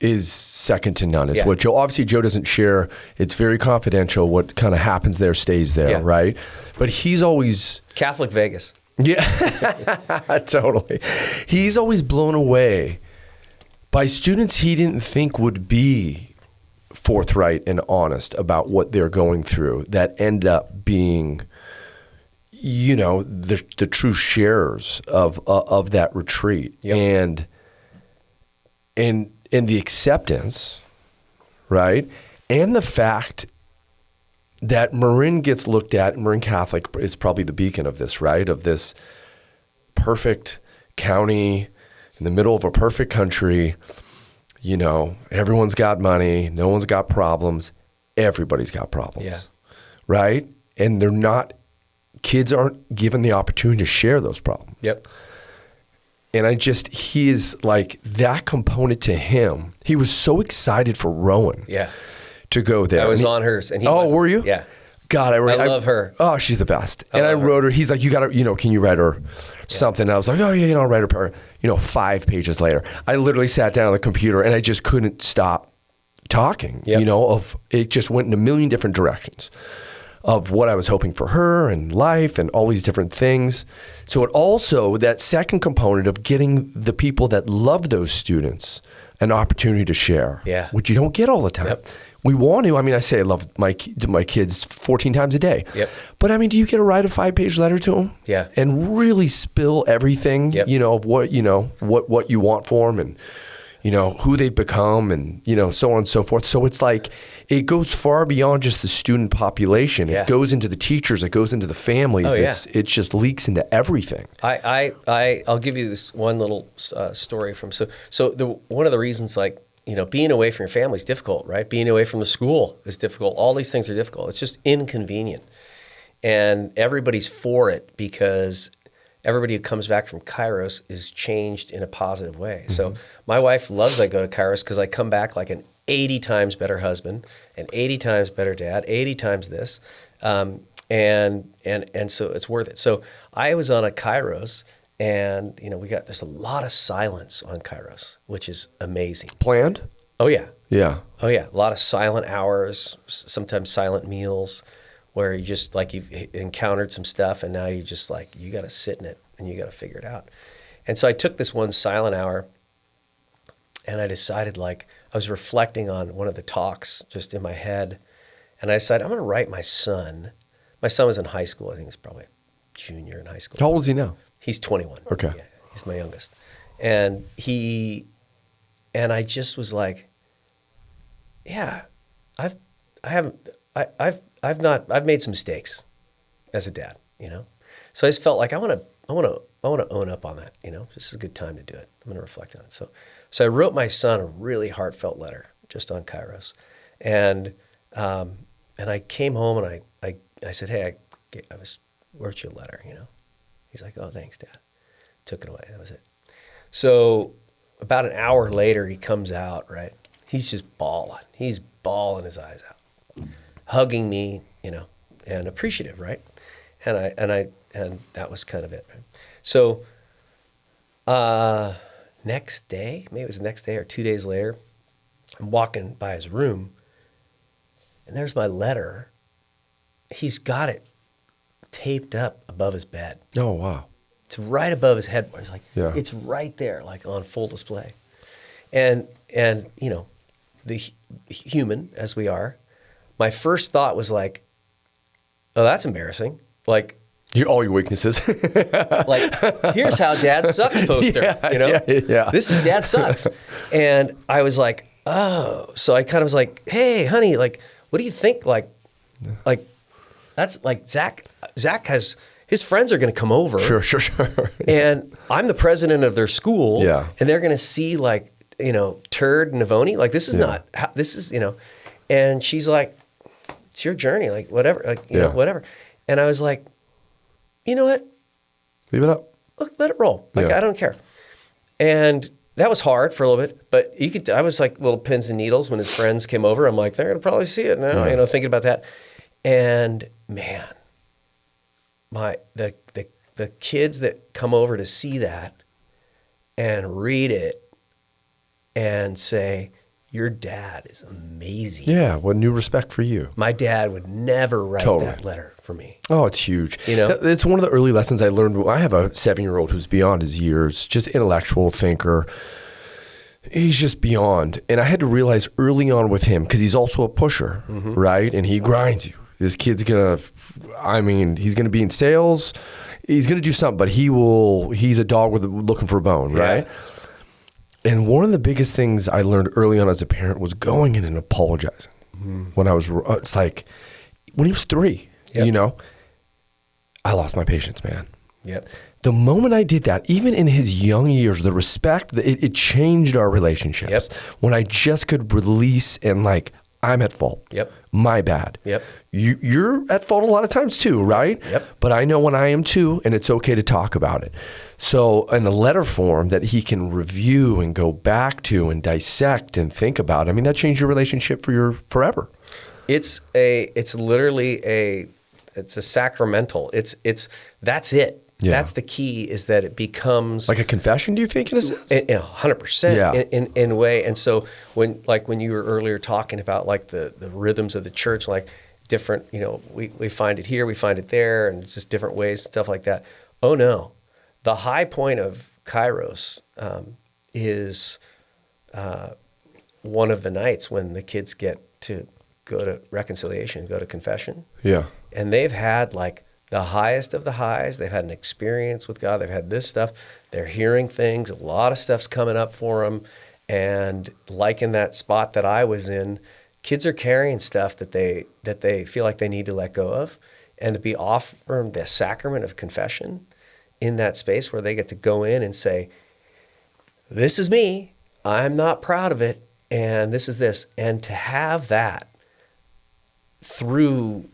Is second to none. What Joe doesn't share. It's very confidential. What kind of happens there stays there, right? But he's always Catholic Vegas. Yeah, totally. He's always blown away by students he didn't think would be forthright and honest about what they're going through that end up being, the true sharers of that retreat. Yep. And the acceptance, right? And the fact that Marin gets looked at, Marin Catholic is probably the beacon of this, right? Of this perfect county in the middle of a perfect country. Everyone's got money. No one's got problems. Everybody's got problems, right? And kids aren't given the opportunity to share those problems. Yep. And he is like that component to him. He was so excited for Rowan to go there. I was on hers. And were you? Yeah. God, I love her. Oh, she's the best. And I wrote her. He's like, you got to, can you write her something? And I was like, oh yeah, I'll write her. 5 pages later, I literally sat down on the computer and I just couldn't stop talking, it just went in a million different directions of what I was hoping for her and life and all these different things. So it also, that second component of getting the people that love those students an opportunity to share, which you don't get all the time. Yep. We want to. I say I love my kids 14 times a day. Yep. But do you get to write a 5-page letter to them? Yeah. And really spill everything, of what you want for them and, who they've become and, so on and so forth. So it's like, it goes far beyond just the student population. Yeah. It goes into the teachers. It goes into the families. Oh, yeah. It just leaks into everything. I'll give you this one little story from one of the reasons, like, you know, being away from your family is difficult, right? Being away from the school is difficult. All these things are difficult. It's just inconvenient. And everybody's for it because everybody who comes back from Kairos is changed in a positive way. Mm-hmm. So my wife loves I go to Kairos because I come back like an 80 times better husband, an 80 times better dad, 80 times this. And so it's worth it. So I was on a Kairos, and, you know, there's a lot of silence on Kairos, which is amazing. Planned? Oh, yeah. Yeah. Oh, yeah. A lot of silent hours, sometimes silent meals, where you just, like, you've encountered some stuff, and now you just, like, you got to sit in it, and you got to figure it out. And so I took this one silent hour, and I decided, like, I was reflecting on one of the talks just in my head, and I decided I'm going to write my son. My son was in high school. I think he's probably a junior in high school. How old is he now? He's 21. Okay. Yeah, he's my youngest. And I just was like, yeah, I've made some mistakes as a dad, you know? So I just felt like I want to own up on that, you know? This is a good time to do it. I'm going to reflect on it. So I wrote my son a really heartfelt letter just on Kairos. And I came home and I said, hey, I wrote you a letter, you know? He's like, oh, thanks, Dad. Took it away. That was it. So about an hour later, he comes out, right? He's just bawling. He's bawling his eyes out, hugging me, you know, and appreciative, right? And that was kind of it. Right? So next day, maybe it was the next day or 2 days later, I'm walking by his room, and there's my letter. He's got it taped up above his bed. Oh, wow. It's right above his headboard. It's like, yeah. It's right there, like on full display. And you know, the human as we are, my first thought was like, oh, that's embarrassing. Like, all your weaknesses. Like, here's how Dad sucks poster. Yeah, you know, yeah. This is Dad sucks. And I was like, oh. So I kind of was like, hey, honey, like, what do you think? Like, that's like Zach has, his friends are going to come over. Sure. And I'm the president of their school. Yeah. And they're going to see, like, you know, Turd Navone. Like, this is not, this is, you know. And she's like, it's your journey. Like, whatever. Like, you know, whatever. And I was like, you know what? Leave it up. Look, let it roll. Like, I don't care. And that was hard for a little bit. But I was like little pins and needles when his friends came over. I'm like, they're going to probably see it now, you know, thinking about that. And man, the kids that come over to see that and read it and say, your dad is amazing. Yeah, what new respect for you. My dad would never write that letter for me. Oh, it's huge. You know, it's one of the early lessons I learned. I have a 7-year-old who's beyond his years, just intellectual thinker. He's just beyond. And I had to realize early on with him, because he's also a pusher, right? And he grinds you. This kid's he's going to be in sales. He's going to do something, but he's a dog looking for a bone, right? And one of the biggest things I learned early on as a parent was going in and apologizing. When it's like, when he was 3, you know, I lost my patience, man. Yep. The moment I did that, even in his young years, the respect, it changed our relationships. Yep. When I just could release and like, I'm at fault. Yep. My bad. Yep. You're at fault a lot of times too, right? Yep. But I know when I am too, and it's okay to talk about it. So in a letter form that he can review and go back to and dissect and think about, I mean, that changed your relationship for forever. It's literally a sacramental. That's it. Yeah. That's the key, is that it becomes like a confession, do you think, in a sense? 100% in a way. And so when you were earlier talking about like the rhythms of the church, like different, you know, we find it here, we find it there, and just different ways, stuff like that. Oh no. The high point of Kairos is one of the nights when the kids get to go to reconciliation, go to confession. Yeah. And they've had like the highest of the highs. They've had an experience with God. They've had this stuff. They're hearing things. A lot of stuff's coming up for them. And like in that spot that I was in, kids are carrying stuff that they feel like they need to let go of, and to be offered the sacrament of confession in that space where they get to go in and say, this is me, I'm not proud of it, and this is this. And to have that through,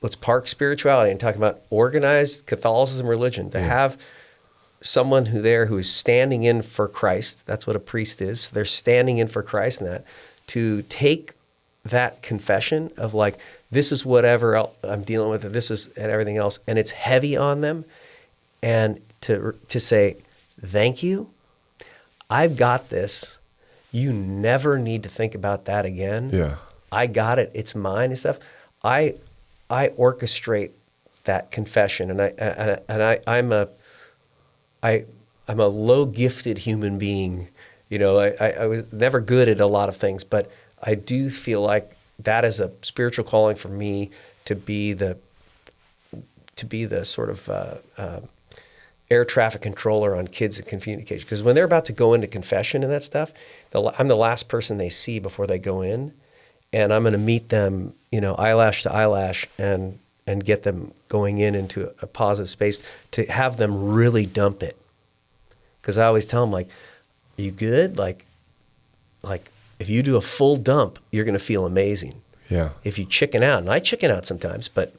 let's park spirituality and talking about organized Catholicism religion, to have someone who is standing in for Christ, that's what a priest is, they're standing in for Christ, and that, to take that confession of like, this is whatever I'm dealing with, this is and everything else, and it's heavy on them, and to say, thank you, I've got this, you never need to think about that again. Yeah. I got it, it's mine and stuff. I orchestrate that confession, and I'm a low gifted human being. I was never good at a lot of things, but I do feel like that is a spiritual calling for me to be the sort of air traffic controller on kids and communication. Because when they're about to go into confession and that stuff, I'm the last person they see before they go in, and I'm going to meet them, eyelash to eyelash, and get them going into a positive space to have them really dump it. Because I always tell them, like, are you good? Like if you do a full dump, you're going to feel amazing. Yeah. If you chicken out, and I chicken out sometimes, but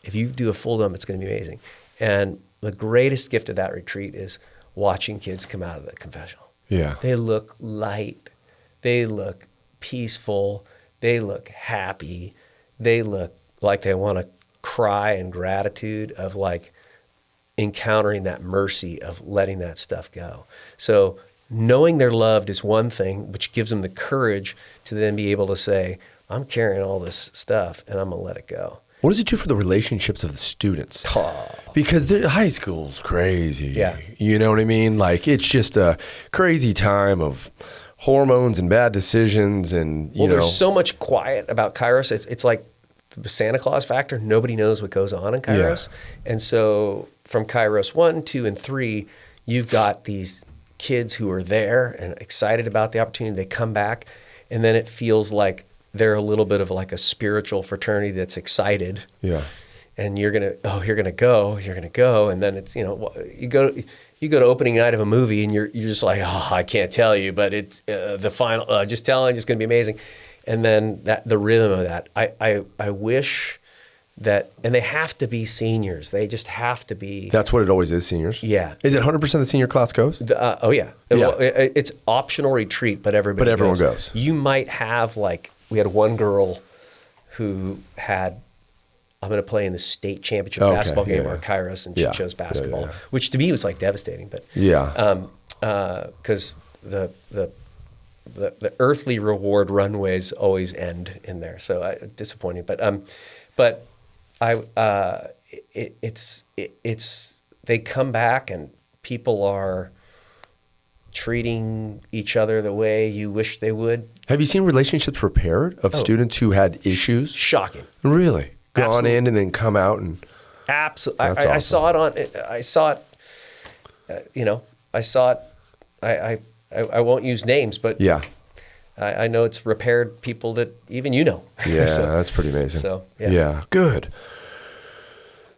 if you do a full dump, it's going to be amazing. And the greatest gift of that retreat is watching kids come out of the confessional. Yeah. They look light. They look peaceful. They look happy. They look like they want to cry in gratitude of like encountering that mercy of letting that stuff go. So knowing they're loved is one thing, which gives them the courage to then be able to say, I'm carrying all this stuff and I'm going to let it go. What does it do for the relationships of the students? Oh. Because high school's crazy. Yeah. You know what I mean? Like, it's just a crazy time of hormones and bad decisions, and you know. There's so much quiet about Kairos. It's like the Santa Claus factor. Nobody knows what goes on in Kairos. Yeah. And so from Kairos 1, 2, and 3, you've got these kids who are there and excited about the opportunity. They come back, and then it feels like they're a little bit of like a spiritual fraternity that's excited. Yeah. And you're gonna go, and then it's, you go to opening night of a movie, and you're just like, oh, I can't tell you, but it's the final. Just telling, it's gonna be amazing. And then the rhythm of that, I wish that, and they have to be seniors. They just have to be. That's what it always is, seniors. Yeah. Is it 100% the senior class goes? Oh yeah. Yeah. It's optional retreat, but everyone goes. You might have we had one girl who had, I'm going to play in the state championship basketball game or Kairos, and she chose basketball, which to me was like devastating. But because the earthly reward runways always end in there, so disappointing. But it's they come back and people are treating each other the way you wish they would. Have you seen relationships repaired of students who had issues? Shocking. Really? Gone Absolutely. in and then come out and... Absolutely. Awesome. I saw it. I won't use names, but yeah, I know it's repaired people that even you know. Yeah, so, that's pretty amazing. So, yeah. Good.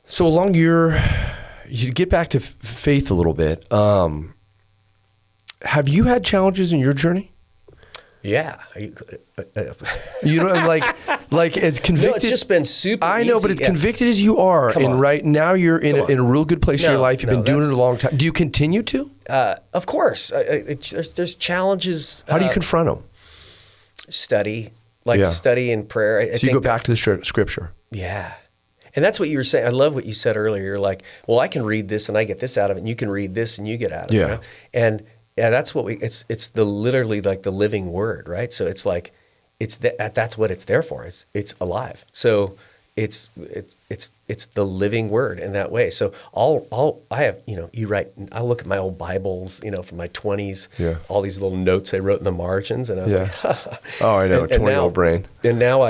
So along you get back to faith a little bit. Have you had challenges in your journey? Yeah. Like as convicted. No, it's just been super I know, easy. but as convicted as you are, right now you're in a real good place in your life. You've been doing it a long time. Do you continue to? Of course. There's challenges. How do you confront them? Study and prayer. So you go back to the scripture. Yeah. And that's what you were saying. I love what you said earlier. You're like, well, I can read this and I get this out of it, and you can read this and you get out of it. You know? And that's what it's literally like the living word, right? So it's like, that's what it's there for. It's alive. So it's the living word in that way. So I have, you write, I look at my old Bibles, from my 20s, all these little notes I wrote in the margins, and I was like, oh, I know, 20-year-old brain. And now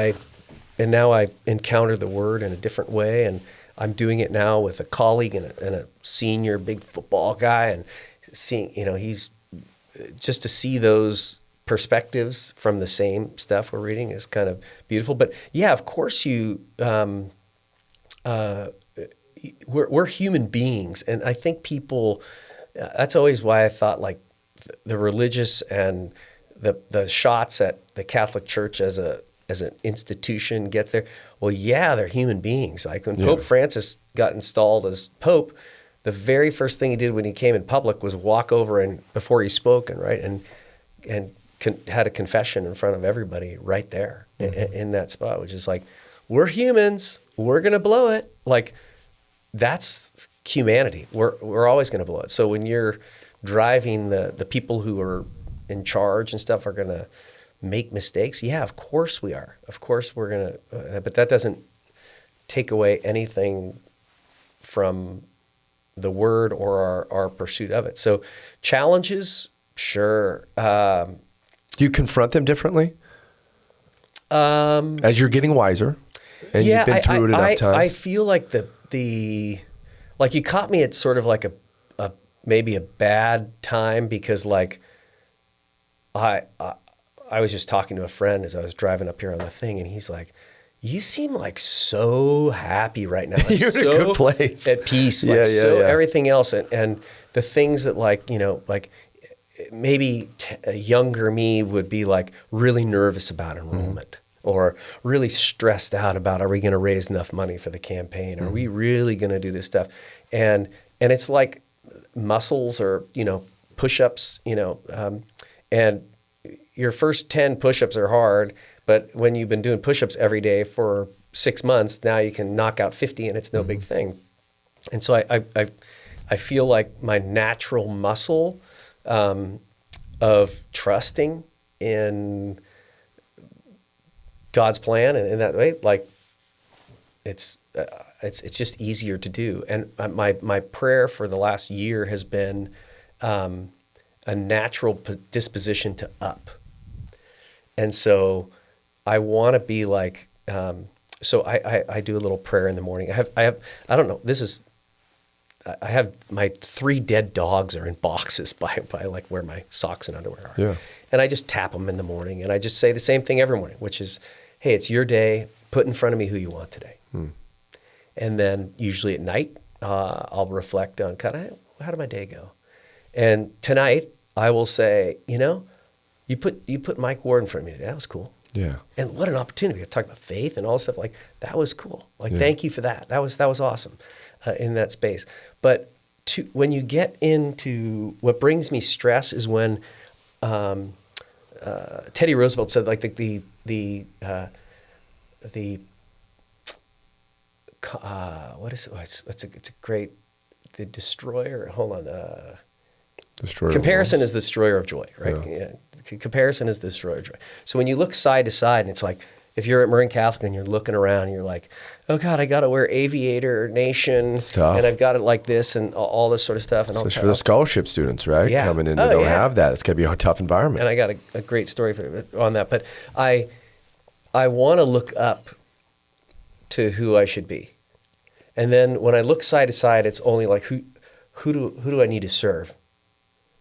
I encounter the word in a different way, and I'm doing it now with a colleague and a senior big football guy, and seeing, he's just to see those perspectives from the same stuff we're reading is kind of beautiful. But yeah, of course we're human beings. And I think people, that's always why I thought like the religious and the shots at the Catholic Church as an institution gets there. Well, yeah, they're human beings. Like when Pope Francis got installed as Pope, the very first thing he did when he came in public was walk over and before he spoke and had a confession in front of everybody right there in that spot, which is like, we're humans, we're gonna blow it. Like that's humanity. We're always gonna blow it. So when you're driving, the people who are in charge and stuff are gonna make mistakes. Yeah, of course we are. Of course we're gonna. But that doesn't take away anything from the word or our pursuit of it. So challenges, sure. Do you confront them differently as you're getting wiser and you've been through it enough times? I feel like the like you caught me at sort of like a maybe a bad time because like I was just talking to a friend as I was driving up here on the thing, and he's like, "You seem like so happy right now. Like You're so in a good place, at peace. Like everything else, and the things that like like maybe a younger me would be like really nervous about enrollment." Or really stressed out about, are we going to raise enough money for the campaign? Are we really going to do this stuff? And it's like muscles or, push-ups, and your first 10 push-ups are hard, but when you've been doing push-ups every day for 6 months, now you can knock out 50 and it's no big thing. And so I feel like my natural muscle of trusting in God's plan, and in that way, like it's just easier to do. And my prayer for the last year has been a natural disposition to up. And so I want to be like, so I do a little prayer in the morning. I don't know. I have my 3 dead dogs are in boxes by like where my socks and underwear are. Yeah. And I just tap them in the morning, and I just say the same thing every morning, which is, hey, it's your day. Put in front of me who you want today. And then usually at night, I'll reflect on how did my day go? And tonight I will say, you put Mike Ward in front of me today. That was cool. Yeah. And what an opportunity to talk about faith and all this stuff. Like that was cool. Like thank you for that. That was awesome in that space. But when you get into what brings me stress is when Teddy Roosevelt said like what is it? It's a great, the destroyer. Hold on. Destroyer comparison is the destroyer of joy, right? Yeah. Comparison is the destroyer of joy. So when you look side to side, and it's like, if you're at Marin Catholic and you're looking around and you're like, oh God, I got to wear Aviator Nation, and I've got it like this and all this sort of stuff. And especially for the scholarship students, right? Yeah. Coming in, they don't have that. It's going to be a tough environment. And I got a great story on that. But I want to look up to who I should be. And then when I look side to side, it's only like, who do I need to serve?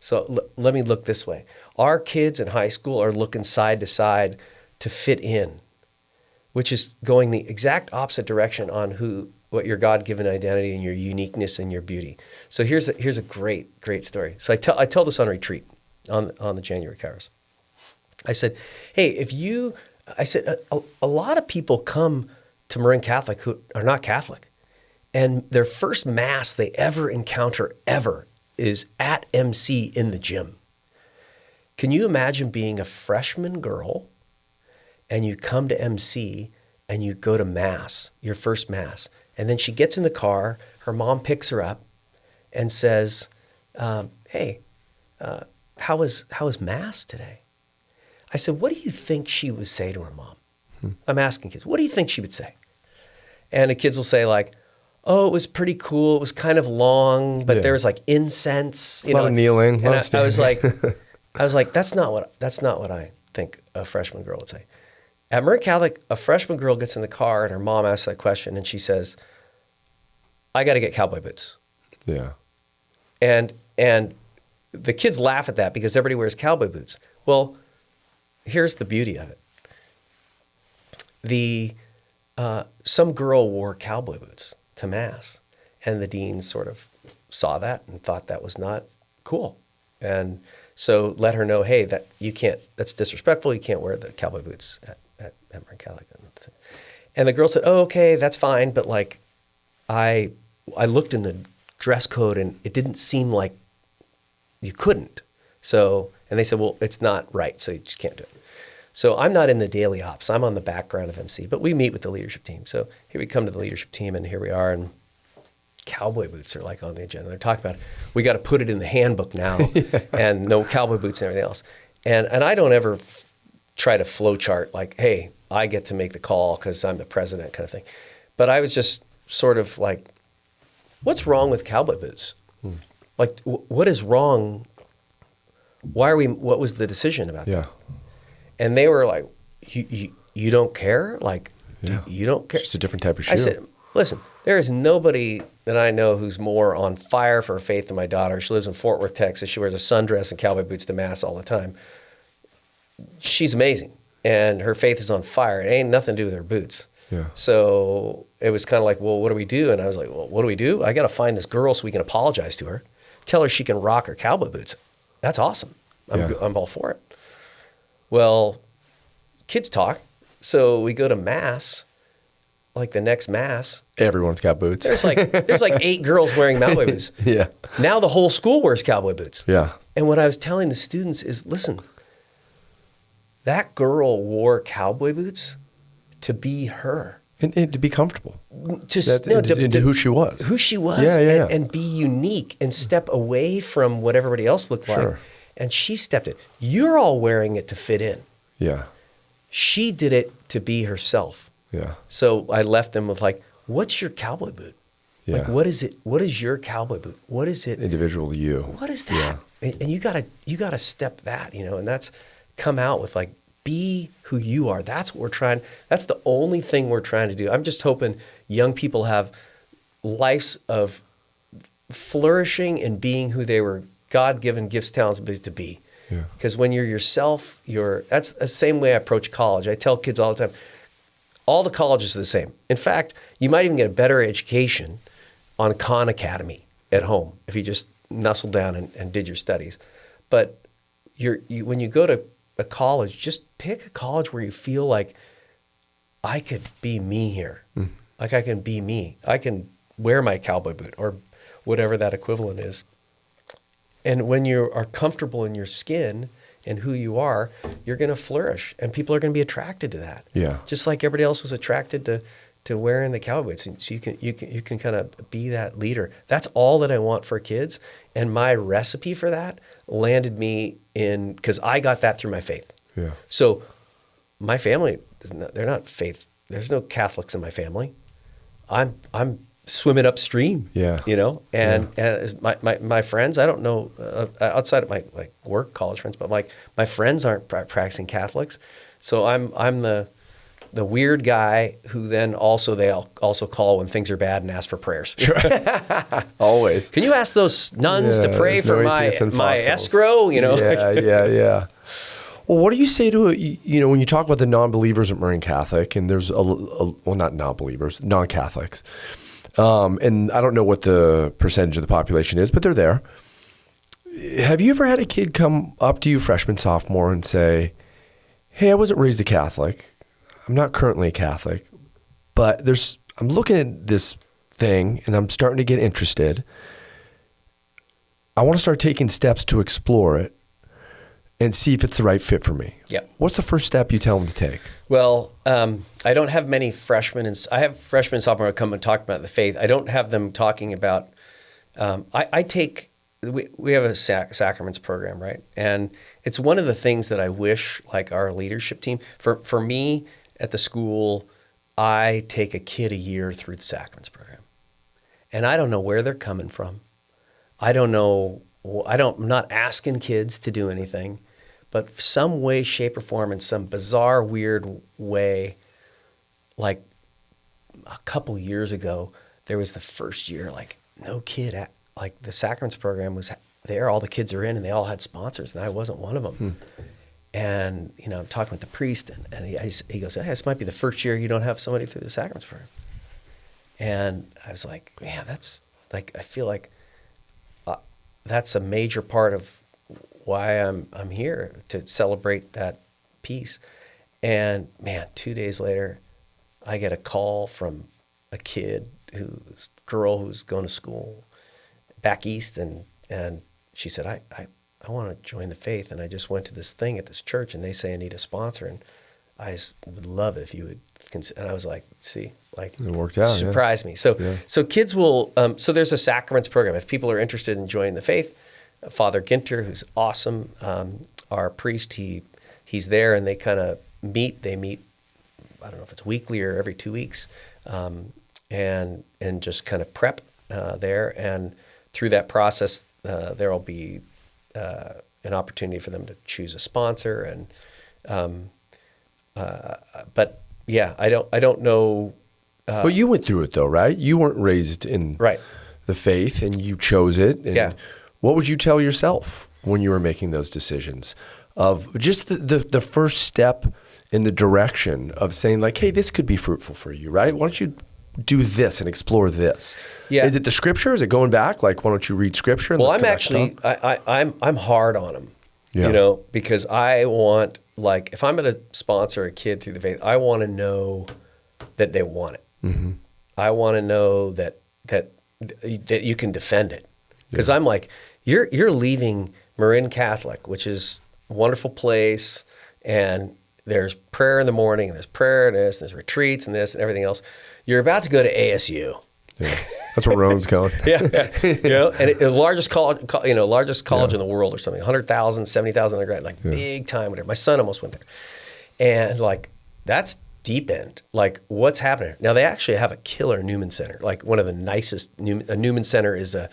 So let me look this way. Our kids in high school are looking side to side to fit in, which is going the exact opposite direction on what your God-given identity and your uniqueness and your beauty. So here's a great story. So I tell this on retreat on the January Kairos. I said, hey, a lot of people come to Marin Catholic who are not Catholic, and their first mass they ever encounter is at MC in the gym. Can you imagine being a freshman girl and you come to MC and you go to mass, your first mass, and then she gets in the car, her mom picks her up and says, hey, how was mass today? I said, what do you think she would say to her mom? I'm asking kids, what do you think she would say? And the kids will say like, oh, it was pretty cool. It was kind of long, but there was like incense. A lot of kneeling. And I was like, that's not what I think a freshman girl would say. At Marin Catholic, a freshman girl gets in the car and her mom asks that question and she says, I got to get cowboy boots. Yeah. And the kids laugh at that because everybody wears cowboy boots. Well, here's the beauty of it. Some girl wore cowboy boots to Mass, and the dean sort of saw that and thought that was not cool. And so let her know, hey, that you can't, that's disrespectful. You can't wear the cowboy boots at Marin Catholic. And the girl said, oh, okay, that's fine. But like, I looked in the dress code and it didn't seem like you couldn't. So, and they said, well, it's not right. So you just can't do it. So I'm not in the daily ops. I'm on the background of MC, but we meet with the leadership team. So here we come to the leadership team, and here we are, and cowboy boots are like on the agenda. They're talking about, we got to put it in the handbook now, and no cowboy boots and everything else. And I don't ever try to flow chart like, hey, I get to make the call because I'm the president kind of thing. But I was just sort of like, what's wrong with cowboy boots? Like, what is wrong? What was the decision about that? And they were like, you don't care? Like, you don't care? It's just a different type of shoe. I said, listen, there is nobody that I know who's more on fire for faith than my daughter. She lives in Fort Worth, Texas. She wears a sundress and cowboy boots to Mass all the time. She's amazing, and her faith is on fire. It ain't nothing to do with her boots. So it was kind of like, well, what do we do? And I was like, well, what do we do? I got to find this girl so we can apologize to her. Tell her she can rock her cowboy boots. That's awesome. I'm all for it. Well, kids talk. So we go to Mass, like the next Mass. Everyone's got boots. There's like 8 girls wearing cowboy boots. Now the whole school wears cowboy boots. And what I was telling the students is, listen, that girl wore cowboy boots to be her. And to be comfortable. To who she was. Who she was. And be unique and step away from what everybody else looked like. And she stepped it. You're all wearing it to fit in. She did it to be herself. So I left them with like, what's your cowboy boot? Like, what is it? What is your cowboy boot? What is it? Individual to you. What is that? And you gotta step that, and that's come out with like, be who you are. That's what we're trying. That's the only thing we're trying to do. I'm just hoping young people have lives of flourishing and being who they were God-given gifts, talents, abilities to be. Because when you're yourself, that's the same way I approach college. I tell kids all the time, all the colleges are the same. In fact, you might even get a better education on Khan Academy at home if you just nestled down and did your studies. But when you go to a college, just pick a college where you feel like, I could be me here. Like I can be me. I can wear my cowboy boot or whatever that equivalent is. And when you are comfortable in your skin and who you are, you're going to flourish, and people are going to be attracted to that. Just like everybody else was attracted to wearing the cowboy boots. So you can kind of be that leader. That's all that I want for kids. And my recipe for that landed me in, because I got that through my faith. So my family, they're not faith. There's no Catholics in my family. I'm swimming upstream, and my friends, I don't know, outside of my work, college friends, but my friends aren't practicing Catholics. So I'm the weird guy who then they also call when things are bad and ask for prayers. Always. Can you ask those nuns to pray for my escrow? Well, what do you say to when you talk about the non-believers at Marin Catholic, and there's not non-believers, non-Catholics, and I don't know what the percentage of the population is, but they're there. Have you ever had a kid come up to you, freshman, sophomore, and say, "Hey, I wasn't raised a Catholic. I'm not currently a Catholic, but I'm looking at this thing and I'm starting to get interested. I want to start taking steps to explore it and see if it's the right fit for me." What's the first step you tell them to take? Well, I don't have many freshmen. I have freshmen and sophomore come and talk about the faith. I don't have them talking about, we have a sacraments program, right? And it's one of the things that I wish, like our leadership team, for me at the school, I take a kid a year through the sacraments program. And I don't know where they're coming from. I'm not asking kids to do anything, but some way, shape, or form, in some bizarre, weird way, like a couple years ago, there was the first year, like no kid, the sacraments program was there, all the kids are in, and they all had sponsors, and I wasn't one of them. And, you know, I'm talking with the priest, and he goes, hey, this might be the first year you don't have somebody through the sacraments program. And I was like, man, that's like, I feel like that's a major part of why I'm here, to celebrate that piece. And man, 2 days later, I get a call from a girl who's going to school back east, and she said, I want to join the faith, and I just went to this thing at this church, and they say I need a sponsor, and I just would love it if you would consider. And I was like, see, like, it worked out. Surprised me. So kids will. So there's a sacraments program. If people are interested in joining the faith, Father Ginter, who's awesome, our priest, he's there, and they kind of meet. They meet. I don't know if it's weekly or every 2 weeks, and just kind of prep there. And through that process, there will be an opportunity for them to choose a sponsor. And but yeah, I don't know. Well, you went through it though, right? You weren't raised in the faith, and you chose it. And what would you tell yourself when you were making those decisions of just the first step in the direction of saying like, hey, this could be fruitful for you, right? Why don't you do this and explore this? Yeah. Is it the scripture? Is it going back? Like, why don't you read scripture? And well, I'm actually, I'm hard on them, you know, because I want, like, if I'm going to sponsor a kid through the faith, I want to know that they want it. Mm-hmm. I want to know that you can defend it. Because I'm like, you're leaving Marin Catholic, which is a wonderful place, and there's prayer in the morning, and there's prayer and this, and there's retreats and this and everything else. You're about to go to ASU. Yeah. That's where Rome's going. You know, and the largest college, in the world or something, 100,000, 70,000 undergrad, like big time, whatever. My son almost went there. And like, that's deep end. Like, what's happening? Now, they actually have a killer Newman Center, like one of the nicest. A Newman Center is a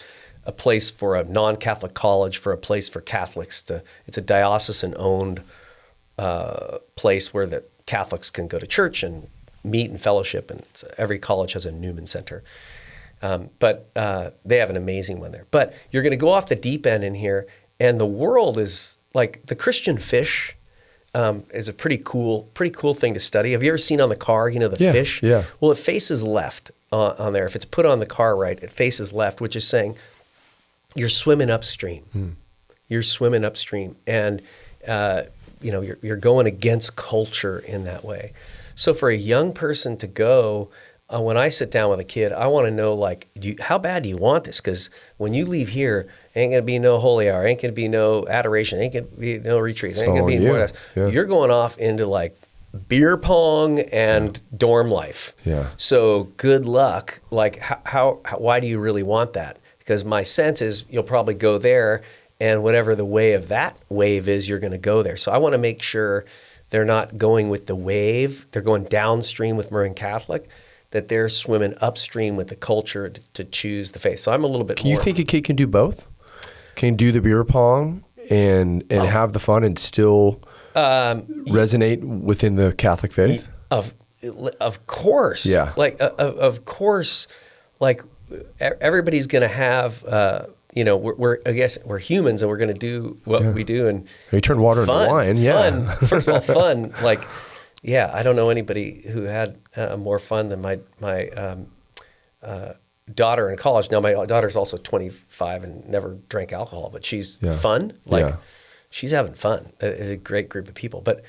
place for a non-Catholic college, for a place for Catholics it's a diocesan-owned place where the Catholics can go to church and meet and fellowship, and every college has a Newman Center. But they have an amazing one there. But you're going to go off the deep end in here, and the world is like, the Christian fish is a pretty cool thing to study. Have you ever seen on the car, you know, the fish? Yeah. Well, it faces left on there. If it's put on the car right, it faces left, which is saying you're swimming upstream. You're swimming upstream, and you know, you're going against culture in that way. So for a young person to go, when I sit down with a kid, I want to know, like, how bad do you want this? Because when you leave here, ain't going to be no holy hour, ain't going to be no adoration, ain't going to be no retreats, ain't going to be more. You're going off into like beer pong and dorm life. Yeah. So good luck. Like, why do you really want that? Because my sense is you'll probably go there, and whatever the way of that wave is, you're going to go there. So I want to make sure they're not going with the wave. They're going downstream with Marin Catholic, that they're swimming upstream with the culture to choose the faith. So I'm a little bit more. Do you think a kid can do both? Can do the beer pong and have the fun and still resonate within the Catholic faith? Of course. Yeah. Like, of course, like, everybody's going to have, you know, we're humans, and we're going to do what we do. And you turn water into wine. Fun. First of all, fun. Like, yeah, I don't know anybody who had more fun than my daughter in college. Now, my daughter's also 25 and never drank alcohol, but she's fun. Like, she's having fun. It's a great group of people. But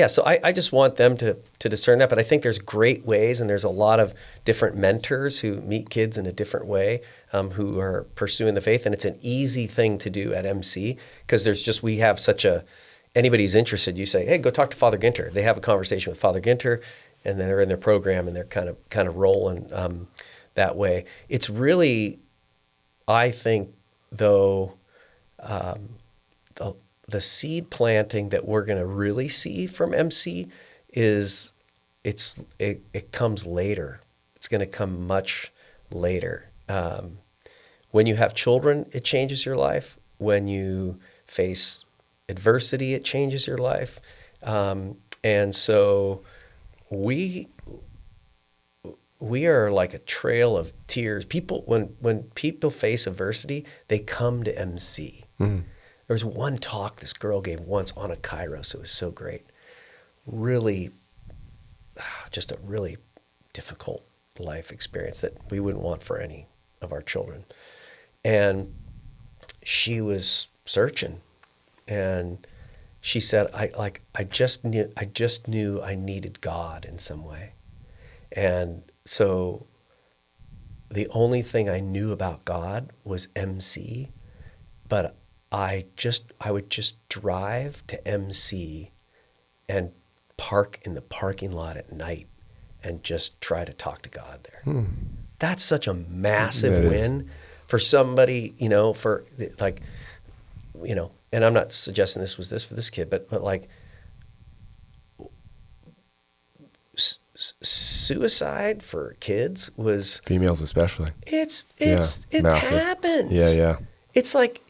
so I just want them to discern that. But I think there's great ways, and there's a lot of different mentors who meet kids in a different way, who are pursuing the faith. And it's an easy thing to do at MC, because we have such a, anybody who's interested, you say, hey, go talk to Father Ginter. They have a conversation with Father Ginter, and they're in their program, and they're kind of rolling that way. It's really, I think, though, the seed planting that we're going to really see from MC is it comes later. It's going to come much later. When you have children, it changes your life. When you face adversity, it changes your life. And so we are like a trail of tears. People, when people face adversity, they come to MC. There was one talk this girl gave once on a Kairos. It was so great. Really, just a really difficult life experience that we wouldn't want for any of our children. And she was searching, and she said, I just knew I needed God in some way. And so the only thing I knew about God was MC, but I would just drive to MC and park in the parking lot at night and just try to talk to God there. That's such a massive win for somebody, you know, for like, you know, and I'm not suggesting this was this for this kid, but like suicide for kids was females especially. It happens. Yeah. It's like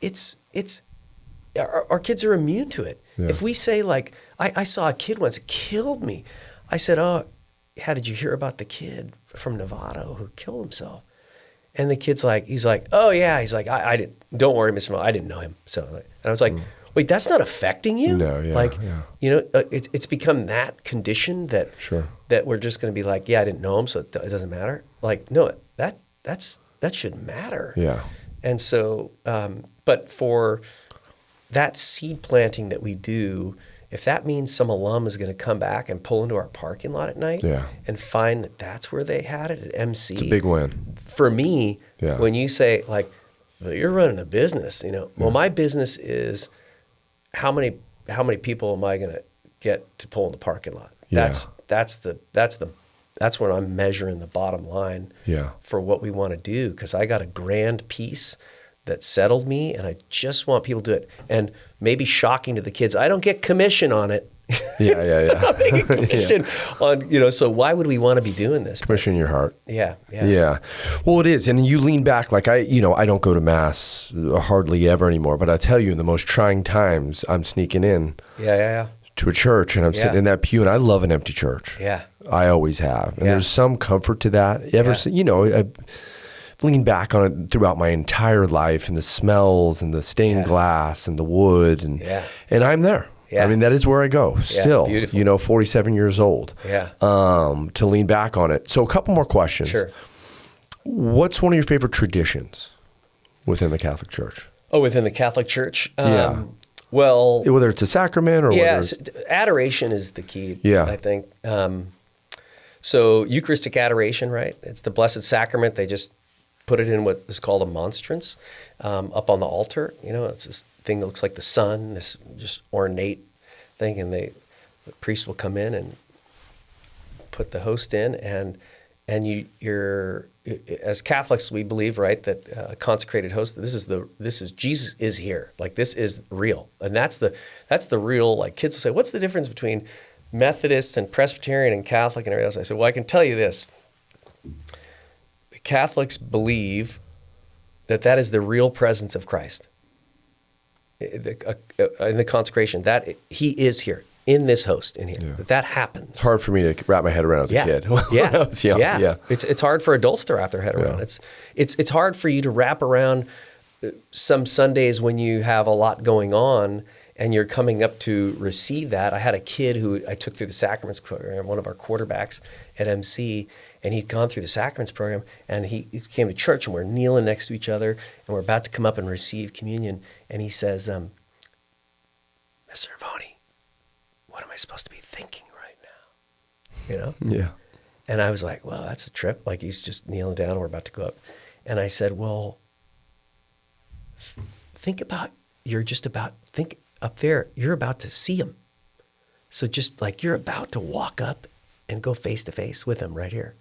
our kids are immune to it. Yeah. If we say like, I saw a kid once, it killed me. I said, oh, how did you hear about the kid from Nevada who killed himself? And the kid's like, he's like, oh yeah. He's like, I didn't, don't worry, Mr. Mo, I didn't know him. So, and I was like, wait, that's not affecting you? No, yeah. Like, you know, it's become that condition that that we're just going to be like, yeah, I didn't know him, so it doesn't matter. Like, no, that should matter. Yeah. And so, but for that seed planting that we do, if that means some alum is going to come back and pull into our parking lot at night and find that that's where they had it at MC. It's a big win. For me, when you say like, well, you're running a business, you know, well, my business is how many people am I going to get to pull in the parking lot? That's when I'm measuring the bottom line for what we want to do, because I got a grand piece that settled me, and I just want people to do it. And maybe shocking to the kids, I don't get commission on it. Yeah. I'm not making commission on, you know, so why would we want to be doing this? Commission in your heart. Yeah. Well, it is. And you lean back, like I don't go to mass hardly ever anymore, but I tell you, in the most trying times, I'm sneaking in to a church, and I'm sitting in that pew, and I love an empty church. Yeah. I always have. And there's some comfort to that. I've leaned back on it throughout my entire life, and the smells and the stained glass and the wood, and I'm there. Yeah. I mean, that is where I go still, 47 years old, to lean back on it. So a couple more questions. Sure. What's one of your favorite traditions within the Catholic Church? Oh, within the Catholic Church? Well, whether it's a sacrament or whether adoration is the key, I think. So Eucharistic adoration, right? It's the Blessed Sacrament. They just put it in what is called a monstrance up on the altar. You know, it's this thing that looks like the sun, this just ornate thing, and the priest will come in and put the host in, and you're as Catholics, we believe, right, that consecrated host, this is Jesus is here, like this is real, and that's the real, like kids will say, what's the difference between Methodists and Presbyterian and Catholic and everything else? I said, well, I can tell you this. The Catholics believe that is the real presence of Christ in the consecration, that he is here in this host in here. That happens. It's hard for me to wrap my head around as a kid. When I was young. It's hard for adults to wrap their head around. It's hard for you to wrap around some Sundays when you have a lot going on and you're coming up to receive that. I had a kid who I took through the sacraments program, one of our quarterbacks at MC, and he'd gone through the sacraments program, and he came to church, and we're kneeling next to each other, and we're about to come up and receive communion, and he says, Mr. Navone, what am I supposed to be thinking right now? You know? Yeah. And I was like, well, that's a trip. Like, he's just kneeling down, and we're about to go up. And I said, well, think up there, you're about to see him. So just like you're about to walk up and go face to face with him right here.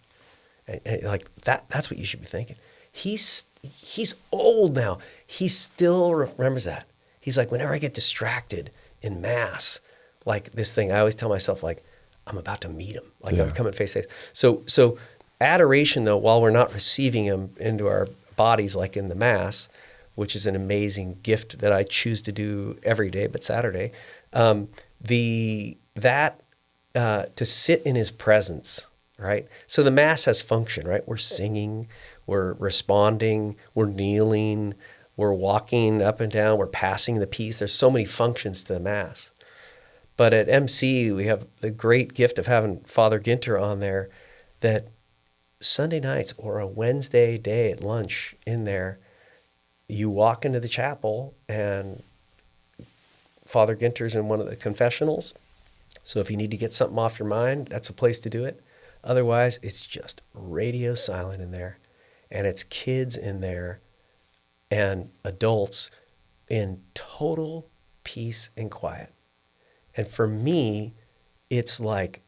And like that's what you should be thinking. He's old now. He still remembers that. He's like, whenever I get distracted in mass, like this thing, I always tell myself, like, I'm about to meet him. Like I'm coming face to face. So adoration, though, while we're not receiving him into our bodies like in the mass, which is an amazing gift that I choose to do every day, but Saturday, to sit in his presence, right? So the Mass has function, right? We're singing, we're responding, we're kneeling, we're walking up and down, we're passing the peace. There's so many functions to the Mass. But at MC, we have the great gift of having Father Ginter on there, that Sunday nights or a Wednesday day at lunch in there, you walk into the chapel and Father Ginter's in one of the confessionals. So if you need to get something off your mind, that's a place to do it. Otherwise, it's just radio silent in there. And it's kids in there and adults in total peace and quiet. And for me, it's like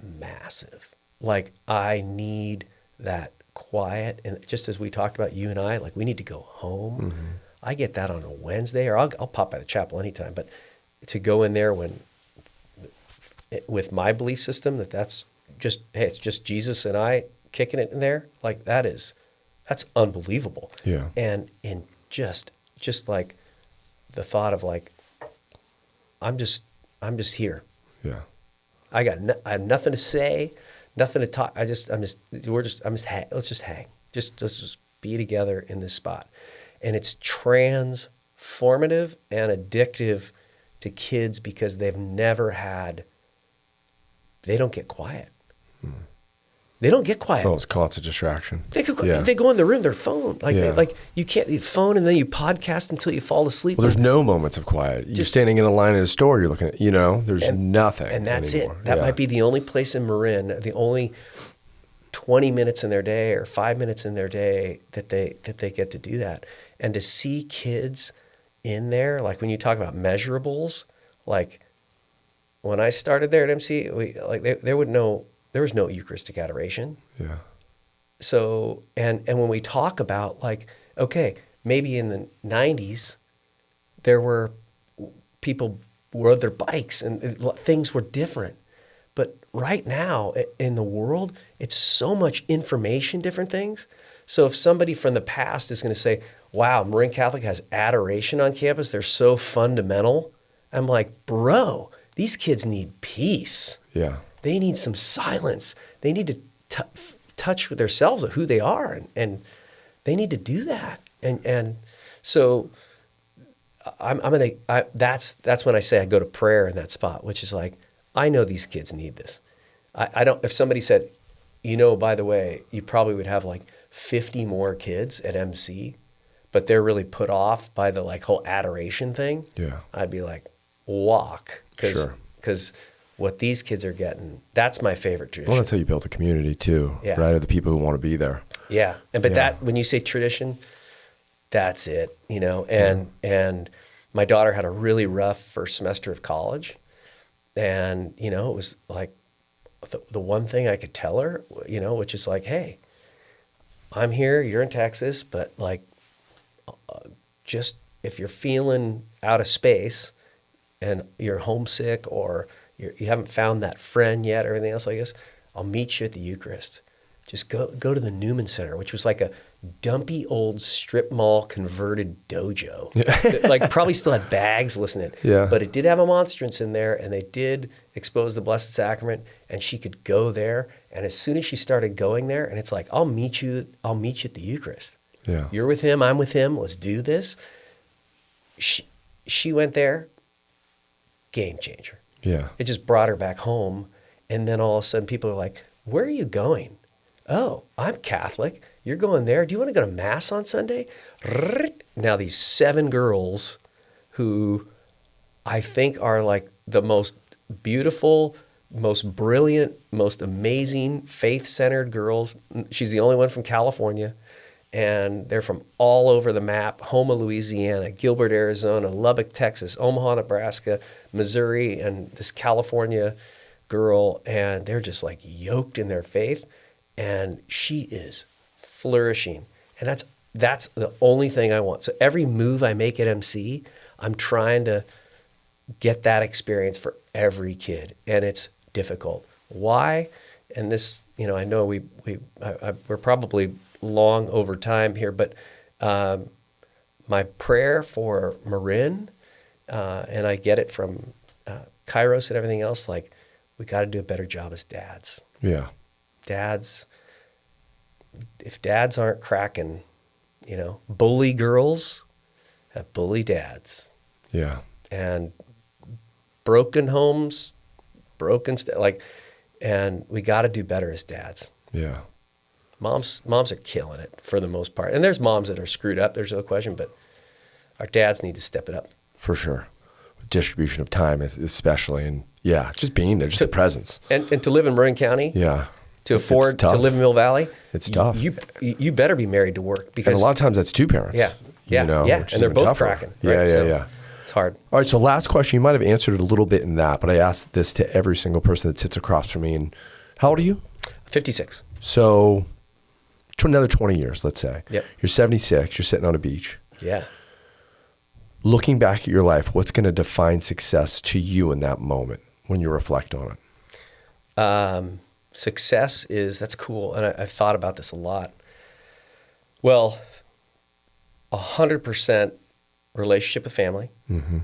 massive. Like I need that quiet. And just as we talked about, you and I, like we need to go home. Mm-hmm. I get that on a Wednesday, or I'll pop by the chapel anytime. But to go in there when, with my belief system, that's just, hey, it's just Jesus and I kicking it in there. Like that's unbelievable. Yeah. And in just like the thought of like, I'm just here. Yeah. I have nothing to say, nothing to talk. let's just hang. Let's just be together in this spot. And it's transformative and addictive to kids because they don't get quiet. They don't get quiet. Well, it's constant distraction. They go in the room, their phone. Like you can't phone, and then you podcast until you fall asleep. Well, there's no moments of quiet. You're standing in a line at a store, you're looking at, there's nothing. And that's anymore. it. That might be the only place in Marin, the only 20 minutes in their day or 5 minutes in their day that they get to do that. And to see kids in there, like when you talk about measurables, like when I started there at MC, there was no Eucharistic adoration. Yeah. So, and when we talk about like, okay, maybe in the 90s, there were people rode their bikes and things were different. But right now in the world, it's so much information, different things. So if somebody from the past is going to say, wow, Marin Catholic has adoration on campus, they're so fundamental. I'm like, bro, these kids need peace. Yeah. They need some silence. They need to touch with themselves of who they are, and they need to do that. And so that's when I say I go to prayer in that spot, which is like, I know these kids need this. I don't. If somebody said, by the way, you probably would have like 50 more kids at MC, but they're really put off by the like whole adoration thing. Yeah. I'd be like, walk, because what these kids are getting, that's my favorite tradition. Well, that's how you build a community too, right? Of the people who want to be there. Yeah. That, when you say tradition, that's it, and my daughter had a really rough first semester of college, and, it was like the one thing I could tell her, which is like, hey, I'm here, you're in Texas, but like, just if you're feeling out of space and you're homesick or you haven't found that friend yet or everything else like this, I'll meet you at the Eucharist. Just go to the Newman Center, which was like a dumpy old strip mall converted dojo. That, like probably still had bags listening. Yeah. But it did have a monstrance in there, and they did expose the Blessed Sacrament, and she could go there. And as soon as she started going there, and it's like, I'll meet you at the Eucharist. Yeah. You're with him, I'm with him, let's do this. She went there, game changer. Yeah. It just brought her back home. And then all of a sudden people are like, where are you going? Oh, I'm Catholic. You're going there. Do you want to go to Mass on Sunday? Now these 7 girls who I think are like the most beautiful, most brilliant, most amazing, faith-centered girls. She's the only one from California. And they're from all over the map: Houma, Louisiana, Gilbert, Arizona, Lubbock, Texas, Omaha, Nebraska, Missouri, and this California girl. And they're just like yoked in their faith. And she is flourishing. And that's the only thing I want. So every move I make at MC, I'm trying to get that experience for every kid. And it's difficult. Why? And this, I know we're probably long over time here, but my prayer for Marin, and I get it from Kairos and everything else, like we got to do a better job as dads. Yeah. Dads, if dads aren't cracking, bully girls have bully dads. Yeah. And broken homes, and we got to do better as dads. Yeah. Moms are killing it for the most part. And there's moms that are screwed up, there's no question, but our dads need to step it up. For sure. Distribution of time especially, and just being there, just the presence. And to live in Marin County, to afford to live in Mill Valley, it's tough. You better be married to work, because and a lot of times that's two parents. And they're both tougher. Cracking. Right? Yeah. It's hard. All right, so last question. You might have answered it a little bit in that, but I asked this to every single person that sits across from me. And how old are you? 56. So another 20 years, let's say. Yep. You're 76. You're sitting on a beach. Yeah. Looking back at your life, what's going to define success to you in that moment when you reflect on it? Success that's cool. And I've thought about this a lot. Well, 100% relationship with family. Mm-hmm.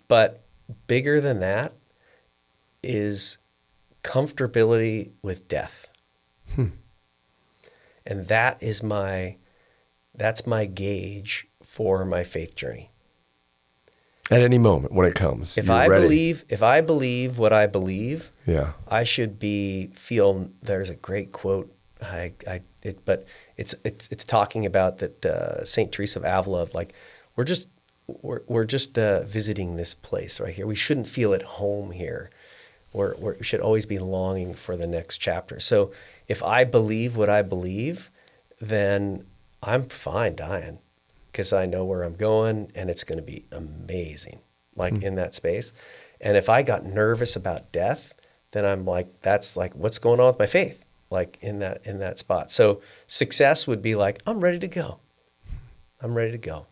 But bigger than that is comfortability with death. And that's my gauge for my faith journey. At any moment when it comes, if I believe what I believe, I should feel. There's a great quote. But it's talking about that Saint Teresa of Avila, like we're just visiting this place right here. We shouldn't feel at home here. We should always be longing for the next chapter. So if I believe what I believe, then I'm fine dying, because I know where I'm going and it's going to be amazing, in that space. And if I got nervous about death, then I'm like, that's like, what's going on with my faith? In that spot. So success would be like, I'm ready to go.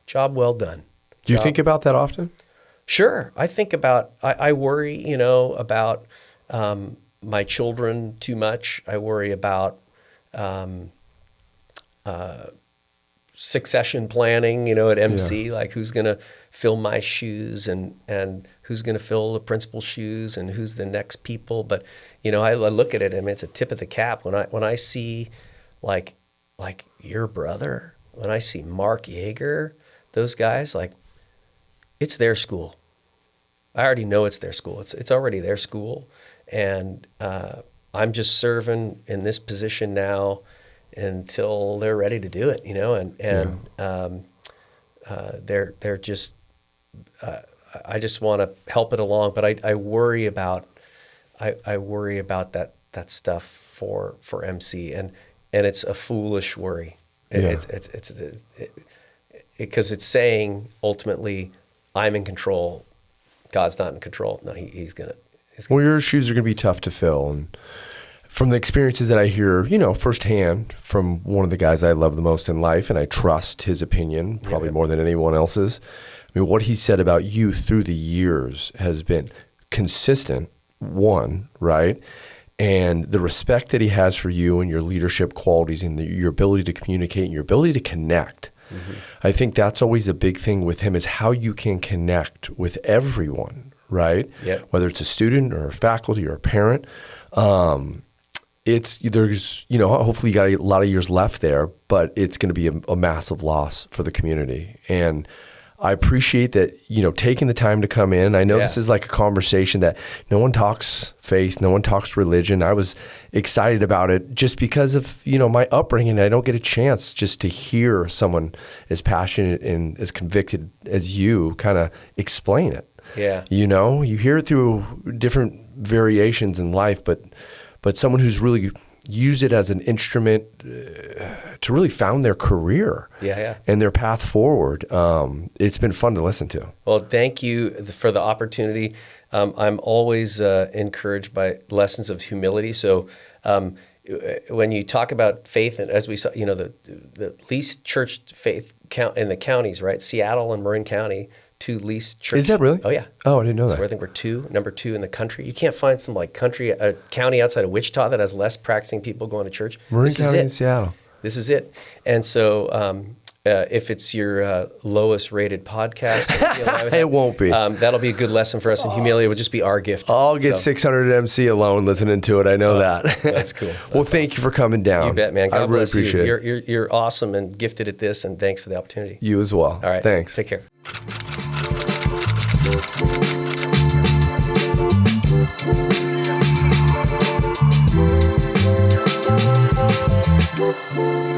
Job well done. Do you think about that often? Sure. I think about, I worry, about my children too much. I worry about succession planning, at MC, like who's going to fill my shoes and who's going to fill the principal's shoes and who's the next people. But, I look at it, I mean, it's a tip of the cap. When I see like your brother, when I see Mark Yeager, those guys, like it's their school. I already know it's their school. It's already their school. And I'm just serving in this position now until they're ready to do it, they're just, I just want to help it along, but I worry about that stuff for MC, and it's a foolish worry. Because it's saying ultimately I'm in control, God's not in control. No, he's gonna. Well, your shoes are gonna be tough to fill, and from the experiences that I hear, firsthand from one of the guys I love the most in life, and I trust his opinion probably more than anyone else's. I mean, what he said about you through the years has been consistent, right? And the respect that he has for you and your leadership qualities and your ability to communicate and your ability to connect. Mm-hmm. I think that's always a big thing with him, is how you can connect with everyone, right? Yeah. Whether it's a student or a faculty or a parent. There's hopefully you got a lot of years left there, but it's going to be a massive loss for the community. And I appreciate that, taking the time to come in. I know this is like a conversation that no one talks faith, no one talks religion. I was excited about it just because of, my upbringing. I don't get a chance just to hear someone as passionate and as convicted as you kind of explain it. Yeah. You hear it through different variations in life, but someone who's really used it as an instrument to really found their career and their path forward. It's been fun to listen to. Well, thank you for the opportunity. I'm always encouraged by lessons of humility. So when you talk about faith, and as we saw, the least church faith count in the counties, right? Seattle and Marin County, two least church. Is that really? Oh, yeah. Oh, I didn't know that. So I think we're number two in the country. You can't find some county outside of Wichita that has less practicing people going to church. Marin County in Seattle. This is it. And so if it's your lowest rated podcast, it won't be. That'll be a good lesson for us in humility. It would just be our gift. I'll get 600 MC alone listening to it. I know that. That's cool. Well, thank you for coming down. You bet, man. God I really appreciate it. You're awesome and gifted at this, and thanks for the opportunity. You as well. All right. Thanks. Take care. Thank you.